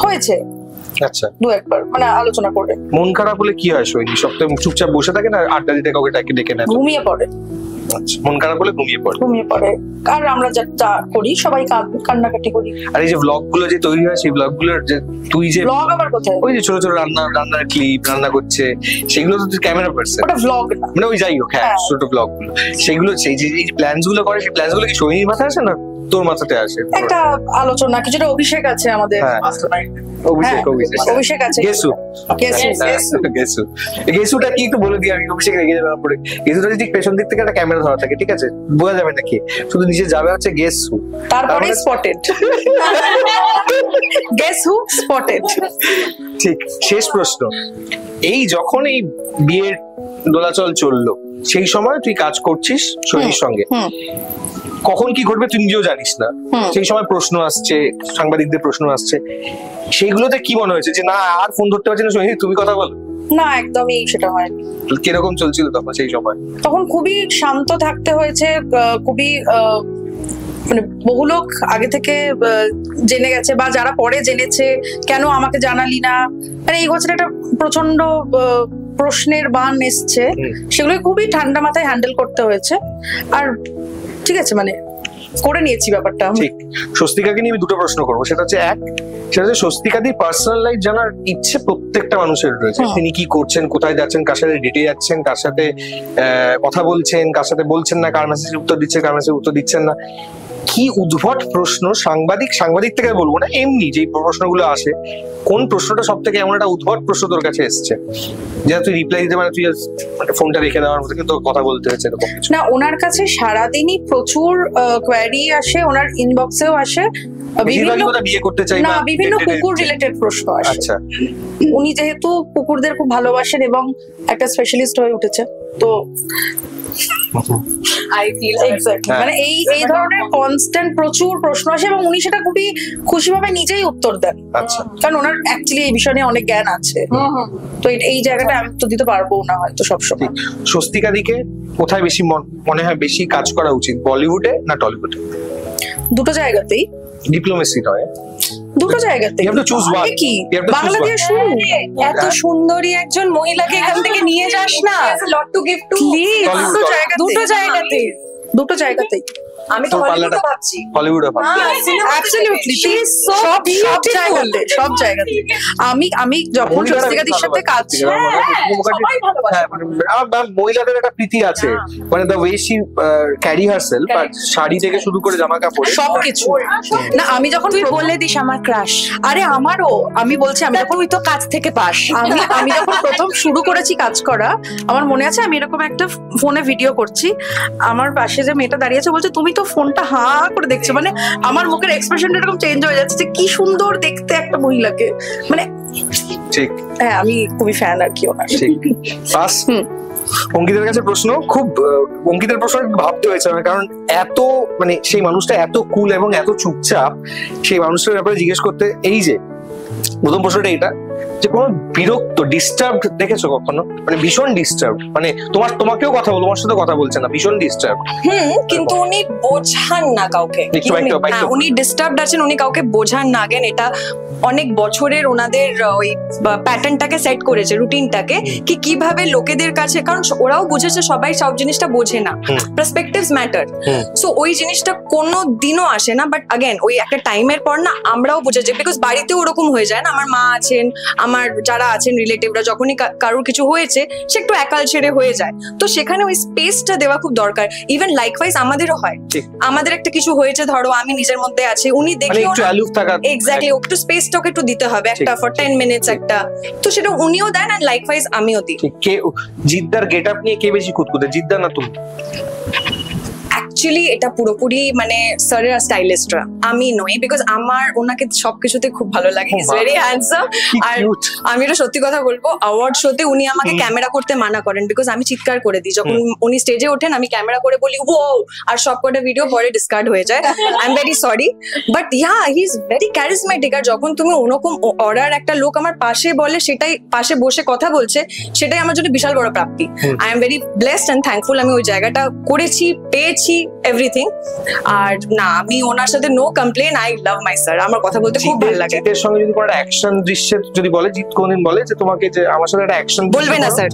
হয়েছে আচ্ছা দু একবার, মানে আলোচনা করে। মন খারাপ হলে কি হয় সোহিনী? সপ্তাহে চুপচাপ বসে থাকে না আড্ডা দিতে কাউকে ডেকে নেয়? ঘুমিয়ে পড়ে। আচ্ছা, মন খারাপ হলে ঘুমিয়ে পড়ে। ঘুমিয়ে পড়ে, আর আমরা যা করি সবাই কান্নাকাটি করি। আর এই যে ব্লগ গুলো যে তৈরি হয়, সেই ব্লগ গুলোর যে তুই যে ব্লগ আবার কোথায়? ওই যে ছোট ছোট রান্নার ক্লিপ, রান্না করছে, সেগুলো তো তুই ক্যামেরা পারসন, ওটা ভ্লগ না, মানে ওই যাই হোক, হ্যাঁ ছোট ব্লগ গুলো, সেগুলো সেই যে প্ল্যানস গুলো করে, সেই প্ল্যানস গুলো কি সোহিনীর মাথায় আসে না তোর মাথাতে আসে? একটা আলোচনা, কিছুটা অভিষেক আছে আমাদের, অভিষেক আছে, গেসু গেসুটা কি একটু বলে দিই আমি, অভিষেক রেগে যাবে পরে। গেসুটা যদি পেছন দিক থেকে একটা ক্যামেরা ধরা থাকে, ঠিক আছে, বোঝা যাবে নাকি, শুধু নিচে যাবে হচ্ছে গেসু, তারপরে স্পটেড, গেস হু স্পটেড। ঠিক। শেষ প্রশ্ন, এই যখন এই বিয়ের দোলাচল চললো, সেই সময় তুই কাজ করছিস সোহিনীর সঙ্গে, কখন কি ঘটবে তুই নিজেও জানিস না, সেই সময় প্রশ্ন আসছে, সাংবাদিকদের প্রশ্ন আসছে, সেইগুলোতে কি মনে হয়েছে যে না আর ফোন ধরতে পারছি না সোহিনী, তুমি কথা বলো? না, একদমই সেটা হয়নি। কিরকম চলছিল তখন সেই সময়? তখন খুবই শান্ত থাকতে হয়েছে, খুবই মানে বহু লোক আগে থেকে জেনে গেছে, বা যারা পরে জেনেছে কেন আমাকে জানালি না, মানে এই বছর একটা প্রচন্ড প্রশ্নের বান এসছে, সেগুলো খুবই ঠান্ডা মাথায় হ্যান্ডেল করতে হয়েছে, আর ঠিক আছে মানে করে নিয়েছি ব্যাপারটা। ঠিক। স্বস্তিকাকে নিয়ে আমি দুটো প্রশ্ন করবো, সেটা হচ্ছে সেটা হচ্ছে স্বস্তিকাদির পার্সোনাল লাইফ জানার ইচ্ছে প্রত্যেকটা মানুষের রয়েছে, তিনি কি করছেন, কোথায় যাচ্ছেন, কার সাথে ডেটে যাচ্ছেন, কার সাথে কথা বলছেন, কার সাথে বলছেন না, কার মেসেজের উত্তর দিচ্ছেন, কার মেসেজের উত্তর দিচ্ছেন না, কি উদ্ভট প্রশ্ন। সাংবাদিক থেকে বলবো না, এমনি যে প্রশ্নগুলো আসে, কোন প্রশ্নটা সব থেকে এমন একটা উদ্ভট প্রশ্ন তোর কাছে এসছে যেটা তুই রিপ্লাই দিতে, মানে তুই ফোনটা রেখে দেওয়ার মতো কিন্তু কথা বলতে হয়েছে এরকম কিছু? না, ওনার কাছে সারাদিনই প্রচুর কোয়ারি আসে, ওনার ইনবক্সেও আসে, বিয়ে করতে চাই না, বিভিন্ন কুকুর রিলেটেড প্রশ্ন আসে। আচ্ছা, উনি যেহেতু কুকুরদের খুব ভালোবাসেন এবং একটা স্পেশালিস্ট হয়ে উঠেছে, তো মানে এই ধরনের কনস্ট্যান্ট প্রচুর প্রশ্ন আসে, এবং উনি সেটা খুবই খুশিভাবে নিজেই উত্তর দেন, কারণ ওনার অ্যাকচুয়ালি এই বিষয় নিয়ে অনেক জ্ঞান আছে, তো এই জায়গাটা আমি তো দিতে পারবো না হয়তো সবসময়। স্বস্তিকাদিকে কোথায় বেশি মনে হয় বেশি কাজ করা উচিত, বলিউডে না টলিউডে? দুটো জায়গাতেই। ডিপ্লোমেসি নয়, দুটো জায়গাতে কি বাংলা দিয়ে শুরু। এত সুন্দরী একজন মহিলাকে এখান থেকে নিয়ে যাস না, দুটো জায়গাতেই। আমি তো হলিউডও ভাবছি। হলিউডও ভাবছি। অ্যাবসলিউটলি She is so সব জায়গাতে আমি যখন স্বস্তিকাদির সাথে কাজ আমার মহিলাদের একটা প্রীতি আছে, মানে the way she carry herself, আর শাড়ি থেকে শুরু করে জামা কাপড় সবকিছু। না আমি যখন তুই বলে দিস আমার ক্রাশ। আরে আমারও, আমি বলছি আমি যখন তুই তো কাজ থেকে পাস। আমি যখন প্রথম শুরু করেছি কাজ করা, আমার মনে আছে আমি এরকম একটা ফোনে ভিডিও করছি, আমার পাশে যে মেয়েটা দাঁড়িয়ে আছে বলছে তুমি তো ফোনটা হা করে দেখছো, মানে আমার মুখের এক্সপ্রেশনটা এরকম চেঞ্জ হয়ে যাচ্ছে যে কি সুন্দর দেখতে একটা মহিলাকে, মানে ঠিক। হ্যাঁ আমি খুবই ফ্যান আর কি ওনার। ঠিক। পাস। অঙ্কিতের কাছে প্রশ্ন, খুব অঙ্কিতের প্রশ্ন ভাবতে হয়েছে আমার, কারণ এত মানে সেই মানুষটা এত কুল এবং এত চুপচাপ, সেই মানুষটার ব্যাপারে জিজ্ঞেস করতে, এই যে প্রথম প্রশ্নটা এটা যে কোনো বিরক্ত ডিস্টার্ব দেখেছো কখনো? মানে ভীষণ ডিস্টার্ব, মানে তোমাকেও কথা বলবো, তোমার সাথে কথা বলছে না, ভীষণ ডিস্টার্ব। কিন্তু উনি বোঝান না কাউকে। উনি ডিস্টার্বড আছেন, উনি কাউকে বোঝান না। আগেন এটা অনেক বছরের ওনাদের ওই প্যাটার্নটাকে সেট করেছে, রুটিনটাকে, কি কিভাবে লোকেদের কাছে, কারণ ওরাও বুঝেছে সবাই সব জিনিসটা বোঝে না, পার্সপেক্টিভস ম্যাটার। সো ওই জিনিসটা কোনো দিনও আসে না, বাট আগেন ওই একটা টাইমের পর না আমরাও বুঝেছি, বিকজ বাড়িতেও ওরকম হয়ে যায় না। আমার মা আছেন, আমার যারা আছেন রিলেটিভরা, যখনই কারোর কিছু হয়েছে সে একটু একাল ছেড়ে হয়ে যায়, তো সেখানে ওই স্পেসটা দেওয়া খুব দরকার। ইভেন লাইকওয়াইজ আমাদেরও হয়, আমাদের একটা কিছু হয়েছে, ধরো আমি নিজের মধ্যে আছি, উনি দেখেও এক্স্যাক্টলি একটু স্পেসটাকে একটু দিতে হবে একটা ফর 10 মিনিটস একটা, তো সেটা উনিও দেন আর লাইকওয়াইজ আমিও দিই। কে জিদ্দার গেটআপ নিয়ে কে বেশি খুঁতখুঁতে, জিদ্দা না তুমি? অ্যাকচুয়ালি এটা পুরোপুরি মানে স্যারের স্টাইলিস্টরা, আমি নই, বিকজ আমার ওনাকে সবকিছুতে খুব ভালো লাগে, ইজ ভেরি হ্যান্ডসাম। আর আমি এটা সত্যি কথা বলবো, অ্যাওয়ার্ড শোতে উনি আমাকে ক্যামেরা করতে মানা করেন, বিকজ আমি চিৎকার করে দিই যখন উনি স্টেজে ওঠেন, আমি ক্যামেরা করে বলি ও, আর সবকটা ভিডিও পরে ডিসকার্ড হয়ে যায়। I am very sorry, but yeah he is very charismatic. আর যখন তুমি ওরকম অর্ডার একটা লোক আমার পাশে বলে, সেটাই পাশে বসে কথা বলছে, সেটাই আমার জন্য বিশাল বড় প্রাপ্তি। I am very blessed and thankful, আমি ওই জায়গাটা করেছি, পেয়েছি, এভরিথিং। আর না, আমি ওনার সাথে no complain, I love my sir, আমার কথা বলতে খুব ভালো লাগে। জিতের সঙ্গে যদি কোনো একটা অ্যাকশন দৃশ্যে যদি বলে, জিত কোনদিন বলে যে তোমাকে যে আমার সাথে একটা অ্যাকশন বলবে না স্যার,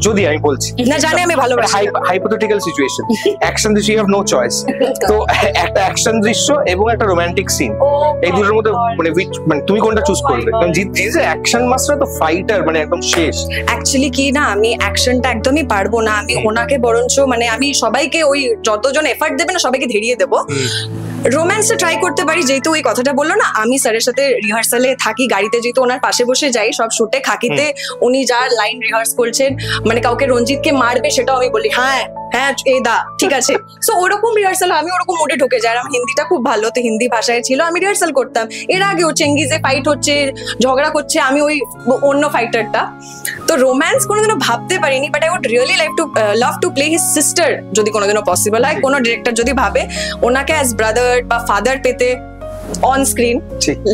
যদি আমি বলছি না জানে আমি ভালোবাসি, হাইপোথেটিক্যাল সিচুয়েশন, অ্যাকশন দৃশ্য, ইউ হ্যাভ নো চয়েস, তো একটা অ্যাকশন দৃশ্য এবং একটা রোমান্টিক সিন, এই দুটোর মধ্যে মানে তুমি কোনটা চুজ করবে? কারণ জিত যে অ্যাকশন মাস্টার, তো ফাইটার, মানে একদম শেষ। অ্যাকচুয়ালি কি না, আমি অ্যাকশনটা একদমই পারবো না, আমি ওনাকে বরঞ্চ মানে আমি সবাইকে ওই যতজন এফার্ট দেবে না সবাইকে ধেরিয়ে দেবো। রোম্যান্সটা ট্রাই করতে পারি, যেহেতু ওই কথাটা বললো না, আমি স্যারের সাথে রিহার্সালে থাকি, গাড়িতে যেহেতু ওনার পাশে বসে যাই সব শুটে, খাকিতে উনি যার লাইন রিহার্স করছেন, মানে কাউকে রঞ্জিতকে মারবে সেটাও আমি বলি হ্যাঁ হ্যাঁ এই দা ঠিক আছে। সো ওরকম রিহার্সাল আমি ওরকম মোডে ঢুকে যাই। আমার হিন্দিটা খুব ভালো, তো হিন্দি ভাষায় ছিল, আমি রিহার্সাল করতাম। এর আগেও চেঙ্গিজে ফাইট হচ্ছে, ঝগড়া করছে, আমি ওই অন্য ফাইটারটা। তো রোম্যান্স কোনোদিনও ভাবতে পারিনি, but I would really love to play his sister, যদি কোনোদিনও পসিবল হয়, কোনো ডিরেক্টর যদি ভাবে ওনাকে অ্যাজ ব্রাদার বা ফাদার পেতে অন স্ক্রিন,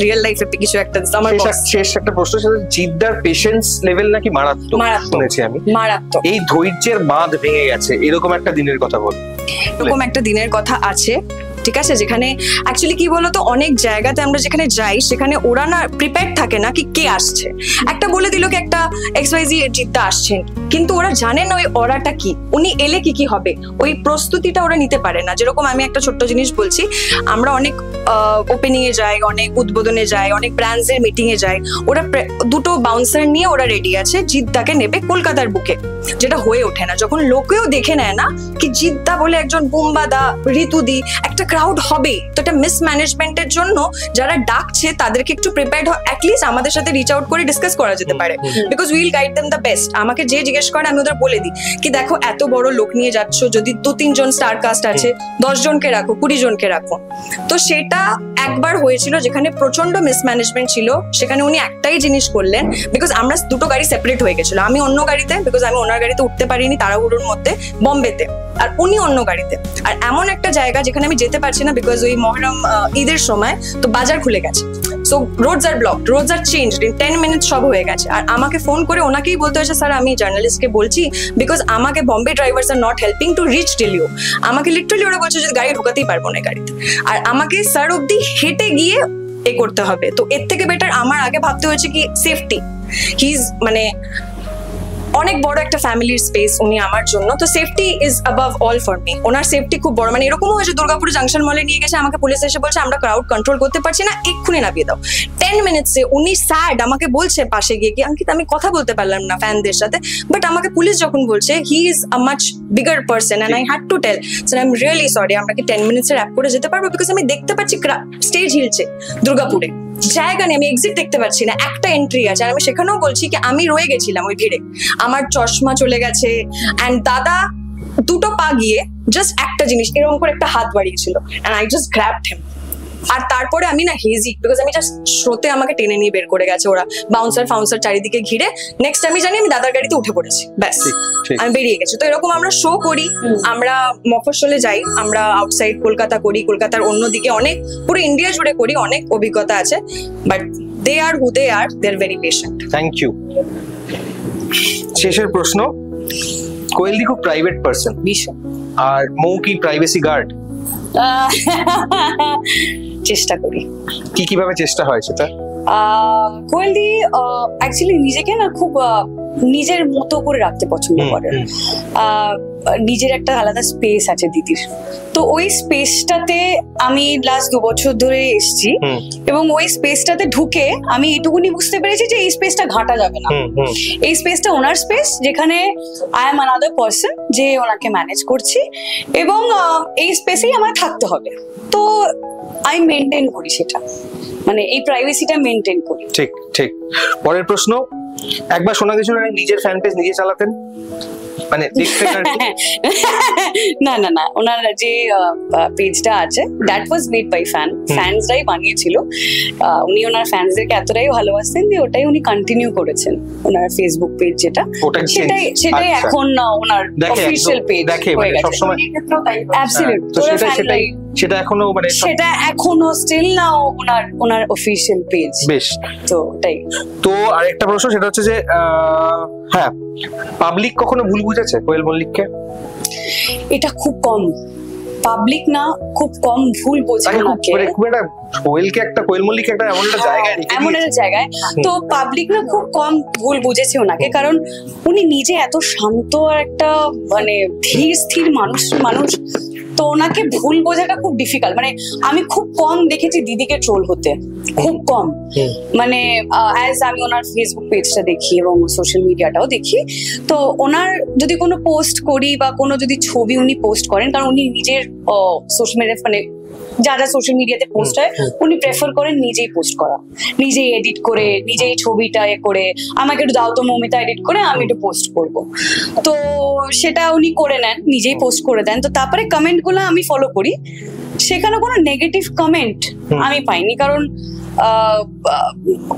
রিয়েল লাইফে কিছু একটা। আমার শেষ একটা প্রশ্ন, জিদ্দার পেশেন্স লেভেল নাকি মারাত্মক শুনেছি আমি, মারাত্মক। এই ধৈর্যের বাঁধ ভেঙে গেছে, এরকম একটা দিনের কথা বল। এরকম একটা দিনের কথা আছে, ঠিক আছে, যেখানে অ্যাকচুয়ালি কি বলতো, অনেক জায়গাতে আমরা যেখানে যাই সেখানে ওরা না প্রিপেয়ার থাকে না কি কে আসছে, একটা বলে দিল কি একটা XYZ জিদ্দা আসছেন, কিন্তু ওরা জানে না ওই অরাটা কি, উনি এলে কি কি হবে, ওই প্রস্তুতিটা ওরা নিতে পারে না। যেরকম আমি একটা ছোট্ট জিনিস বলছি, আমরা অনেক ওপেনিং এ যাই, অনেক উদ্বোধনে যাই, অনেক ব্র্যান্ডস এর মিটিং এ যাই, ওরা দুটো বাউন্সার নিয়ে ওরা রেডি আছে জিদ্দাকে নেবে কলকাতার বুকে, যেটা হয়ে ওঠে না। যখন লোকেও দেখে নেয় না কি জিদ্দা বলে একজন বুম্বাদা, ঋতুদি, একটা ক্রাউড হবে, তো এটা মিসম্যানেজমেন্টের জন্য যারা ডাকছে তাদেরকে একটু প্রিপেয়ার্ড অ্যাটলিস্ট আমাদের সাথে রিচ আউট করে ডিসকাস করা যেতে পারে, because will guide them the best. আমাকে যে জিজ্ঞেস করে আমি ওদের বলে দিই কি দেখো এত বড় লোক নিয়ে যাচ্ছ, যদি 2-3 জন স্টার কাস্ট আছে, 10 জনকে রাখো, 20 জনকে রাখো। তো সেটা একবার হয়েছিল যেখানে প্রচন্ড মিসম্যানেজমেন্ট ছিল, সেখানে উনি একটাই জিনিস করলেন, বিকজ আমরা দুটো গাড়ি সেপারেট হয়ে গেছিল, আমি অন্য গাড়িতে, বিকজ আমি ওনার গাড়িতে উঠতে পারিনি তাড়াহুড়োর মধ্যে বম্বেতে, আর উনি অন্য গাড়িতে। আর এমন একটা জায়গা যেখানে আমি যেতে পারছি না, বিকজ ওই মহরম ঈদের সময় তো বাজার খুলে গেছে, so Rhodes R blocked, Rhodes R changed in 10 minutes, সব হয়ে গেছে। আর আমাকে ফোন করে ওনাকেই বলতে হয়েছে স্যার আমি জার্নালিস্টকে বলছি, বিকজ আমাকে Bombay drivers are not helping to reach till, আমাকে লিটারালি ওরা বলছে যে গাড়ি ঢোকাতেই পারবো না গাড়িতে, আর আমাকে স্যার অব্দি হেঁটে গিয়ে এ করতে হবে। তো এর থেকে বেটার আমার আগে ভাবতে হয়েছে কি সেফটি, হি ইজ মানে অনেক বড় একটা ফ্যামিলির স্পেস উনি আমার জন্য, তো safety is above all for me. Owner safety খুব বড়, মানে এরকমও হয়েছে দুর্গাপুর জাংশন মলে নিয়ে গেছে আমাকে, পুলিশ এসে বলছে আমরা ক্রাউড কন্ট্রোল করতে পারছি না, এক্ষুনি নামিয়ে দাও। 10 মিনিটসে উনি স্যাড আমাকে বলছে পাশে গিয়ে কি অঙ্কিত আমি কথা বলতে পারলাম না ফ্যানদের সাথে, বাট আমাকে পুলিশ যখন বলছে he is a much bigger person and I had to tell so I am really sorry, আমরা কি 10 মিনিটসে র‍্যাপ করে যেতে পারবো? বিকজ আমি দেখতে পাচ্ছি স্টেজ হিলছে দুর্গাপুরে, জায়গা নেই, আমি এক্সিট দেখতে পাচ্ছি না, একটা এন্ট্রি আছে। আর আমি সেখানেও বলছি কি আমি রয়ে গেছিলাম ওই ভিড়ে, আমার চশমা চলে গেছে, অ্যান্ড দাদা দুটো পা গিয়ে জাস্ট একটা জিনিস এরকম করে একটা হাত বাড়িয়েছিল, অ্যান্ড আই জাস্ট গ্র্যাবড হিম। আর তারপরে আমি না হেজি, বিকজ আমি জাস্ট স্রোতে আমাকে টেনে নিয়ে বের করে গেছে ওরা, বাউন্সার ফাউন্সার চারিদিকে ঘিরে। নেক্সট আমি জানি আমি দাদার গাড়িতে উঠে পড়েছি, ব্যাস আমি বেরিয়ে গেছি। তো এরকম আমরা শো করি, আমরা মফস্বলে যাই, আমরা আউটসাইড কলকাতা করি, কলকাতার অন্যদিকে অনেক, পুরো ইন্ডিয়া জুড়ে করি, অনেক অভিজ্ঞতা আছে, but they are who they are, they are very patient. Thank you. শেষের প্রশ্ন, কোয়েলদি খুব প্রাইভেট পার্সন, ভীষণ। আর মৌ কি প্রাইভেসি গার্ড? চেষ্টা করি। কিভাবে চেষ্টা হয় সেটা? কোয়েলদি অ্যাকচুয়ালি নিজেকে না খুব নিজের মতো করে রাখতে পছন্দ করে। নিজের একটা আলাদা স্পেস আছে দিদির, তো ওই স্পেসটাতে আমি লাস্ট 2 বছর ধরে এসেছি, এবং ওই স্পেসটাতে ঢুকে আমি এটুকুনি বুঝতে পেরেছি যে এই স্পেসটা ঘাটা যাবে না। এই স্পেসটা ওনার স্পেস, যেখানে আই এম আনাদার পার্সন, যে ওনাকে ম্যানেজ করছি, এবং এই স্পেসেই আমার থাকতে হবে। তো আমি মেনটেন করি সেটা, মানে এই প্রাইভেসিটা মেনটেন করি। ঠিক ঠিক। পরের প্রশ্ন, একবার শোনা গেছিল নিজের ফ্যান পেজ নিজে চালাতেন, মানে দেখতেন আর কি? না না না, ওনার যে পেজটা আছে দ্যাট ওয়াজ মেড বাই ফ্যান্সরাই বানিয়েছিল। উনি ওনার ফ্যান্সদেরকে এতটাই ভালোবাসতেন যে ওটাই উনি কন্টিনিউ করেছেন, ওনার ফেসবুক পেজ যেটা, সেটাই এখন ওনার অফিশিয়াল পেজ হয়ে গেছে। সবসময় অ্যাবসলিউটলি, সেটা এখনো মানে সেটা এখনো স্টিল নাও ওনার অফিশিয়াল পেজ। বেশ, তো ওটাই। তো আরেকটা প্রশ্ন, সেটা হচ্ছে যে হ্যাঁ, পাবলিক কখনো ভুল বুঝেছে কোয়েল মল্লিককে? এটা খুব কম, পাবলিক না খুব কম ভুল বোঝে ওনাকে। কোয়েল মল্লিক একটা এমন একটা জায়গায়, তো পাবলিক না খুব কম ভুল বুঝেছে ওনাকে, কারণ উনি নিজে এত শান্ত আর একটা মানে ধীর স্থির মানুষ, তো ওনাকে ভুল বোঝাটা খুব ডিফিকাল্ট। মানে আমি খুব কম দেখেছি দিদিকে ট্রোল হতে, খুব কম। মানে অ্যাজ আমি ওনার ফেসবুক পেজটা দেখি এবং সোশ্যাল মিডিয়াটাও দেখি, তো ওনার যদি কোনো পোস্ট করি বা কোনো যদি ছবি উনি পোস্ট করেন, কারণ উনি নিজের সোশ্যাল মিডিয়া মানে যা যা সোশ্যাল মিডিয়াতে পোস্ট হয় উনি প্রেফার করেন নিজেই পোস্ট করা, নিজেই এডিট করে, নিজেই ছবিটা করে আমাকে একটু দাও তো মৌমিতা এডিট করে আমি একটু পোস্ট করব। তো সেটা উনি করে নেন, নিজেই পোস্ট করে দেন। তো তারপরে কমেন্ট গুলো আমি ফলো করি, সেখানে কোনো নেগেটিভ কমেন্ট আমি পাইনি, কারণ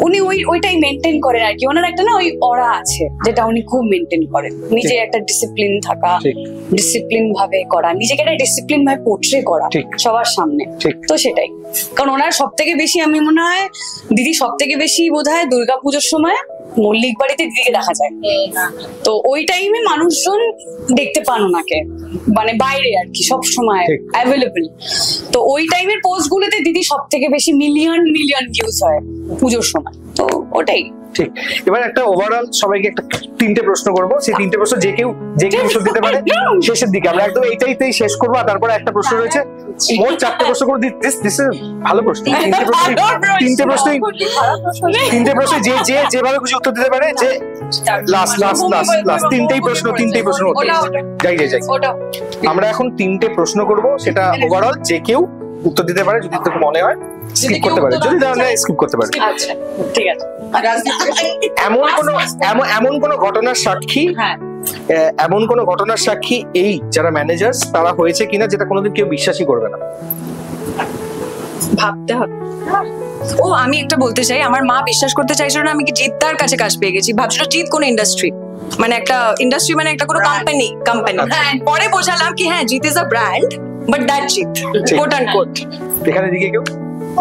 উনি ওইটাই মেনটেন করেন আর কি। ওনার একটা না ওই অরা আছে যেটা উনি খুব মেনটেন করেন, নিজে একটা ডিসিপ্লিন থাকা, ডিসিপ্লিন ভাবে করা, নিজেকে একটা ডিসিপ্লিন ভাবে পোর্ট্রে করা সবার সামনে। তো সেটাই, কারণ ওনার সব থেকে বেশি আমি মনে হয় দিদি সব থেকে বেশি বোধহয় দুর্গাপুজোর সময় মল্লিক বাড়িতে দিদিকে দেখা যায়, তো ওই টাইমে মানুষজন দেখতে পান ওনাকে, মানে বাইরে আর কি সব সময় অ্যাভেলেবল। তো ওই টাইমের পোস্ট গুলোতে দিদি সব থেকে বেশি মিলিয়ন ভিউজ হয় পুজোর সময়, তো ওটাই ঠিক। এবার একটা ওভারঅল সবাইকে একটা 3টে প্রশ্ন করবো, সেই 3টে প্রশ্ন যে কেউ উত্তর দিতে পারে শেষের দিকে আমরা একদম এইটাই শেষ করবো। আর তারপরে একটা প্রশ্ন রয়েছে, মোট 4টে প্রশ্ন করবো। দিস ভালো প্রশ্ন, 3টে প্রশ্ন যেভাবে খুশি উত্তর দিতে পারে, যে লাস্ট 3টেই প্রশ্ন যাই আমরা এখন 3টে প্রশ্ন করবো, সেটা ওভারঅল যে কেউ উত্তর দিতে পারে, যদি তোকে মনে হয় স্কিপ করতে পারে, যদি স্কিপ করতে পারে। আচ্ছা ঠিক আছে। এমন কোন ঘটনার সাক্ষী, এমন কোন ঘটনার সাক্ষী এই যারা ম্যানেজার্স তারা হয়েছে কিনা যেটা কোনোদিন কেউ বিশ্বাসই করবে না? ভাবতে হবে। ও আমি একটা বলতে চাই, আমার মা বিশ্বাস করতে চাইছিল না আমি কি জিৎদার কাছে কাজ পেয়ে গেছি, ভাবছিল জিৎ কোন ইন্ডাস্ট্রি, মানে একটা ইন্ডাস্ট্রি মানে একটা কোনো কোম্পানি। পরে বোঝালাম কি হ্যাঁ Jeet is a brand, but that Jeet quote and quote. এখানে দিকে কেউ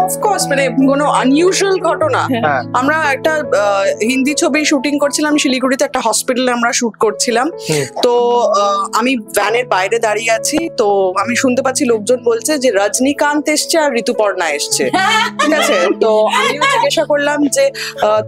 অফকোর্স মানে কোনো আনইউজুয়াল ঘটনা। হ্যাঁ। আমরা একটা হিন্দি ছবি শুটিং করছিলাম শিলিগুড়িতে, একটা হসপিটালে আমরা শুট করছিলাম। তো আমি ভ্যানের বাইরে দাঁড়িয়ে আছি, তো আমি শুনতে পাচ্ছি লোকজন বলছে যে রজনীকান্ত এসছে আর ঋতুপর্ণা এসছে, ঠিক আছে? তো আমিও জিজ্ঞাসা করলাম যে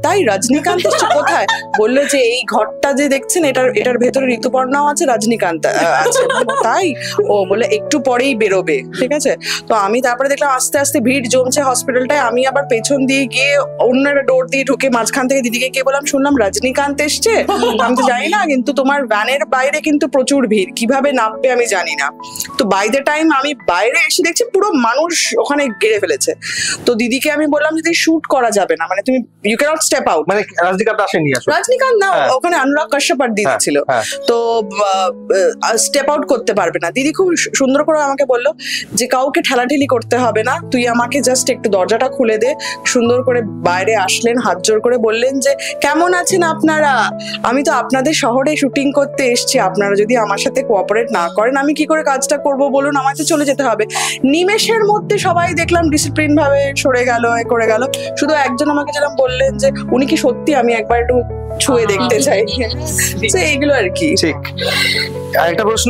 তাই রজনীকান্ত এসছে কোথায়? বললো যে এই ঘরটা যে দেখছেন এটার ভেতরে ঋতুপর্ণাও আছে, রজনীকান্ত আছে। তাই? ও বলে একটু পরেই বেরোবে, ঠিক আছে? তো আমি তারপরে দেখলাম আস্তে আস্তে ভিড় জমছে হসপিটালটায়। আমি আবার পেছন দিয়ে গিয়ে অন্য একটা ডোর দিয়ে ঢুকে মাঝখান থেকে দিদিকে গিয়ে বললাম, শুনলাম রজনীকান্ত এসছে। আমি তো জানি না, কিন্তু তোমার ভ্যানের বাইরে কিন্তু প্রচুর ভিড়, কিভাবে নামবে আমি জানি না। তো বাই দ্য টাইম আমি বাইরে এসে দেখছি পুরো মানুষ ওখানে ঘিরে ফেলেছে। তো দিদিকে আমি বললাম যদি শুট করা যাবে না, মানে তুমি ইউ ক্যানট স্টেপ আউট। মানে রজনীকান্ত আসেনি আসলে? রজনীকান্ত না, ওখানে অনুরাগ কাশ্যপ আর দিদি ছিল। তো স্টেপ আউট করতে পারবে না। দিদি খুব সুন্দর করে আমাকে বললো যে কাউকে ঠেলাঠেলি করতে হবে না, তুই আমাকে জাস্ট একটু দরজাটা খুলে দে। সুন্দর করে বাইরে আসলেন, হাত জোর করে বললেন যে কেমন আছেন আপনারা, আমি তো আপনাদের শহরে শুটিং করতে এসেছি, আপনারা যদি আমার সাথে কোঅপারেট না করেন আমি কি করে কাজটা করব বলুন, আমাকে চলে যেতে হবে। নিমেষের মধ্যে সবাই দেখলাম ডিসিপ্লিন ভাবে সরে গেল, করে গেল। শুধু একজন আমাকে যেরকম বললেন যে উনি কি সত্যি, আমি একবার একটু ছুঁয়ে দেখতে চাই। তো এইগুলো আর কি। ঠিক। আরেকটা প্রশ্ন,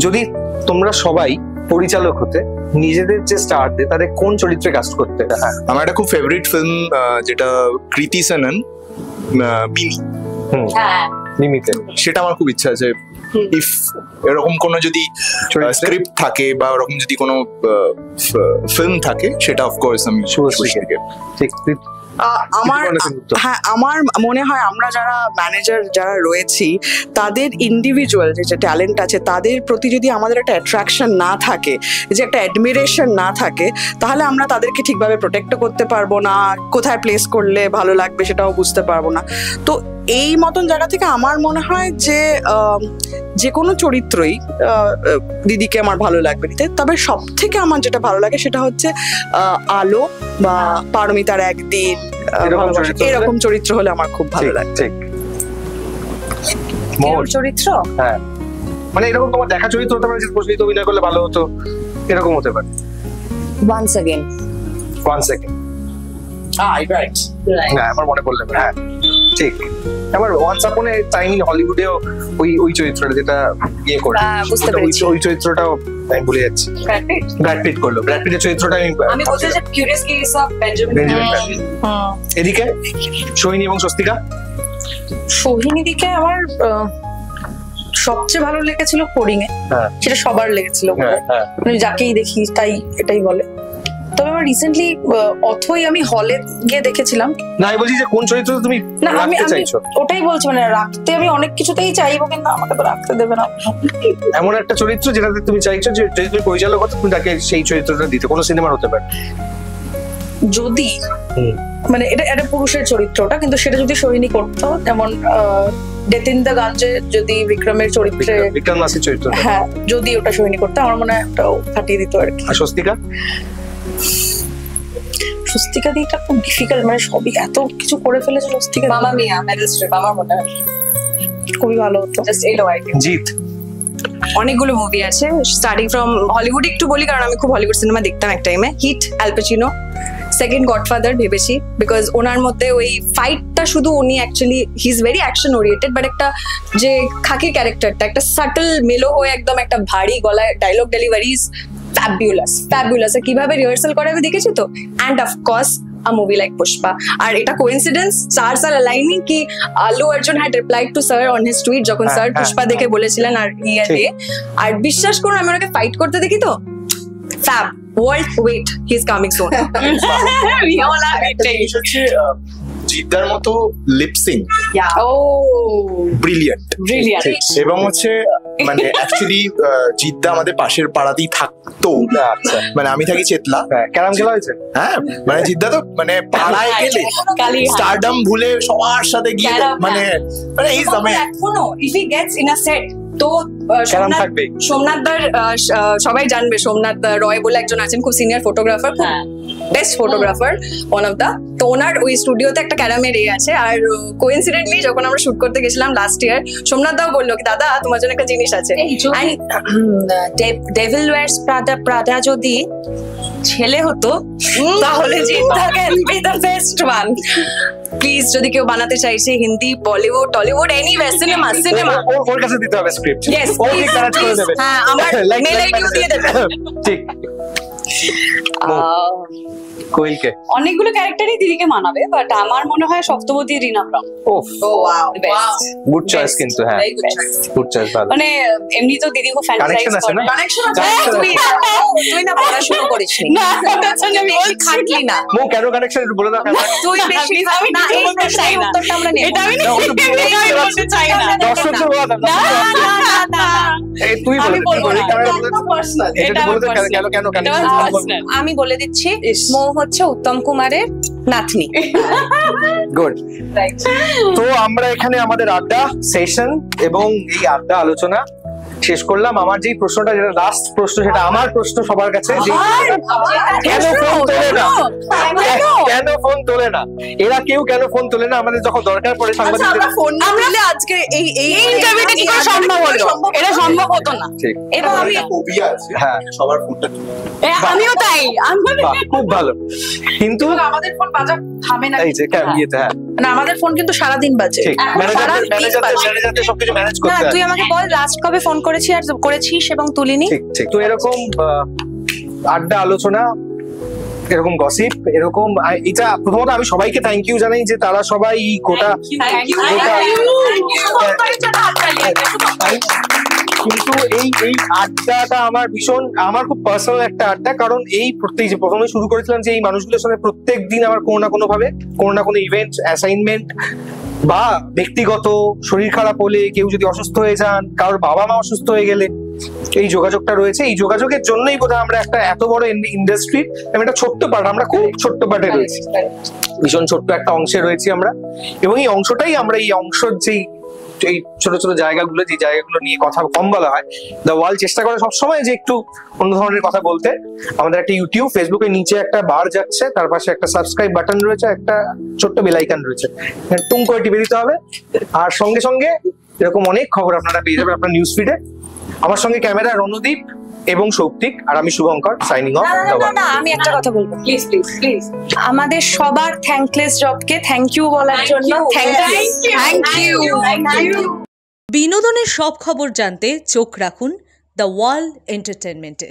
যদি তোমরা সবাই পরিচালক হতে, নিজেদের যে স্টারদের তাদের কোন চরিত্রে কাস্ট করতে? আমার একটা খুব ফেভারিট ফিল্ম যেটা কৃতি সেনন, মিমি। মিমিতে সেটা আমার খুব ইচ্ছা আছে। ইফ এরকম কোনো যদি স্ক্রিপ্ট থাকে বা এরকম যদি কোনো ফিল্ম থাকে, সেটা অফকোর্স আমি শুভশ্রীকে। ঠিক। আমার মনে হয় আমরা যারা ম্যানেজার যারা রয়েছি তাদের ইন্ডিভিজুয়াল যে ট্যালেন্ট আছে তাদের প্রতি যদি আমাদের একটা অ্যাট্রাকশন না থাকে, যে একটা অ্যাডমিরেশন না থাকে, তাহলে আমরা তাদেরকে ঠিকভাবে প্রোটেক্ট করতে পারবো না, কোথায় প্লেস করলে ভালো লাগবে সেটাও বুঝতে পারবো না। তো এই মতন জায়গা থেকে আমার মনে হয় যে কোনো চরিত্রই দিদিকে আমার ভালো লাগবে নিতে। তবে সব থেকে আমার যেটা ভালো লাগে সেটা হচ্ছে আলো বা পারমিতার একদিন, এরকম চরিত্র হলে আমার খুব ভালো লাগে। ঠিক। চরিত্র, হ্যাঁ, মানে এরকম তোমার দেখা চরিত্র হতে পারে যে প্রচলিত অভিনয় করলে ভালো হতো, এরকম হতে পারে। Once again. হ্যাঁ, আমার মনে পড়লো। হ্যাঁ, ঠিক। আমার once upon A time in হলিউডেও ওই চরিত্রটা যেটা ইয়ে করে, ওই চরিত্রটাও আমি ভুলে যাচ্ছি। ব্র্যাড পিট করলো। ব্র্যাড পিটের চরিত্রটা আমি বলতে চাই কিউরিয়াস কেস অফ বেঞ্জামিন। এদিকে সোহিনী এবং স্বস্তিকা। সোহিনীদিকে আমার সবচেয়ে ভালো লেগেছিল কোডিং এ, সেটা সবার লেগেছিল, মানে যাকেই দেখি তাই এটাই বলে। তবে আমার রিসেন্টলি অথই আমি হলে গিয়ে দেখেছিলাম। না, আমি বলছি যে কোন চরিত্র তুমি রাখতে চাইছো? ওটাই বলছি, মানে রাখতে আমি অনেক কিছুতেই চাইবো, কিন্তু আমাকে তো রাখতে দেবে না। এমন একটা চরিত্র যেটাতে তুমি চাইছো যে যদি তুমি পরিচালক হতো তুমি তাকে সেই চরিত্রটা দিতে, কোনো সিনেমার হতে পারে। যদি মানে এটা একটা পুরুষের চরিত্রটা, কিন্তু সেটা যদি সোহিনী করতো, যেমন ডেথ ইন দ্য গাঞ্জে যদি বিক্রমের চরিত্রে, বিক্রম মাসির চরিত্র, হ্যাঁ, যদি ওটা সোহিনী করতো আমার মনে হয় একটা ফাটিয়ে দিত আর কি। আর স্বস্তিকা? স্বস্তিকা দিটা খুব ডিফিকাল্ট, মানে সবই এত কিছু করে ফেলেছে স্বস্তিকা। মামা মিয়া, মেরিল স্ট্রিপ, আমার মনে হয় খুবই ভালো হতো। জাস্ট এলো আর কি। জিৎ। অনেকগুলো মুভি আছে, স্টার্টিং ফ্রম হলিউড একটু বলি কারণ আমি খুব হলিউড সিনেমা দেখতাম এক টাইমে। Heat, Al Pacino. Second Godfather ভেবেছি, বিকজ ওনার মধ্যে ওই ফাইটটা শুধু উনি actually he is very action oriented, but একটা যে খাকি ক্যারেক্টারটা একটা সাটল মেলো হয়ে একদম একটা ভারী গলায় ডায়লগ ডেলিভারিজ ফ্যাবুলাস কিভাবে রিহার্সাল করে আমি দেখেছি তো। And of course a movie like Pushpa. আর এটা কোইন্সিডেন্স, চার সাল অ্যালাইনিং কি Allu Arjun had replied to sir on his tweet যখন স্যার পুষ্পা দেখে বলেছিলেন আর ইয়াতে। আর বিশ্বাস করুন আমি ওনাকে ফাইট করতে দেখি তো fab world wait he is coming soon. We all are waiting. জিদ্দার মতো লিপসিং ব্রিলিয়ান্ট, এবং হচ্ছে মানে অ্যাকচুয়ালি জিদ্দা আমাদের পাশের পাড়াতেই থাকতো। মানে আমি থাকি চেতলা। ক্যারাম খেলা হয়েছে? হ্যাঁ, মানে জিদ্দা তো মানে পাড়ায় গেলে স্টারডম ভুলে সবার সাথে গিয়ে মানে ইজ দ্য ম্যান। এখনো if he gets in a set তো সোমনাথ দার সবাই জানবে, সোমনাথ রয় বলে একজন আছেন, খুব সিনিয়র ফটোগ্রাফার, খুব best photographer one of the. তো ওনার ওই স্টুডিওতে একটা ক্যারামের আছে। আর কোইন্সিডেন্টলি যখন আমরা শুট করতে গেছিলাম লাস্ট ইয়ার, সোমনাথ দাও বললো কি দাদা তোমার জন্য একটা জিনিস আছে। ডেভিল ওয়্যারস প্রাডা যদি ছেলে হতো তাহলে জিদ্দা can be the best one. Please যদি কেউ বানাতে চাইছে হিন্দি, বলিউড, টলিউড, এনিওয়ে, সিনেমা ওর কাছে দিতে হবে স্ক্রিপ্ট, Yes, ও please, ঠিক কাজ করে please. দেবে। হ্যাঁ, আমার Like mail ID দিয়ে দেবে। ঠিক। কোয়েলকে অনেকগুলো ক্যারেক্টারই দিদিকে মানাবে, বাট আমার মনে হয় সপ্তপদী রিনা ব্রাউন ওফ বেস্ট। গুড চয়েস কিন্তু, হ্যাঁ গুড চয়েস, ভালো। মানে এমনি তো দিদি খুব ফ্যান্টাসাইজ কানেকশন আছে না? করে। কানেকশন আছে। তুই না পড়াশোনা করিস না, আমি বেশি খাটলি না মো কেন কানেকশন একটু বলে দাও। তুই বেশি আমি না, এই বলতে চাই না। উত্তরটা আমরা নেব এটা আমি না। বলতে চাই না। দর্শকদের বলে দাও। না, না, এই তুই আমি বলে বলবো না। পার্সোনাল। এটা বলে দাও কেন কেন কেন এটা আমার personal। আমি বলে দিচ্ছি, ইস। মৌ হচ্ছে উত্তম কুমারের নাতনি। গুড। তো আমরা এখানে আমাদের আড্ডা সেশন এবং এই আড্ডা আলোচনা শেষ করলাম। আমার যেই প্রশ্নটা, যেটা লাস্ট প্রশ্ন, সেটা আমার প্রশ্ন সবার কাছে, যে কেন ফোন তোলে না, কেন ফোন তোলে না এরা, কেউ কেন ফোন তোলে না আমাদের যখন দরকার পড়ে আচ্ছা, সাংবাদিকদের? আমরা ফোন না তুললে আজকে এই ইন্টারভিউটা কি করে সম্ভব হলো? এটা সম্ভব হতো না। ঠিক, এবং আমি ফোবিয়া আছে হ্যাঁ সবার ফোনটা আমিও তাই। বাহ, খুব ভালো। কিন্তু আমাদের ফোন বাজা থামে না। এই যে ইয়েতে, হ্যাঁ না, আমাদের ফোন কিন্তু সারাদিন বাজে। ঠিক, ম্যানেজারদের সবকিছু ম্যানেজ না, করতে হয়। তুই আমাকে বল লাস্ট কবে ফোন করেছি আর করেছিস এবং তুলিনি। ঠিক ঠিক। তো এরকম আড্ডা আলোচনা, এরকম গসিপ, এরকম এটা প্রথমত আমি সবাইকে থ্যাংক ইউ জানাই যে তারা সবাই এই গোটা কিন্তু এই আড্ডাটা আমার ভীষণ, আমার খুব পার্সোনাল একটা আড্ডা। কারণ এই প্রত্যেক, যে প্রথমে শুরু করেছিলাম যে এই মানুষগুলোর সাথে প্রত্যেক দিন আমার কোনো না কোনো ভাবে কোনো না কোনো ইভেন্ট, অ্যাসাইনমেন্ট বা ব্যক্তিগত শরীর খারাপ হলে, কেউ যদি অসুস্থ হয়ে যান, কারোর বাবা মা অসুস্থ হয়ে গেলে, এই যোগাযোগটা রয়েছে। এই যোগাযোগের জন্যই বোধহয় আমরা একটা এত বড় ইন্ডাস্ট্রি, একটা ছোট্ট পার্ট, আমরা খুব ছোট্ট পার্টে রয়েছি, ভীষণ ছোট্ট একটা অংশে রয়েছি আমরা। এবং এই অংশটাই আমরা, এই অংশের যেই এই ছোট ছোট জায়গাগুলো, যে জায়গাগুলো নিয়ে কথা কম বলা হয়, দ্য ওয়ার্ল্ড চেষ্টা করে সবসময় যে একটু অন্য ধরনের কথা বলতে। আমাদের একটা ইউটিউব, ফেসবুকের নিচে একটা বার যাচ্ছে, তার পাশে একটা সাবস্ক্রাইব বাটন রয়েছে, একটা ছোট্ট বেল আইকন রয়েছে, টুং করে টিপে দিতে হবে। আর সঙ্গে সঙ্গে এরকম অনেক খবর আপনারা পেয়ে যাবেন আপনার নিউজ ফিডে। আমার সঙ্গে ক্যামেরা রণদীপ এবং সৌপ্তিক, আর আমি শুভঙ্কর, সাইনিং অফ। না, আমি একটা কথা বলবো। Please please please. আমাদের সবার থ্যাঙ্কলেস জবকে থ্যাংক ইউ বলার জন্য থ্যাংক ইউ। বিনোদনের সব খবর জানতে চোখ রাখুন দ্য ওয়ার্ল্ড এন্টারটেনমেন্টে।